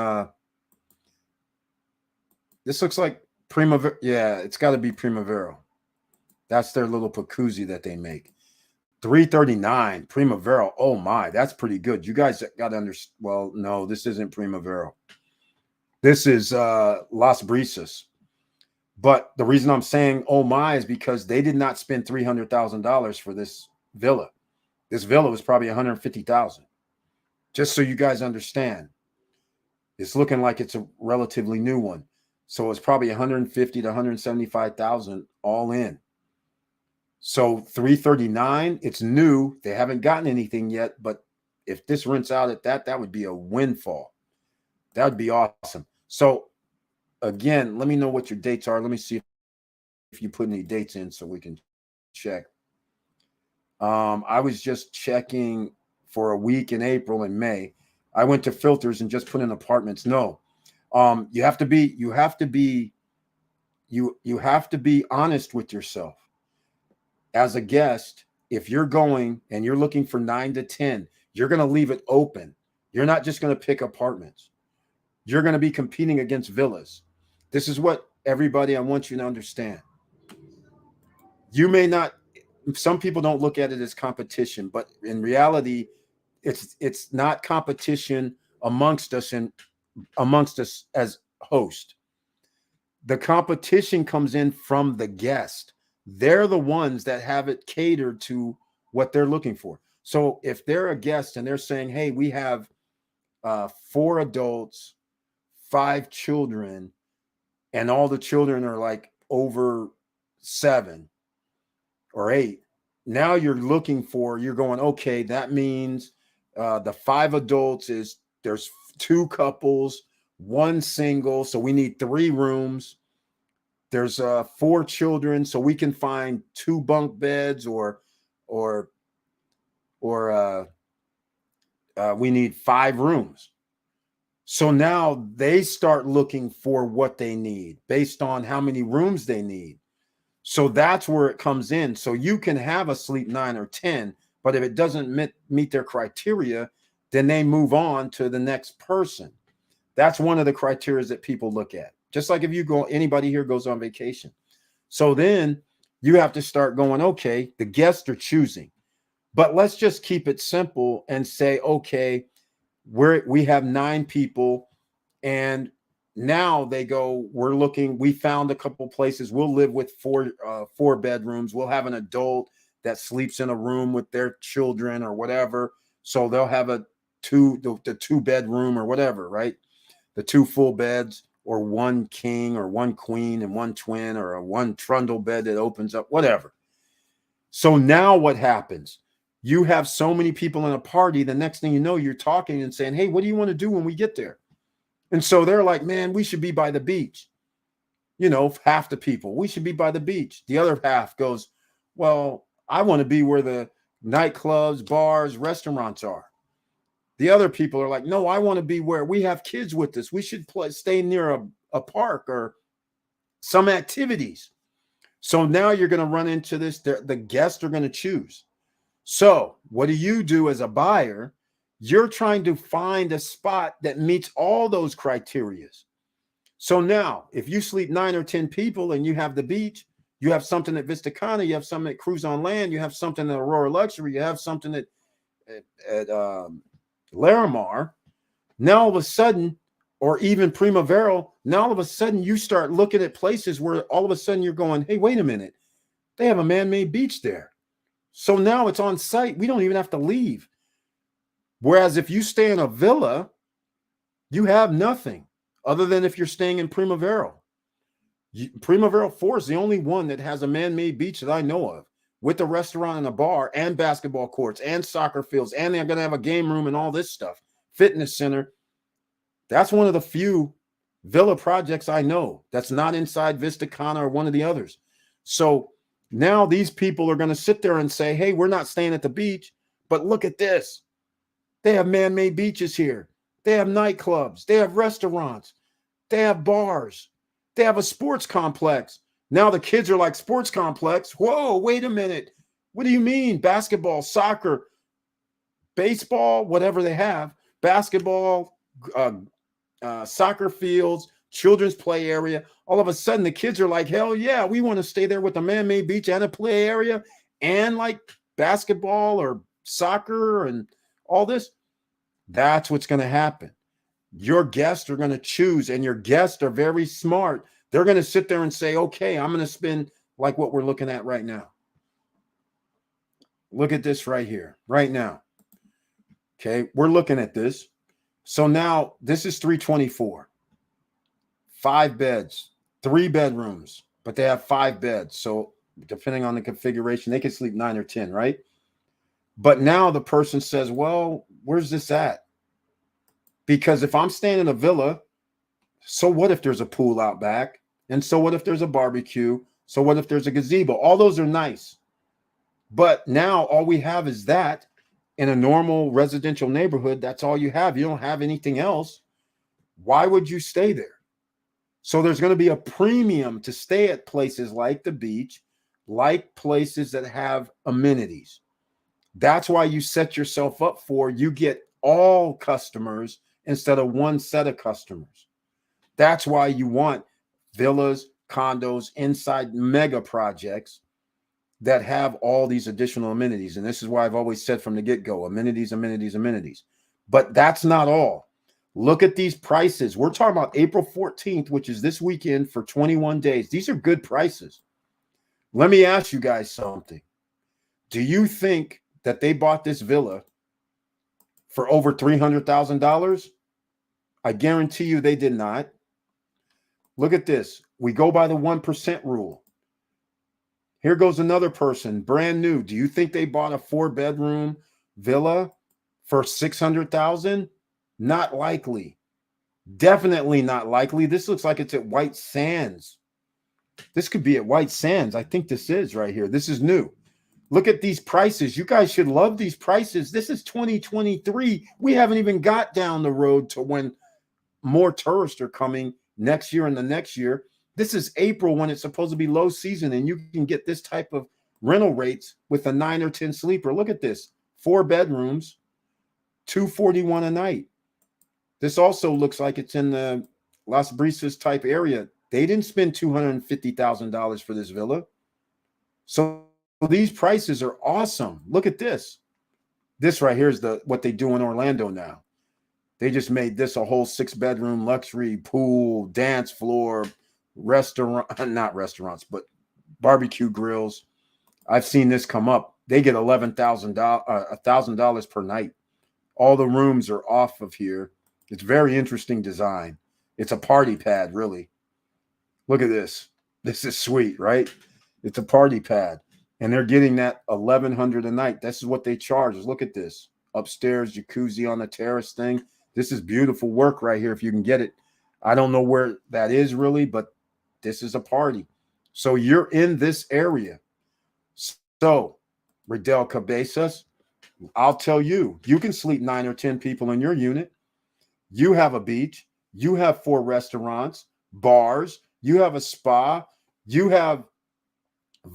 This looks like Primavera. Yeah, it's got to be Primavera. That's their little jacuzzi that they make. 339 Primavera. Oh my, that's pretty good. You guys got to understand. Well, no, this isn't Primavera. This is Las Brisas. But the reason I'm saying oh my is because they did not spend $300,000 for this villa. This villa was probably 150,000. Just so you guys understand, it's looking like it's a relatively new one. So it's probably 150 to 175,000 all in. So 339, it's new. They haven't gotten anything yet, but if this rents out at that, that would be a windfall. That would be awesome. So again, let me know what your dates are. Let me see if you put any dates in so we can check. I was just checking for a week in April and May. I went to filters and just put in apartments. No, you have to be honest with yourself as a guest. If you're going and you're looking for 9 to 10, you're going to leave it open. You're not just going to pick apartments. You're going to be competing against villas. This is what everybody, I want you to understand. You may not, some people don't look at it as competition, but in reality, it's not competition amongst us and amongst us as host. The competition comes in from the guest. They're the ones that have it catered to what they're looking for. So if they're a guest and they're saying, hey, we have 4 adults, 5 children, and all the children are like over 7 or 8. Now you're going, okay, that means the 5 adults there's 2 couples, 1 single. So we need 3 rooms. There's 4 children. So we can find 2 bunk beds or we need 5 rooms. So now they start looking for what they need based on how many rooms they need. So that's where it comes in. So you can have a sleep 9 or 10, but if it doesn't meet their criteria, then they move on to the next person. That's one of the criteria that people look at. Just like if anybody here goes on vacation. So then you have to start going, okay, the guests are choosing, but let's just keep it simple and say, okay, we have 9 people and now they go, we found a couple places. We'll live with 4 bedrooms. We'll have an adult that sleeps in a room with their children or whatever. So they'll have the 2 bedroom or whatever, right? The 2 full beds or 1 king or 1 queen and 1 twin or a 1 trundle bed that opens up, whatever. So now what happens? You have so many people in a party. The next thing you know, you're talking and saying, hey, what do you want to do when we get there? And so they're like, man, we should be by the beach. Half the people, we should be by the beach. The other half goes, well, I want to be where the nightclubs, bars, restaurants are. The other people are like, no, I want to be where we have kids with us. We should stay near a park or some activities. So now you're going to run into this. The guests are going to choose. So what do you do as a buyer? You're trying to find a spot that meets all those criteria. So now if you sleep 9 or 10 people and you have the beach, you have something at Vista Cana, you have something at Cruise on Land, you have something at Aurora Luxury, you have something at Larimar. Now all of a sudden, or even Primavera, now all of a sudden you start looking at places where all of a sudden you're going, hey, wait a minute. They have a man-made beach there. So now it's on site. We don't even have to leave. Whereas if you stay in a villa, you have nothing other than if you're staying in Primavera. Primavera 4 is the only one that has a man-made beach that I know of, with a restaurant and a bar and basketball courts and soccer fields. And they're going to have a game room and all this stuff, fitness center. That's one of the few villa projects I know that's not inside Vista Cana or one of the others. So now these people are going to sit there and say, hey, we're not staying at the beach, but look at this. They have man-made beaches here. They have nightclubs. They have restaurants. They have bars. They have a sports complex. Now the kids are like, sports complex? Whoa, wait a minute. What do you mean? Basketball, soccer, baseball, whatever they have, basketball, soccer fields, children's play area. All of a sudden the kids are like, hell yeah, we want to stay there with a man-made beach and a play area and like basketball or soccer and all this. That's what's going to happen. Your guests are going to choose, and your guests are very smart. They're going to sit there and say, okay, I'm going to spend like what we're looking at right now. Look at this right here, right now. Okay, we're looking at this. So now this is 324. 5 beds, 3 bedrooms, but they have 5 beds. So depending on the configuration, they can sleep 9 or 10, right? But now the person says, well, where's this at? Because if I'm staying in a villa, so what if there's a pool out back? And so what if there's a barbecue? So what if there's a gazebo? All those are nice. But now all we have is that in a normal residential neighborhood. That's all you have. You don't have anything else. Why would you stay there? So there's going to be a premium to stay at places like the beach, like places that have amenities. That's why you set yourself up for, you get all customers instead of one set of customers. That's why you want villas, condos, inside mega projects that have all these additional amenities. And this is why I've always said from the get-go, amenities, amenities, amenities. But that's not all. Look at these prices. We're talking about April 14th, which is this weekend, for 21 days. These are good prices. Let me ask you guys something. Do you think that they bought this villa for over $300,000? I guarantee you they did not. Look at this. We go by the 1% rule. Here goes another person, brand new. Do you think they bought a 4-bedroom villa for $600,000? Not likely. Definitely not likely. This looks like it's at White Sands. This could be at White Sands. I think this is right here. This is new. Look at these prices. You guys should love these prices. This is 2023. We haven't even got down the road to when more tourists are coming next year and the next year. This is April when it's supposed to be low season, and you can get this type of rental rates with a 9 or 10 sleeper. Look at this. 4 bedrooms, $241 a night. This also looks like it's in the Las Brisas type area. They didn't spend $250,000 for this villa. So these prices are awesome. Look at this. This right here is what they do in Orlando now. They just made this a whole 6-bedroom luxury pool, dance floor, not restaurants, but barbecue grills. I've seen this come up. They get $1,000 per night. All the rooms are off of here. It's very interesting design. It's a party pad, really. Look at this. This is sweet, right? It's a party pad. And they're getting that $1,100 a night. This is what they charge. Look at this. Upstairs, jacuzzi on the terrace thing. This is beautiful work right here if you can get it. I don't know where that is really, but this is a party. So you're in this area. So, Riddell Cabezas, I'll tell you, you can sleep 9 or 10 people in your unit. You have a beach. You have 4 restaurants, bars. You have a spa. You have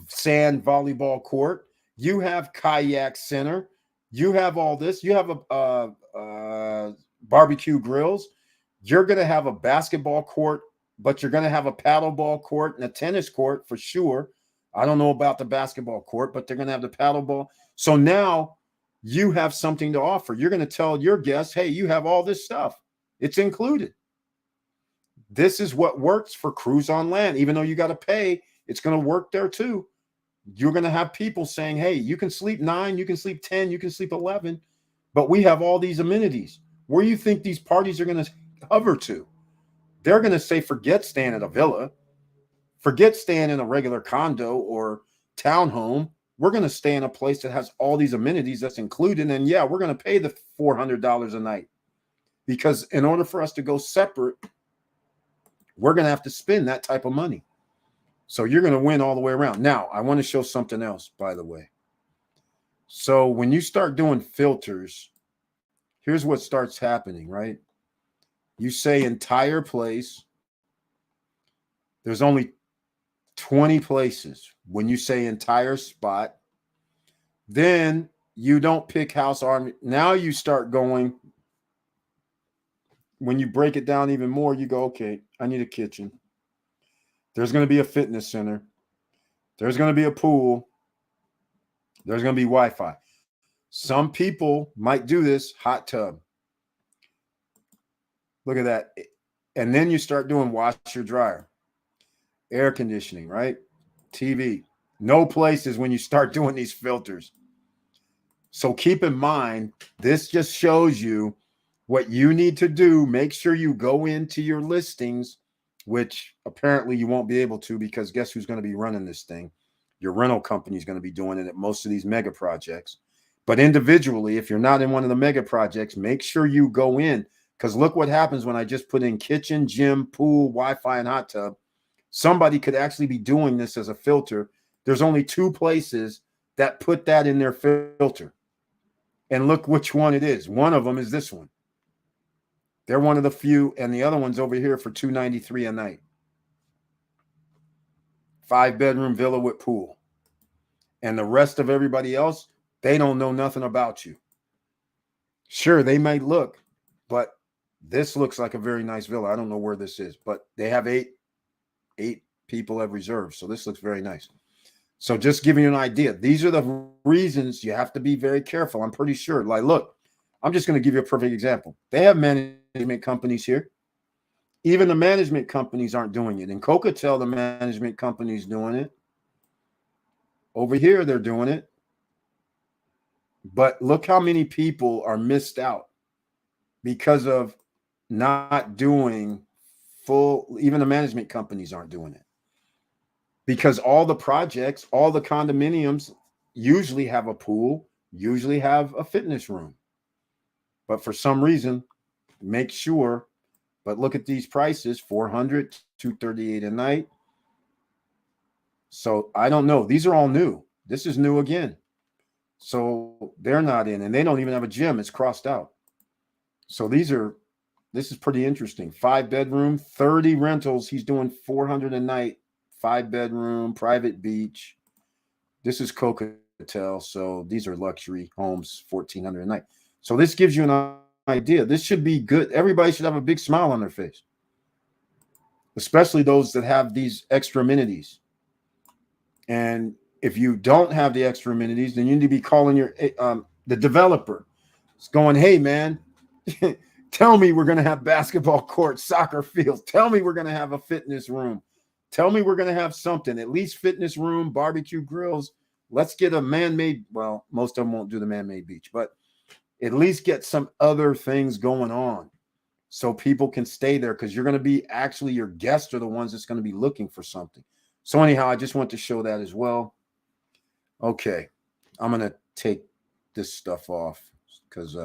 sand volleyball court. You have kayak center. You have all this. You have a barbecue grills. You're going to have a basketball court, but you're going to have a paddleball court and a tennis court for sure. I don't know about the basketball court, but they're going to have the paddleball. So now you have something to offer. You're going to tell your guests, hey, you have all this stuff. It's included. This is what works for cruise on land. Even though you got to pay, it's going to work there too. You're going to have people saying, hey, you can sleep 9, you can sleep 10, you can sleep 11, but we have all these amenities. Where do you think these parties are going to hover to? They're going to say, forget staying at a villa. Forget staying in a regular condo or townhome. We're going to stay in a place that has all these amenities that's included. And yeah, we're going to pay the $400 a night, because in order for us to go separate, we're going to have to spend that type of money. So you're going to win all the way around. Now, I want to show something else, by the way. So when you start doing filters, here's what starts happening, right? You say entire place. There's only 20 places. When you say entire spot, then you don't pick house army. Now you start going, when you break it down even more, you go, okay, I need a kitchen. There's going to be a fitness center. There's going to be a pool. There's going to be Wi-Fi. Some people might do this hot tub. Look at that. And then you start doing washer dryer, air conditioning, right? TV. No places when you start doing these filters. So keep in mind, this just shows you what you need to do. Make sure you go into your listings, which apparently you won't be able to, because guess who's going to be running this thing? Your rental company is going to be doing it at most of these mega projects. But individually, if you're not in one of the mega projects, make sure you go in, because look what happens when I just put in kitchen, gym, pool, Wi-Fi, and hot tub. Somebody could actually be doing this as a filter. There's only 2 places that put that in their filter. And look which one it is. One of them is this one. They're one of the few, and the other one's over here for $293 a night. 5-bedroom villa with pool. And the rest of everybody else, they don't know nothing about you. Sure, they might look, but this looks like a very nice villa. I don't know where this is, but they have eight people have reserved. So this looks very nice. So just giving you an idea. These are the reasons you have to be very careful. I'm pretty sure. Like, look, I'm just going to give you a perfect example. They have management companies here. Even the management companies aren't doing it. In Cocatel, the management company's doing it. Over here, they're doing it. But look how many people are missed out because of not doing full. Even the management companies aren't doing it. Because all the projects, all the condominiums usually have a pool, usually have a fitness room. But for some reason, make sure. But look at these prices, $400, $238 a night. So I don't know. These are all new. This is new again. So they're not in, and they don't even have a gym. It's crossed out. So this is pretty interesting. 5-bedroom, 30 rentals. He's doing $400 a night. 5-bedroom, private beach. This is Cocatel. So these are luxury homes, $1,400 a night. So this gives you an idea. This should be good. Everybody should have a big smile on their face, especially those that have these extra amenities. And if you don't have the extra amenities, then you need to be calling the developer. It's going, hey, man, tell me we're going to have basketball courts, soccer fields. Tell me we're going to have a fitness room. Tell me we're going to have something, at least fitness room, barbecue grills. Let's get a man-made, well, most of them won't do the man-made beach, but at least get some other things going on so people can stay there, because you're going to be actually, your guests are the ones that's going to be looking for something. So anyhow, I just want to show that as well. Okay, I'm going to take this stuff off because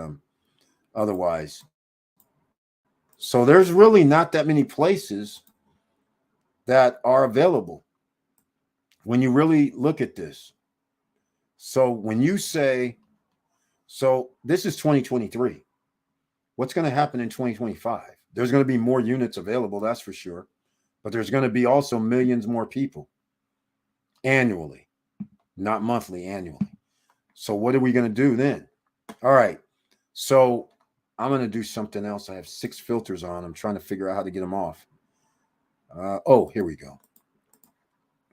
otherwise. So there's really not that many places that are available when you really look at this. So when you say, so this is 2023, what's going to happen in 2025? There's going to be more units available, that's for sure. But there's going to be also millions more people annually, not monthly, annually. So what are we going to do then? All right. So I'm going to do something else. I have 6 filters on. I'm trying to figure out how to get them off. Oh, here we go.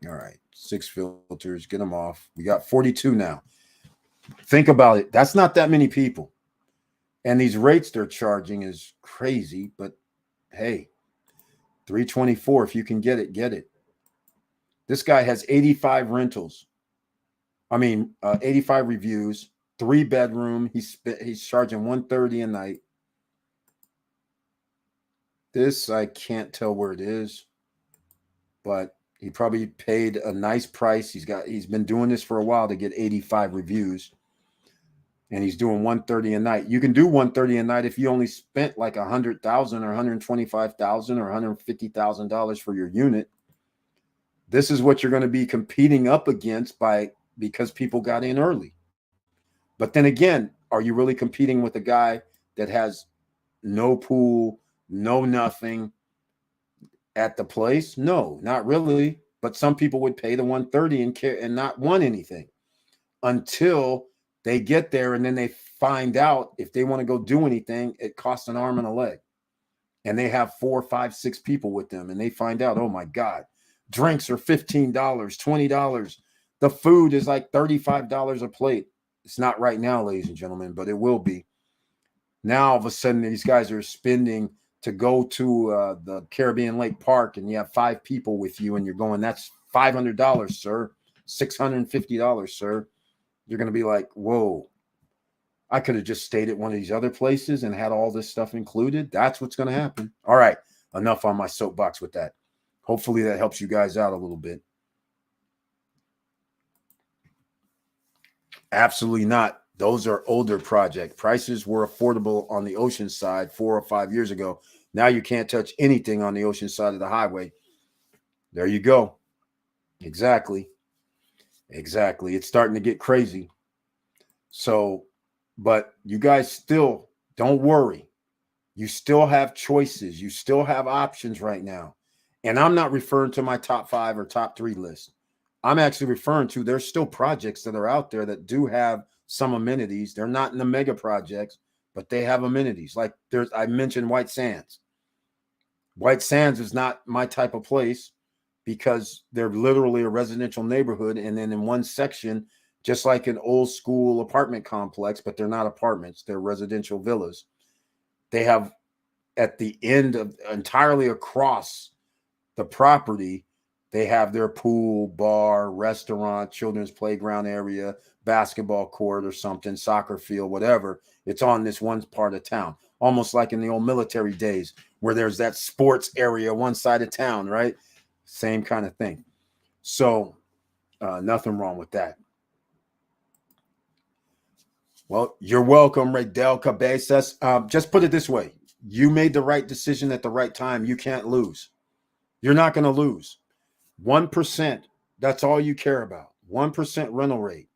All right. 6 filters, get them off. We got 42 now. Think about it. That's not that many people. And these rates they're charging is crazy, but hey, $324. If you can get it, get it. This guy has 85 rentals. 85 reviews, 3-bedroom. He's charging $130 a night. This, I can't tell where it is, but he probably paid a nice price. He's been doing this for a while to get 85 reviews. And he's doing $130 a night. You can do $130 a night if you only spent like $100,000 or $125,000 or $150,000 for your unit. This is what you're going to be competing up against because people got in early. But then again, are you really competing with a guy that has no pool, no nothing at the place? No, not really. But some people would pay the $130 and not want anything until they get there, and then they find out if they want to go do anything, it costs an arm and a leg. And they have 4, 5, 6 people with them, and they find out, oh my God, drinks are $15, $20. The food is like $35 a plate. It's not right now, ladies and gentlemen, but it will be. Now, all of a sudden, these guys are spending to go to the Caribbean Lake Park, and you have 5 people with you, and you're going, that's $500, sir. $650, sir. You're going to be like, whoa, I could have just stayed at one of these other places and had all this stuff included. That's what's going to happen. All right, enough on my soapbox with that. Hopefully that helps you guys out a little bit. Absolutely not. Those are older projects. Prices were affordable on the ocean side 4 or 5 years ago. Now you can't touch anything on the ocean side of the highway. There you go. Exactly. It's starting to get crazy. So, but you guys still don't worry. You still have choices. You still have options right now. And I'm not referring to my top 5 or top 3 list. I'm actually referring to there's still projects that are out there that do have some amenities. They're not in the mega projects, but they have amenities. Like I mentioned White Sands. White Sands is not my type of place because they're literally a residential neighborhood. And then in one section, just like an old school apartment complex, but they're not apartments, they're residential villas. They have at the end of entirely across the property, they have their pool, bar, restaurant, children's playground area, basketball court or something, soccer field, whatever. It's on this one part of town, almost like in the old military days where there's that sports area one side of town, right? Same kind of thing. So nothing wrong with that. Well, you're welcome, Raydel Cabezas. Just put it this way. You made the right decision at the right time. You can't lose. You're not going to lose. 1%, that's all you care about. 1% rental rate.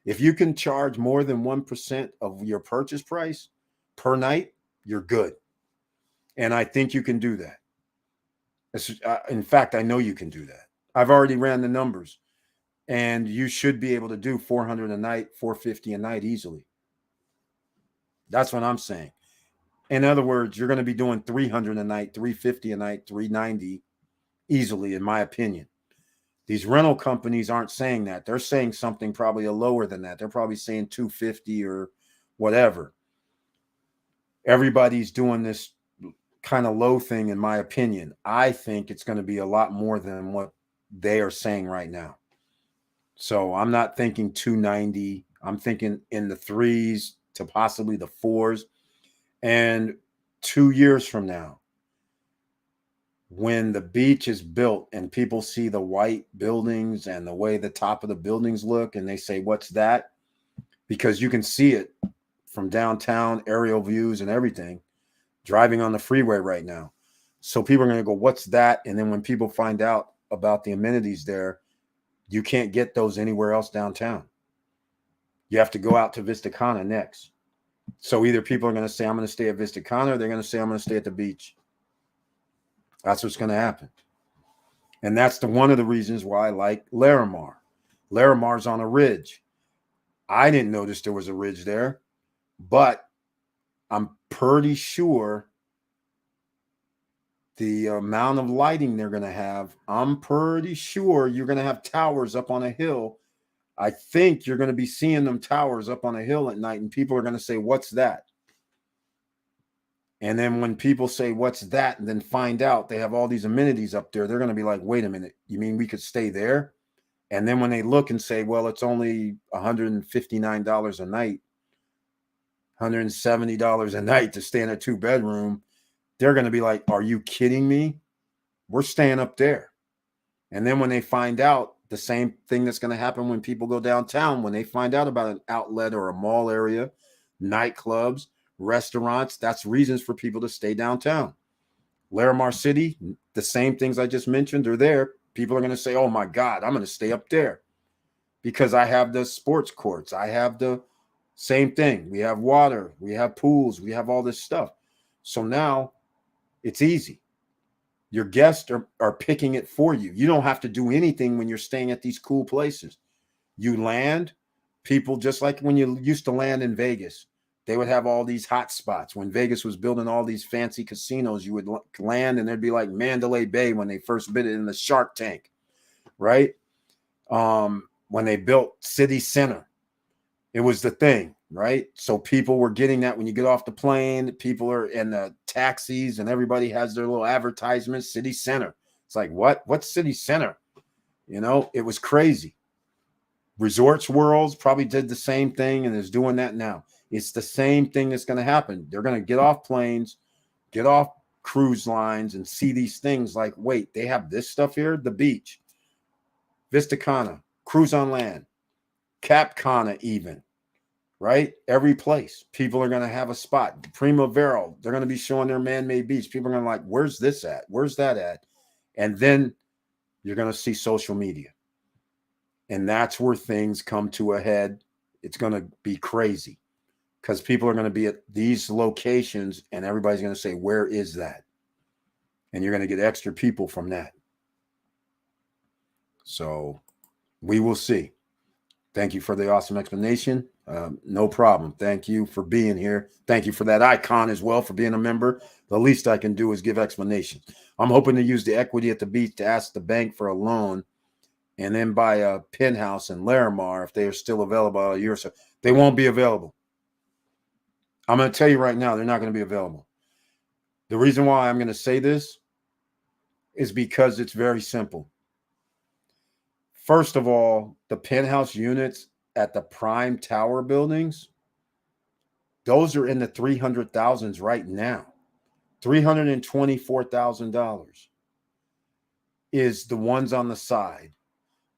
If you can charge more than 1% of your purchase price per night, you're good. And I think you can do that. In fact, I know you can do that. I've already ran the numbers. And you should be able to do 400 a night, 450 a night easily. That's what I'm saying. In other words, you're going to be doing 300 a night, 350 a night, 390 easily, in my opinion. These rental companies aren't saying that. They're saying something probably lower than that. They're probably saying 250 or whatever. Everybody's doing this kind of low thing, in my opinion. I think it's going to be a lot more than what they are saying right now. So I'm not thinking 290. I'm thinking in the 3s to possibly the 4s. And 2 years from now, when the beach is built and people see the white buildings and the way the top of the buildings look, and they say, what's that? Because you can see it from downtown, aerial views and everything, driving on the freeway right now. So people are going to go, what's that? And then when people find out about the amenities there, you can't get those anywhere else downtown. You have to go out to Vista Cana next. So either people are going to say, I'm going to stay at Vista Cana, or they're going to say, I'm going to stay at the beach. That's what's going to happen. And that's one of the reasons why I like Larimar. Larimar's on a ridge. I didn't notice there was a ridge there, but I'm pretty sure the amount of lighting they're going to have, I'm pretty sure you're going to have towers up on a hill. I think you're going to be seeing them towers up on a hill at night, and people are going to say, what's that? And then when people say, what's that? And then find out they have all these amenities up there, they're going to be like, wait a minute, you mean we could stay there? And then when they look and say, well, it's only $159 a night, $170 a night to stay in a 2-bedroom, they're going to be like, are you kidding me? We're staying up there. And then when they find out, the same thing that's going to happen when people go downtown, when they find out about an outlet or a mall area, nightclubs, restaurants, that's reasons for people to stay downtown. Larimar City, the same things I just mentioned are there. People are going to say, oh my God, I'm going to stay up there because I have the sports courts. I have the same thing. We have water, we have pools, we have all this stuff. So now it's easy. Your guests are picking it for you. You don't have to do anything when you're staying at these cool places. You land, people, just like when you used to land in Vegas, they would have all these hot spots. When Vegas was building all these fancy casinos, you would land and there'd be like Mandalay Bay when they first bid it in the Shark Tank, right? when they built City Center. It was the thing, right? So people were getting that when you get off the plane, people are in the taxis and everybody has their little advertisement, City Center. It's like, what? What's City Center? You know, it was crazy. Resorts Worlds probably did the same thing and is doing that now. It's the same thing that's going to happen. They're going to get off planes, get off cruise lines and see these things like, wait, they have this stuff here? The beach, Vista Cana, cruise on land, Cap Cana even, right? Every place. People are going to have a spot. Primavera, they're going to be showing their man-made beach. People are going to like, where's this at? Where's that at? And then you're going to see social media. And that's where things come to a head. It's going to be crazy because people are going to be at these locations and everybody's going to say, where is that? And you're going to get extra people from that. So we will see. Thank you for the awesome explanation. No problem. Thank you for being here. Thank you for that icon as well, for being a member. The least I can do is give explanations. I'm hoping to use the equity at the beach to ask the bank for a loan and then buy a penthouse in Larimar if they are still available a year or so. They won't be available. I'm going to tell you right now, they're not going to be available. The reason why I'm going to say this is because it's very simple. First of all, the penthouse units at the prime tower buildings, those are in the 300,000s right now. $324,000 is the ones on the side.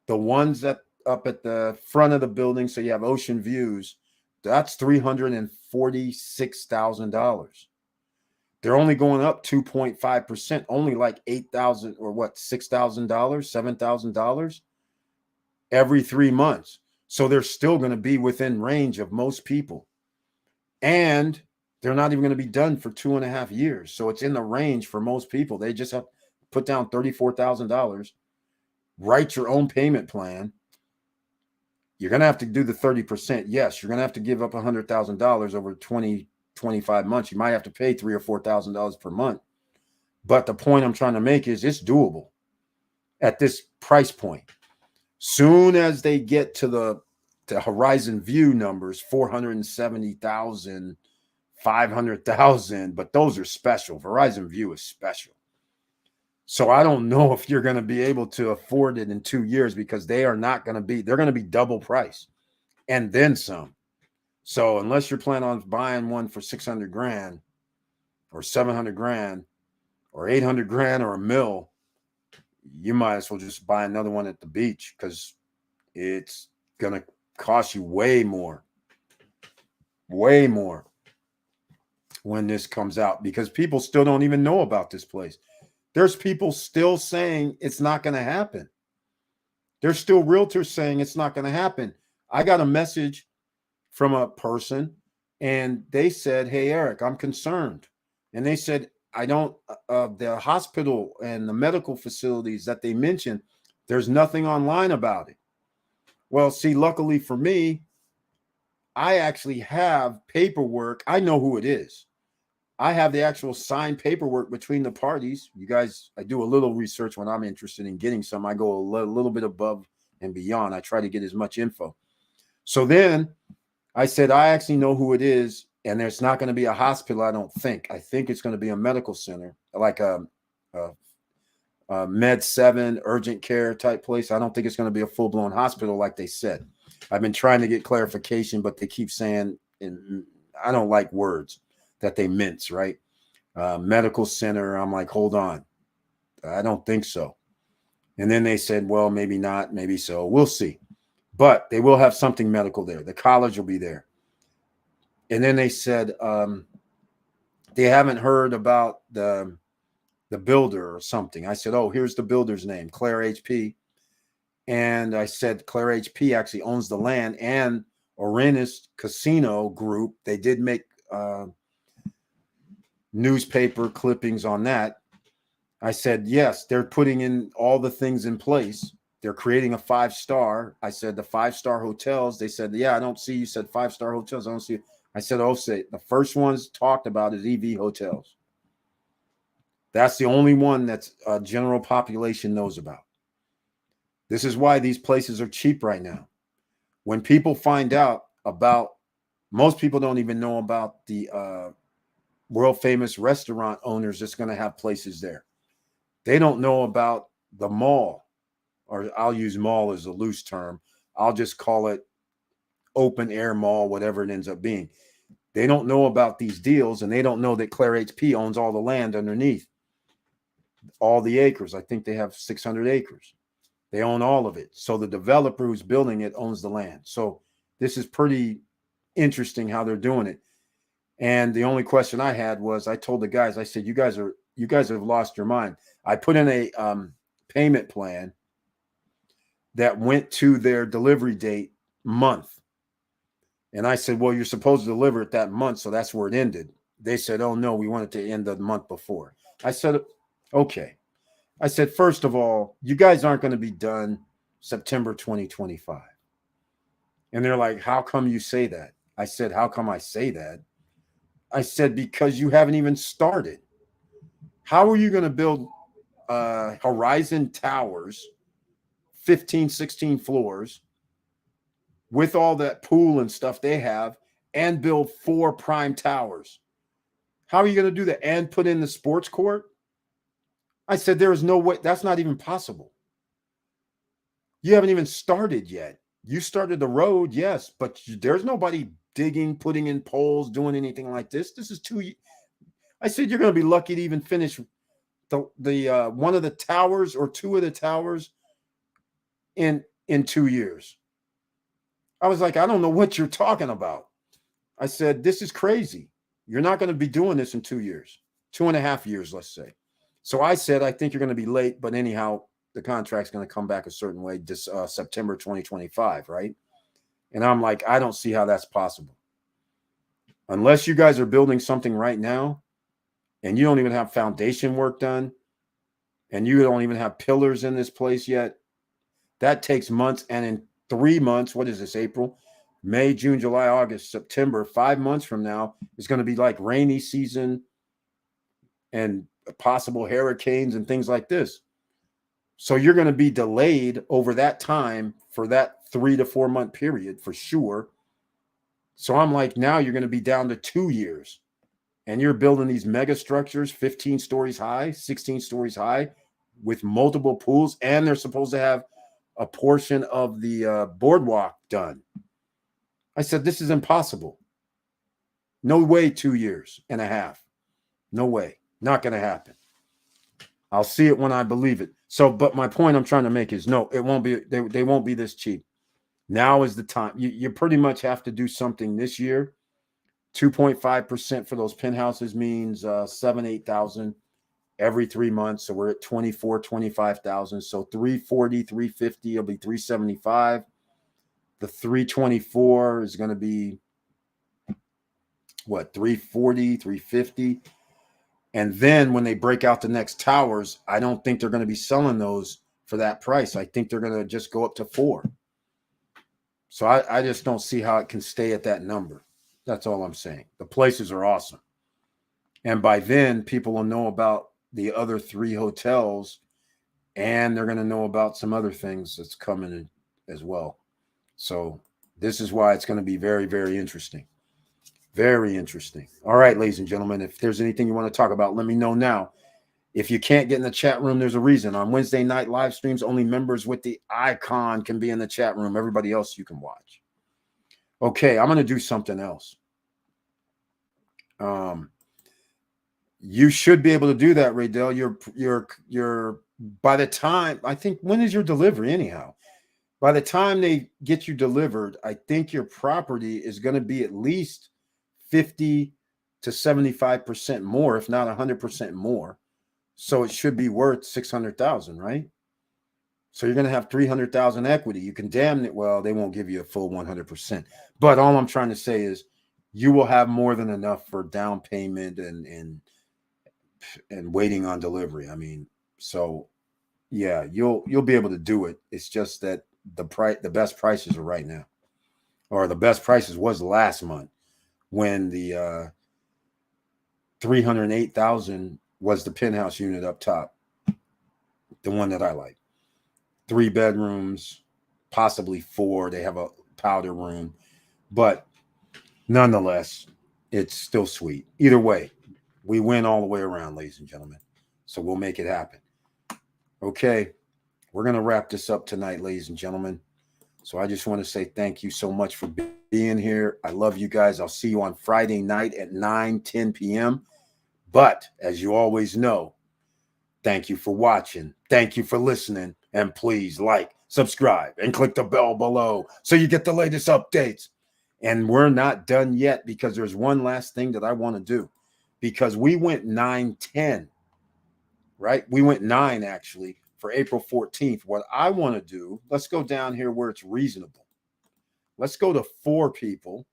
The ones that up at the front of the building, so you have ocean views, that's $346,000. They're only going up 2.5%, only like $8,000 or what, $6,000, $7,000 every 3 months. So they're still going to be within range of most people. And they're not even going to be done for 2.5 years. So it's in the range for most people. They just have to put down $34,000, write your own payment plan. You're going to have to do the 30%. Yes, you're going to have to give up $100,000 over 20, 25 months. You might have to pay $3,000 or $4,000 per month. But the point I'm trying to make is it's doable at this price point. Soon as they get to the Horizon View numbers, 470,000, 500,000, but those are special. Horizon View is special. So I don't know if you're going to be able to afford it in 2 years because they're going to be double price and then some. So unless you're planning on buying one for 600 grand or 700 grand or 800 grand or $1 million, you might as well just buy another one at the beach because it's going to cost you way more when this comes out because people still don't even know about this place. There's people still saying it's not going to happen. There's still realtors saying it's not going to happen. I got a message from a person and they said, hey, Eric, I'm concerned. And they said, I don't, the hospital and the medical facilities that they mentioned, there's nothing online about it. Well, see, luckily for me, I actually have paperwork. I know who it is. I have the actual signed paperwork between the parties. You guys, I do a little research when I'm interested in getting some. I go a little bit above and beyond. I try to get as much info. So then I said, I actually know who it is. And there's not going to be a hospital, I don't think. I think it's going to be a medical center, like a Med 7 urgent care type place. I don't think it's going to be a full-blown hospital like they said. I've been trying to get clarification, but they keep saying, and I don't like words that they mince, right? Medical center. I'm like, hold on. I don't think so. And then they said, well, maybe not, maybe so. We'll see. But they will have something medical there. The college will be there. And then they said they haven't heard about the builder or something. I said, oh, here's the builder's name, Claire HP. And I said, Claire HP actually owns the land and Orenis Casino Group. They did make newspaper clippings on that. I said, yes, they're putting in all the things in place. They're creating a 5-star. I said, the 5-star hotels. They said, yeah, I don't see, you said 5-star hotels. I don't see it. I said, oh, say the first ones talked about is EV hotels. That's the only one that's a general population knows about. This is why these places are cheap right now. When people find out about, most people don't even know about the world famous restaurant owners that's going to have places there. They don't know about the mall, or I'll use mall as a loose term. I'll just call it open air mall, whatever it ends up being. They don't know about these deals, and they don't know that Claire HP owns all the land underneath, all the acres. I think they have 600 acres. They own all of it. So the developer who's building it owns the land. So this is pretty interesting how they're doing it. And the only question I had was, I told the guys, I said, you guys have lost your mind. I put in a payment plan that went to their delivery date month. And I said, well, you're supposed to deliver it that month, so that's where it ended. They said, oh, no, we want it to end the month before. I said, okay. I said, first of all, you guys aren't going to be done September 2025. And they're like, how come you say that? I said, how come I say that? I said, because you haven't even started. How are you going to build Horizon Towers, 15, 16 floors, with all that pool and stuff they have, and build 4 prime towers? How are you going to do that and put in the sports court? I said, there is no way. That's not even possible. You haven't even started yet. You started the road, yes, but there's nobody digging, putting in poles, doing anything like this. This is I said, you're going to be lucky to even finish the one of the towers or 2 of the towers in 2 years. I was like, I don't know what you're talking about. I said, this is crazy. You're not going to be doing this in 2 years, 2.5 years, let's say. So I said, I think you're going to be late, but anyhow, the contract's going to come back a certain way this September 2025, right? And I'm like, I don't see how that's possible. Unless you guys are building something right now and you don't even have foundation work done and you don't even have pillars in this place yet, that takes months. And in 3 months, what is this, April, May, June, July, August, September, 5 months from now, is going to be like rainy season and possible hurricanes and things like this. So you're going to be delayed over that time for that 3 to 4 month period for sure. So I'm like, now you're going to be down to 2 years and you're building these mega structures, 15 stories high, 16 stories high with multiple pools. And they're supposed to have a portion of the boardwalk done. I said, this is impossible. No way, 2.5 years. No way. Not going to happen. I'll see it when I believe it. So, but my point I'm trying to make is no, it won't be, they won't be this cheap. Now is the time. You pretty much have to do something this year. 2.5% for those penthouses means 7,000-8,000 every 3 months. So we're at 25,000. So 340, 350 will be 375. The 324 is going to be what, 340, 350. And then when they break out the next towers, I don't think they're going to be selling those for that price. I think they're going to just go up to 4. So I just don't see how it can stay at that number. That's all I'm saying. The places are awesome. And by then, people will know about the other 3 hotels, and they're going to know about some other things that's coming as well. So this is why it's going to be very, very interesting. Very interesting. All right, ladies and gentlemen, if there's anything you want to talk about, let me know now. If you can't get in the chat room, there's a reason. On Wednesday night live streams, only members with the icon can be in the chat room. Everybody else you can watch. Okay, I'm going to do something else. You should be able to do that, Raydell. You're by the time, I think, when is your delivery anyhow? By the time they get you delivered, I think your property is going to be at least 50 to 75% more, if not 100% more. So it should be worth 600,000, right? So you're going to have 300,000 equity. You can damn it. Well, they won't give you a full 100%. But all I'm trying to say is you will have more than enough for down payment and waiting on delivery. I mean, so yeah, you'll be able to do it. It's just that the best prices are right now, or the best prices was last month when the 308,000 was the penthouse unit up top, the one that I like. 3 bedrooms, possibly 4. They have a powder room, but nonetheless, it's still sweet. Either way, we win all the way around, ladies and gentlemen. So we'll make it happen. Okay, we're going to wrap this up tonight, ladies and gentlemen. So I just want to say thank you so much for being here. I love you guys. I'll see you on Friday night at 9:10 p.m. But as you always know, thank you for watching. Thank you for listening. And please like, subscribe, and click the bell below so you get the latest updates. And we're not done yet because there's one last thing that I want to do. Because we went 9:10, right? We went 9 actually for April 14th. What I want to do, let's go down here where it's reasonable. Let's go to 4 people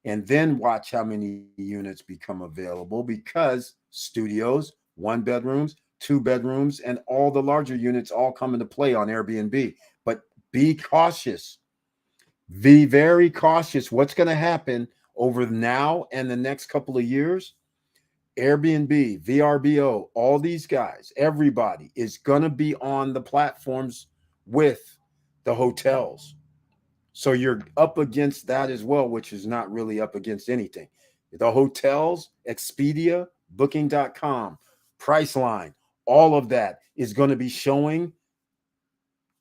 and then watch how many units become available because studios, 1 bedrooms, 2 bedrooms, and all the larger units all come into play on Airbnb. But be cautious. Be very cautious. What's going to happen over now and the next couple of years? Airbnb, VRBO, all these guys, everybody is going to be on the platforms with the hotels. So you're up against that as well, which is not really up against anything. The hotels, Expedia, Booking.com, Priceline, all of that is going to be showing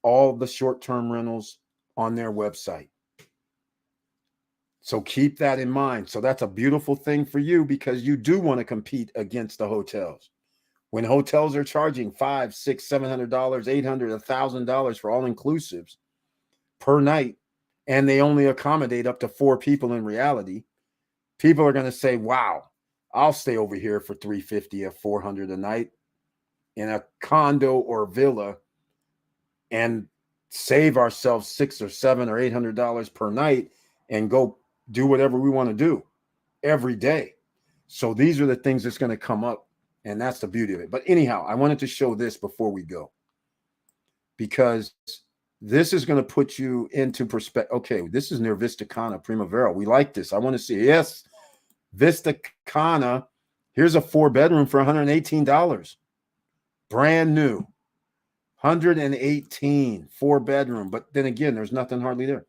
all the short-term rentals on their website. So keep that in mind. So that's a beautiful thing for you because you do want to compete against the hotels. When hotels are charging $500, $600, $700, $800, $1,000 for all inclusives per night, and they only accommodate up to 4 people in reality, people are going to say, wow, I'll stay over here for $350 or $400 a night in a condo or villa and save ourselves $600 or $700 or $800 per night and go do whatever we want to do every day. So these are the things that's going to come up, and that's the beauty of it. But anyhow, I wanted to show this before we go because this is going to put you into perspective. Okay, this is near Vista Cana, Primavera. We like this. I want to see. Yes, Vista Cana. Here's a 4-bedroom for $118. Brand new. 118, 4-bedroom. But then again, there's nothing hardly there.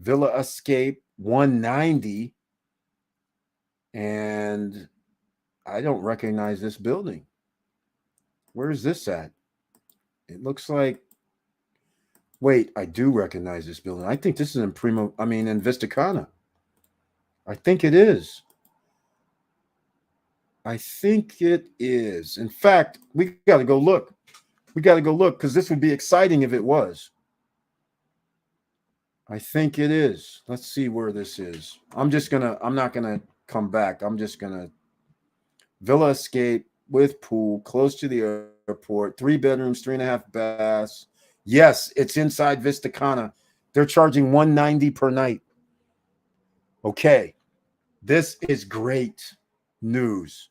Villa Escape, 190. And I don't recognize this building. Where is this at? It looks like, wait, I do recognize this building. I think this is in Vista Cana. I think it is. I think it is. In fact, we got to go look. We got to go look because this would be exciting if it was. I think it is. Let's see where this is. I'm not going to come back. I'm just going to Villa Escape with pool, close to the airport, 3 bedrooms, 3.5 baths. Yes, it's inside Vista Cana. They're charging $190 per night. Okay, this is great news.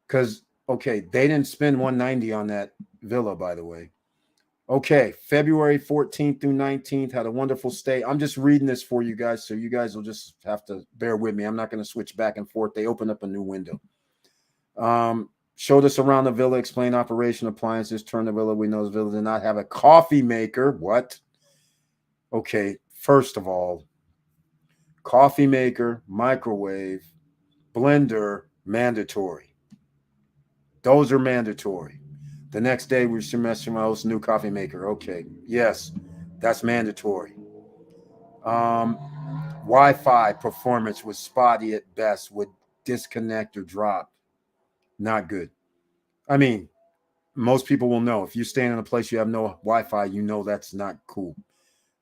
Because, okay, they didn't spend $190 on that villa, by the way. Okay, February 14th through 19th, had a wonderful stay. I'm just reading this for you guys, so you guys will just have to bear with me. I'm not going to switch back and forth. They opened up a new window. Showed us around the villa, explained operation, appliances, turned the villa. We know the villa did not have a coffee maker. What? Okay, first of all, coffee maker, microwave, blender, mandatory. Those are mandatory. The next day, we semester my host new coffee maker. Okay, yes, that's mandatory. Wi-Fi performance was spotty at best, would disconnect or drop. Not good. I mean, most people will know if you stay in a place you have no Wi-Fi, you know that's not cool.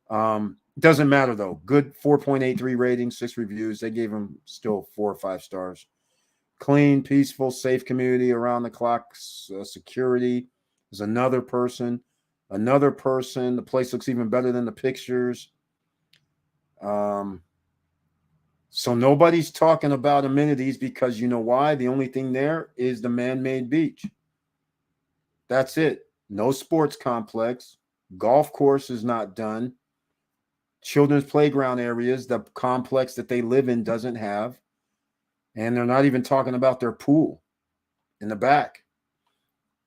Doesn't matter though. Good 4.83 rating, 6 reviews. They gave them still 4 or 5 stars. Clean, peaceful, safe community, around the clock security. There's another person. The place looks even better than the pictures. So nobody's talking about amenities because you know why? The only thing there is the man-made beach. That's it. No sports complex. Golf course is not done. Children's playground areas, the complex that they live in doesn't have. And they're not even talking about their pool in the back.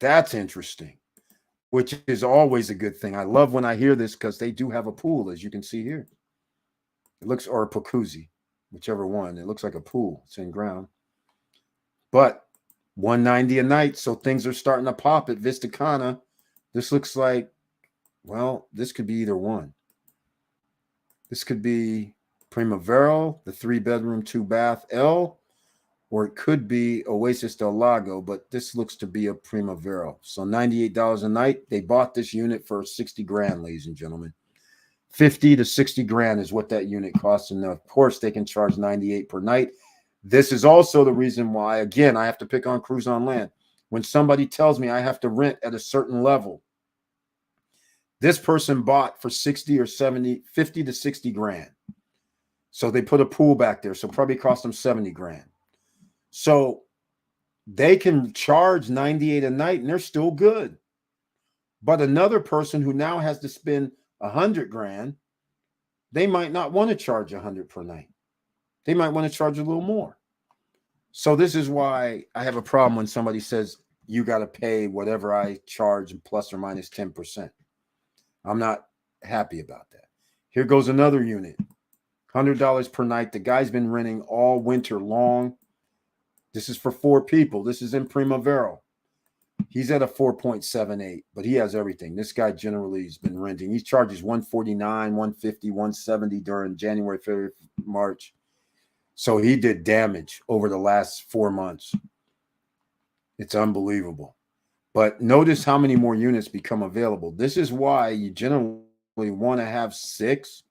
That's interesting. which is always a good thing. I love when I hear this because they do have a pool, as you can see here. It looks, or a jacuzzi, whichever one. It looks like a pool. It's in ground. But 190 a night, so things are starting to pop at Vista Cana. This looks like, well, this could be either one. This could be Primavera, the 3-bedroom, 2-bath L, or it could be Oasis del Lago, but this looks to be a Primavera. So $98 a night. They bought this unit for 60 grand, ladies and gentlemen. 50 to 60 grand is what that unit costs. And of course, they can charge 98 per night. This is also the reason why, again, I have to pick on Cruise on Land. When somebody tells me I have to rent at a certain level, this person bought for 60 or 70, 50 to 60 grand. So they put a pool back there. So probably cost them 70 grand. So they can charge 98 a night and they're still good. But another person who now has to spend 100 grand, they might not want to charge 100 per night. They might want to charge a little more. So this is why I have a problem when somebody says you got to pay whatever I charge plus or minus 10%. I'm not happy about that. Here goes another unit. $100 per night. The guy's been renting all winter long. This is for 4 people. This is in Primavera. He's at a 4.78, but he has everything. This guy generally has been renting. He charges $149, $150, $170 during January, February, March. So he did damage over the last 4 months. It's unbelievable. But notice how many more units become available. This is why you generally want to have 6.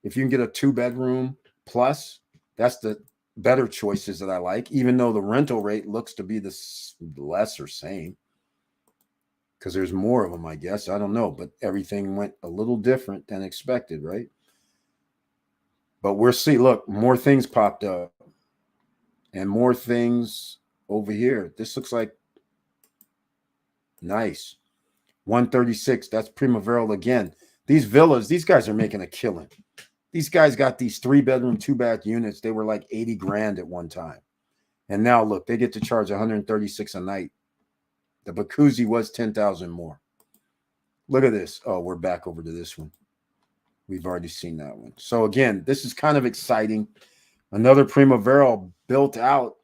If you can get a 2-bedroom plus, that's the better choices that I like, even though the rental rate looks to be the less or same because there's more of them, I guess. I don't know, but everything went a little different than expected, right? But we'll see. Look, more things popped up and more things over here. This looks like nice. 136. That's Primavera again. These villas, these guys are making a killing. These guys got these 3-bedroom, 2-bath units. They were like 80 grand at one time. And now look, they get to charge 136 a night. The jacuzzi was 10,000 more. Look at this. Oh, we're back over to this one. We've already seen that one. So again, this is kind of exciting. Another Primavera built out.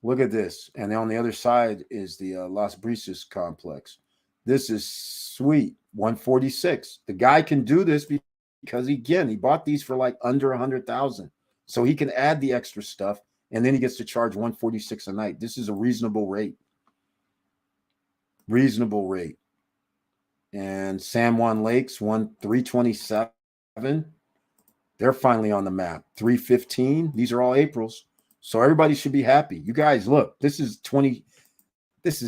Look at this. And on the other side is the Las Brisas complex. This is sweet. 146. The guy can do this because, again, he bought these for like under 100,000. So he can add the extra stuff, and then he gets to charge 146 a night. This is a reasonable rate. Reasonable rate. And San Juan Lakes, 327. They're finally on the map. 315. These are all Aprils. So everybody should be happy. You guys, look, this is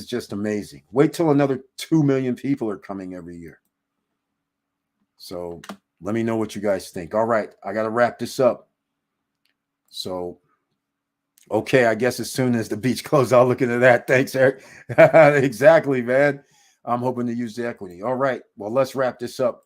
just amazing. Wait till another 2 million people are coming every year. So let me know what you guys think. All right, I got to wrap this up. So, okay, I guess as soon as the beach closes, I'll look into that. Thanks, Eric. Exactly, man. I'm hoping to use the equity. All right, well, let's wrap this up,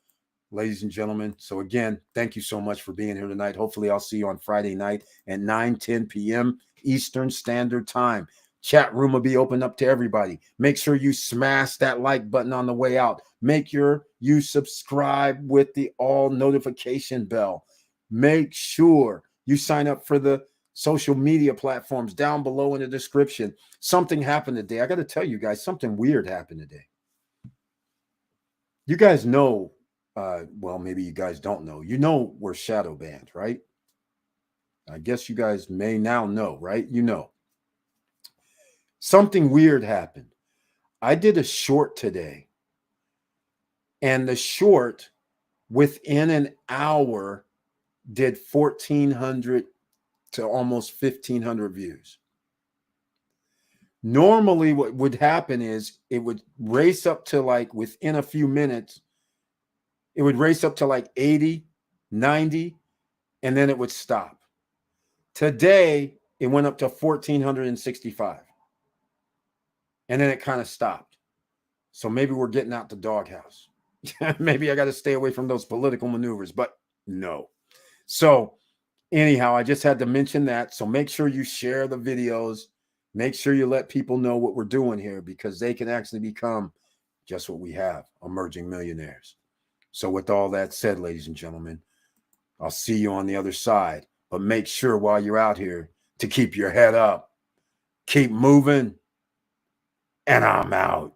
ladies and gentlemen. So again, thank you so much for being here tonight. Hopefully I'll see you on Friday night at 9:10 p.m. Eastern Standard Time. Chat room will be open up to everybody. Make sure you smash that like button on the way out. Make sure you subscribe with the all notification bell. Make sure you sign up for the social media platforms down below in the description. Something happened today. I got to tell you guys, something weird happened today. You guys know, well, maybe you guys don't know. You know we're shadow banned, right? I guess you guys may now know, right? You know. Something weird happened. I did a short today, and the short within an hour did 1,400 to almost 1,500 views. Normally what would happen is it would race up to like within a few minutes, it would race up to like 80, 90, and then it would stop. Today, it went up to 1,465. And then it kind of stopped. So maybe we're getting out the doghouse. Maybe I got to stay away from those political maneuvers, but no. So anyhow, I just had to mention that. So make sure you share the videos. Make sure you let people know what we're doing here because they can actually become Just what we have, emerging millionaires. So with all that said, ladies and gentlemen, I'll see you on the other side. But make sure while you're out here to keep your head up, keep moving, and I'm out.